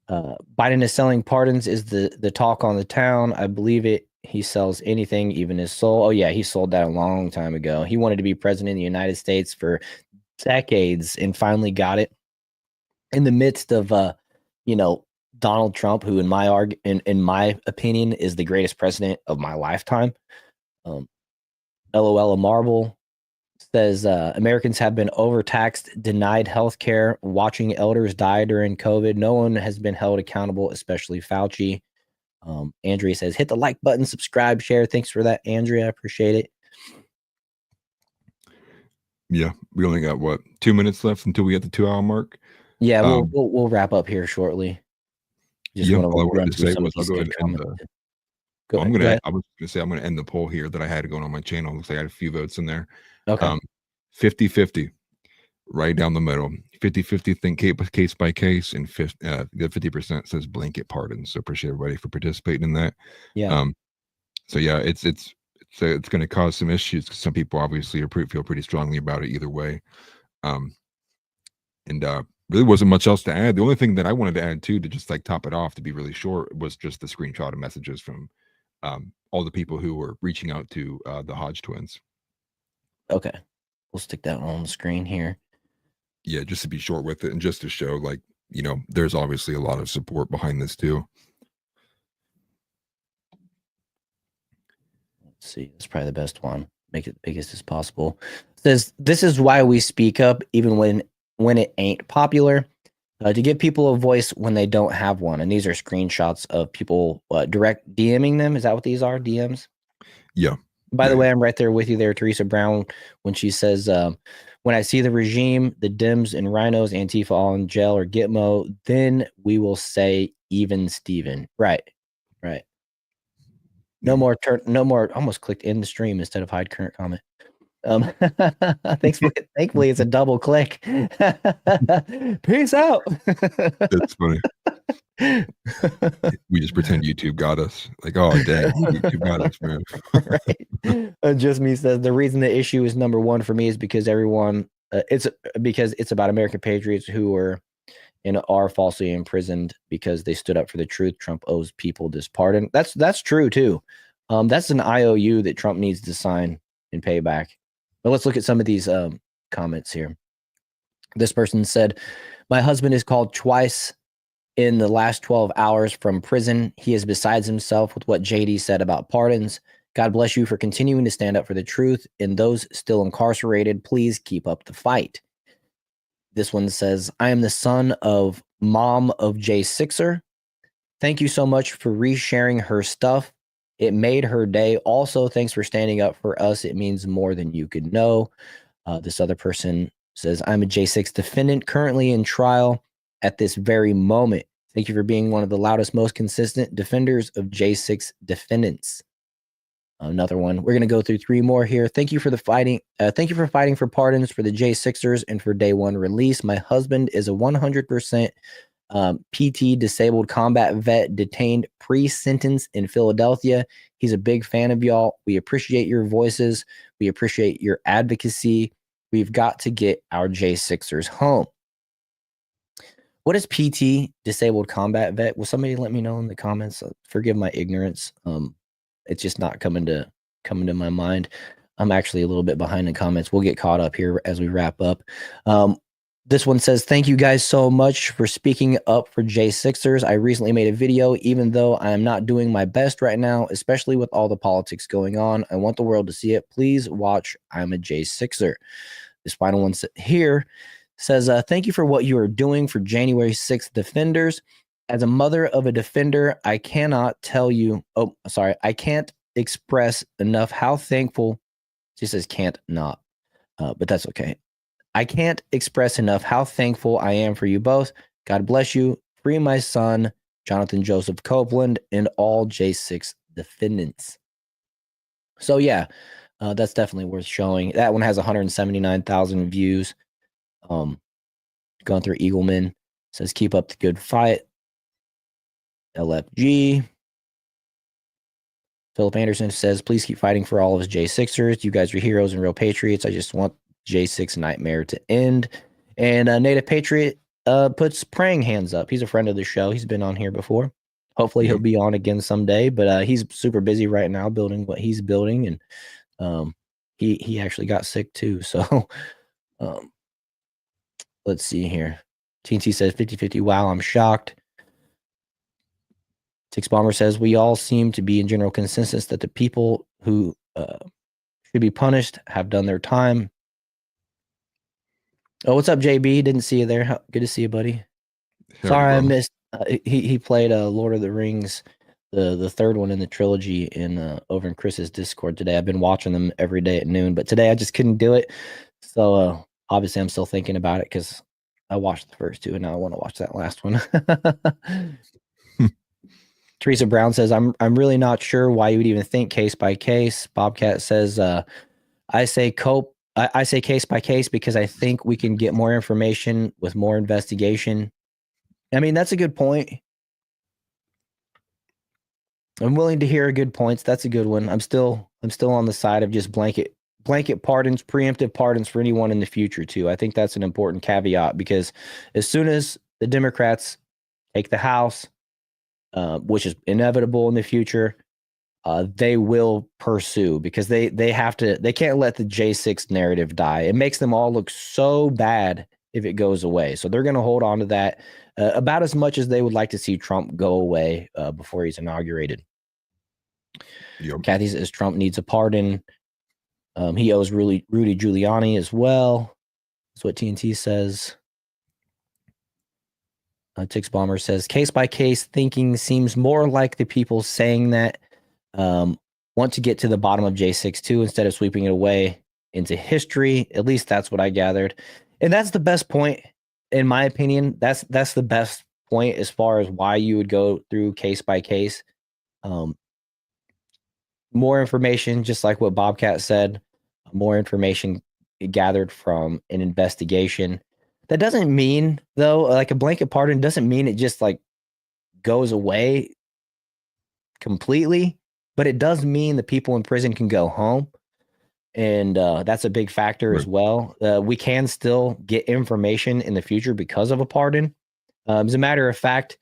Biden is selling pardons is the talk on the town. I believe it. He sells anything, even his soul. Oh, yeah, he sold that a long time ago. He wanted to be president of the United States for decades and finally got it in the midst of, Donald Trump, who in my opinion is the greatest president of my lifetime. LOL, a marble says Americans have been overtaxed, denied health care, watching elders die during COVID. No one has been held accountable, especially Fauci. Andrea says, hit the like button, subscribe, share. Thanks for that, Andrea. I appreciate it. Yeah, we only got 2 minutes left until we hit the 2-hour mark. Yeah, we'll wrap up here shortly. All I wanted to say was I'll go ahead and I'm going to end the poll here that I had going on my channel. Looks like I had a few votes in there. Okay. 50-50, right down the middle. 50-50 think case by case, and the 50% says blanket pardons. So appreciate everybody for participating in that. Yeah. So yeah, it's going to cause some issues because some people obviously feel pretty strongly about it either way. really wasn't much else to add. The only thing that I wanted to add too, to just like top it off, to be really short, was just the screenshot of messages from all the people who were reaching out to the HodgeTwins. Okay, we'll stick that on the screen here. Yeah, just to be short with it, and just to show, like, you know, there's obviously a lot of support behind this too. Let's see, it's probably the best one. Make it the biggest as possible. It says, this is why we speak up even when it ain't popular, to give people a voice when they don't have one. And these are screenshots of people direct DMing them. Is that what these are? DMs? Yeah. By the way, I'm right there with you there, Teresa Brown, when she says, when I see the regime, the Dems and Rhinos, Antifa all in jail or Gitmo, then we will say even Steven. Right. Right. No more no more. Almost clicked in the stream instead of hide current comment. Thankfully, it's a double click. Peace out. That's funny. We just pretend YouTube got us. Like, oh, dang, YouTube got us, man. Right. Just me says the reason the issue is number one for me is because everyone. It's because it's about American patriots who are falsely imprisoned because they stood up for the truth. Trump owes people this pardon. That's true too. That's an IOU that Trump needs to sign and pay back. But let's look at some of these comments here. This person said, my husband is called twice in the last 12 hours from prison. He is besides himself with what JD said about pardons. God bless you for continuing to stand up for the truth. And those still incarcerated, please keep up the fight. This one says, I am the son of mom of J6er. Thank you so much for resharing her stuff. It made her day. Also, thanks for standing up for us. It means more than you could know. This other person says, I'm a J6 defendant currently in trial at this very moment. Thank you for being one of the loudest, most consistent defenders of J6 defendants. Another one. We're going to go through three more here. Thank you for the fighting. Thank you for fighting for pardons for the J6ers and for day one release. My husband is a 100% PT disabled combat vet detained pre-sentence in Philadelphia. He's a big fan of y'all. We appreciate your voices. We appreciate your advocacy. We've got to get our J6ers home. What is PT disabled combat vet? Will somebody let me know in the comments? Forgive my ignorance. It's just not coming to my mind. I'm actually a little bit behind in comments. We'll get caught up here as we wrap up. This one says, thank you guys so much for speaking up for J6ers. I recently made a video, even though I am not doing my best right now, especially with all the politics going on. I want the world to see it. Please watch I'm a J6er. This final one here says, thank you for what you are doing for January 6th defenders. As a mother of a defender, I cannot tell you, I can't express enough how thankful, she says can't not, but that's okay. I can't express enough how thankful I am for you both. God bless you. Free my son, Jonathan Joseph Copeland, and all J6 defendants. So yeah, that's definitely worth showing. That one has 179,000 views. Going through Eagleman, says keep up the good fight. LFG. Philip Anderson says, please keep fighting for all of us J6ers. You guys are heroes and real patriots. I just want J6 nightmare to end. And Native Patriot puts praying hands up. He's a friend of the show. He's been on here before. Hopefully he'll be on again someday, but he's super busy right now building what he's building. And he actually got sick too. So let's see here. TNT says 50-50. Wow, I'm shocked. Six Bomber says, we all seem to be in general consensus that the people who should be punished have done their time. Oh, what's up, JB? Didn't see you there. Good to see you, buddy. Sorry, I missed. He played Lord of the Rings, the third one in the trilogy over in Chris's Discord today. I've been watching them every day at noon, but today I just couldn't do it. So obviously I'm still thinking about it because I watched the first two and now I want to watch that last one. Teresa Brown says, I'm really not sure why you would even think case by case. Bobcat says, I say case by case because I think we can get more information with more investigation. I mean, that's a good point. I'm willing to hear good points. That's a good one. I'm still on the side of just blanket blanket pardons, preemptive pardons for anyone in the future too. I think that's an important caveat, because as soon as the Democrats take the House, which is inevitable in the future, they will pursue, because they can't let the J6 narrative die. It makes them all look so bad if it goes away. So they're going to hold on to that about as much as they would like to see Trump go away before he's inaugurated. Yep. Kathy says Trump needs a pardon. He owes Rudy Giuliani as well. That's what TNT says. Tix Bomber says case by case thinking seems more like the people saying that want to get to the bottom of J6 instead of sweeping it away into history. At least that's what I gathered. And that's the best point, in my opinion. That's the best point as far as why you would go through case by case. More information, just like what Bobcat said, more information gathered from an investigation. That doesn't mean, though, like a blanket pardon doesn't mean it just like goes away completely, but it does mean the people in prison can go home. And that's a big factor as well. We can still get information in the future because of a pardon. As a matter of fact,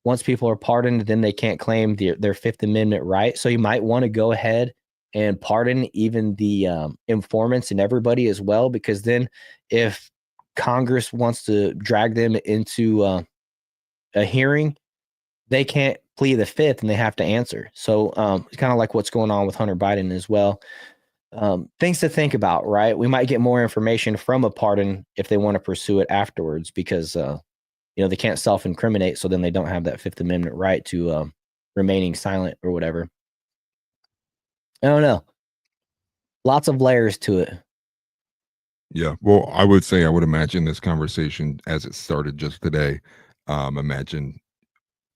once people are pardoned, then they can't claim their Fifth Amendment right. So you might want to go ahead and pardon even the informants and everybody as well, because then if Congress wants to drag them into a hearing, they can't plead the Fifth and they have to answer. So it's kind of like what's going on with Hunter Biden as well. Things to think about, right? We might get more information from a pardon if they want to pursue it afterwards, because they can't self-incriminate, so then they don't have that Fifth Amendment right to remaining silent or whatever. I don't know. Lots of layers to it. Yeah. Well, I would imagine this conversation as it started just today, imagine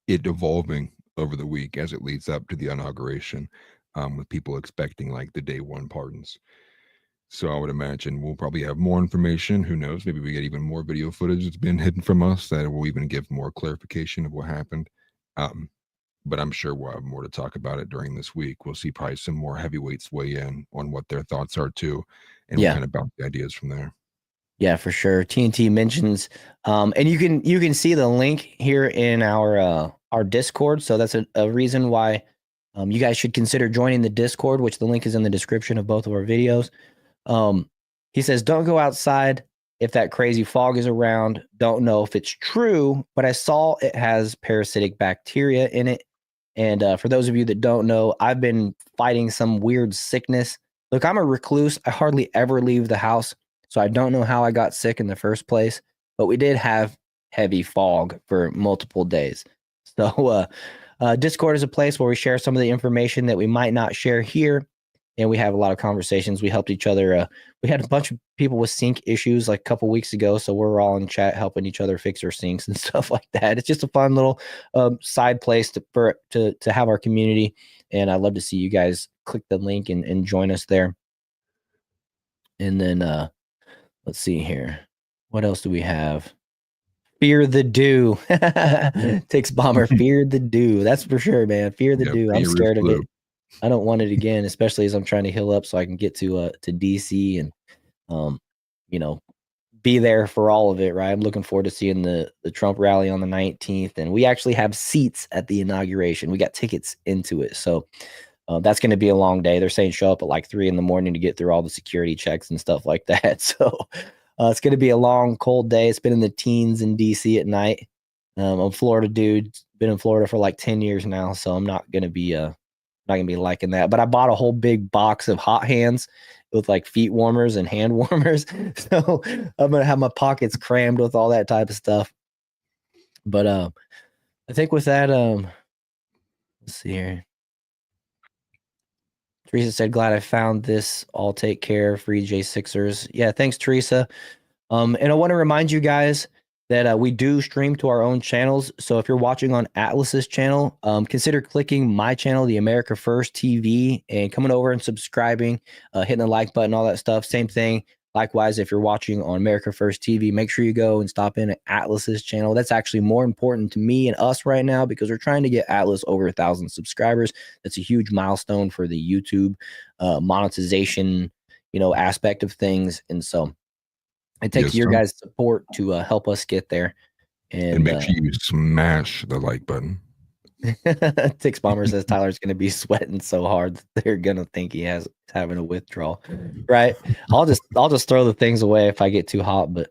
it evolving over the week as it leads up to the inauguration, with people expecting like the day one pardons. So I would imagine we'll probably have more information. Who knows? Maybe we get even more video footage that's been hidden from us that will even give more clarification of what happened. But I'm sure we'll have more to talk about it during this week. We'll see probably some more heavyweights weigh in on what their thoughts are too, and we'll kind of bounce the ideas from there. Yeah, for sure. TNT mentions, and you can see the link here in our Discord. So that's a reason why you guys should consider joining the Discord, which the link is in the description of both of our videos. He says, don't go outside if that crazy fog is around. Don't know if it's true, but I saw it has parasitic bacteria in it. And for those of you that don't know, I've been fighting some weird sickness. Look, I'm a recluse. I hardly ever leave the house, so I don't know how I got sick in the first place, but we did have heavy fog for multiple days. So Discord is a place where we share some of the information that we might not share here. And we have a lot of conversations. We helped each other. We had a bunch of people with sink issues like a couple weeks ago. So we're all in chat helping each other fix our sinks and stuff like that. It's just a fun little side place to have our community. And I'd love to see you guys click the link and join us there. And then let's see here. What else do we have? Fear the dew. Tix Bomber, fear the dew. That's for sure, man. Fear the dew. I'm scared of it. I don't want it again, especially as I'm trying to heal up so I can get to DC and be there for all of it, right? I'm looking forward to seeing the Trump rally on the 19th, and we actually have seats at the inauguration. We got tickets into it, so that's going to be a long day. They're saying show up at like 3 a.m. to get through all the security checks and stuff like that. So it's going to be a long, cold day. It's been in the teens in DC at night. I'm a Florida dude. Been in Florida for like 10 years now, so I'm not going to be liking that. But I bought a whole big box of hot hands with like feet warmers and hand warmers. So I'm gonna have my pockets crammed with all that type of stuff. But I think with that, let's see here. Teresa said, glad I found this. I'll take care. Free J6ers. Yeah, thanks, Teresa. And I want to remind you guys that we do stream to our own channels. So if you're watching on Atlas's channel, consider clicking my channel, the America First TV, and coming over and subscribing, hitting the like button, all that stuff. Same thing. Likewise, if you're watching on America First TV, make sure you go and stop in at Atlas's channel. That's actually more important to me and us right now because we're trying to get Atlas over 1,000 subscribers. That's a huge milestone for the YouTube monetization, aspect of things. And so it takes your guys' support to help us get there. And make sure you smash the like button. Tix Bomber says Tyler's going to be sweating so hard that they're going to think he's having a withdrawal. Right. I'll just throw the things away if I get too hot, but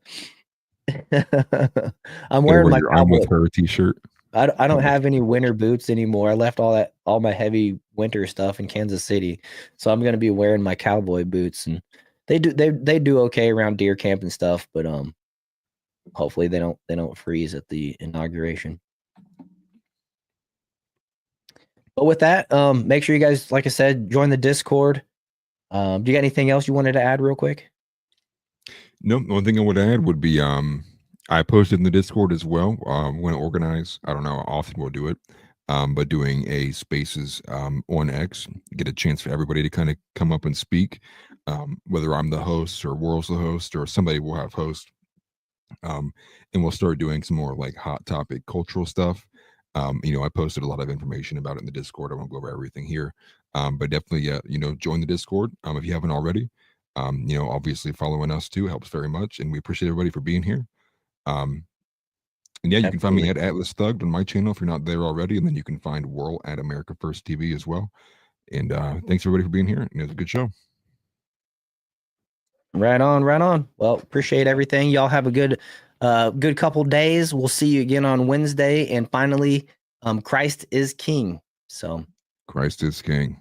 I'm wearing my I'm with her t-shirt. I don't have any winter boots anymore. I left all my heavy winter stuff in Kansas City. So I'm going to be wearing my cowboy boots, and they do okay around deer camp and stuff, but hopefully they don't freeze at the inauguration. But with that, make sure you guys, like I said, join the Discord. Do you got anything else you wanted to add real quick? No, the only thing I would add would be I posted in the Discord as well. We're going to organize, I don't know how often we'll do it, but doing a spaces on X, get a chance for everybody to kind of come up and speak, whether I'm the host or World's the host or somebody will have host. And we'll start doing some more like hot topic cultural stuff. I posted a lot of information about it in the Discord. I won't go over everything here, but definitely, join the Discord if you haven't already. Obviously following us too helps very much, and we appreciate everybody for being here. And yeah, you can find me at Atlas Thugged on my channel if you're not there already, and then you can find Whirl at America First TV as well. And thanks everybody for being here. And it was a good show. Right on. Well, appreciate everything. Y'all have a good couple days. We'll see you again on Wednesday. And finally, Christ is King. So Christ is King.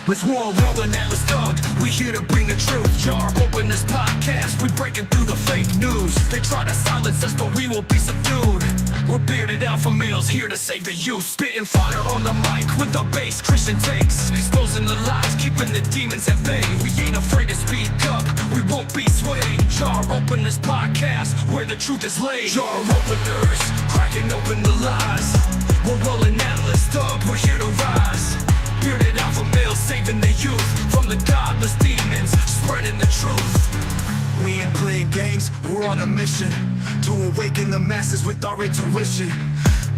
With war rolling Atlas Thugged, we here to bring the truth. Jar open this podcast, we breaking through the fake news. They try to silence us, but we will be subdued. We're bearded alpha males here to save the youth. Spitting fire on the mic with the bass Christian takes. Exposing the lies, keeping the demons at bay. We ain't afraid to speak up, we won't be swayed. Jar open this podcast, where the truth is laid. Jar openers, cracking open the lies. We're rolling Atlas Thugged, we're here to rise. Bearded alpha males saving the youth from the godless demons, spreading the truth. We ain't playing games, we're on a mission to awaken the masses with our intuition.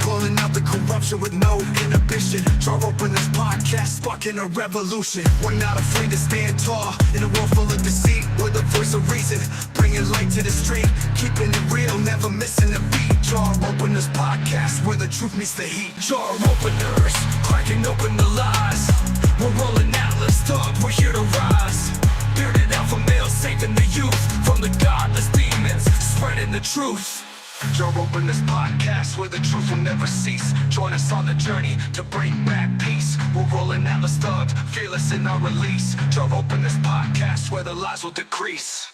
Pulling out the corruption with no inhibition. Jar open this podcast, sparking a revolution. We're not afraid to stand tall in a world full of deceit. We're the voice of reason, bringing light to the street. Keeping it real, never missing a beat. Jar open this podcast, where the truth meets the heat. Jar openers, cracking open the lies. We're rolling Atlas Thugged, we're here to rise. Bearded alpha males saving the youth from the godless demons, spreading the truth. Jar open this podcast, where the truth will never cease. Join us on the journey to bring back peace. We're rolling Atlas Thugged, fearless in our release. Jar open this podcast, where the lies will decrease.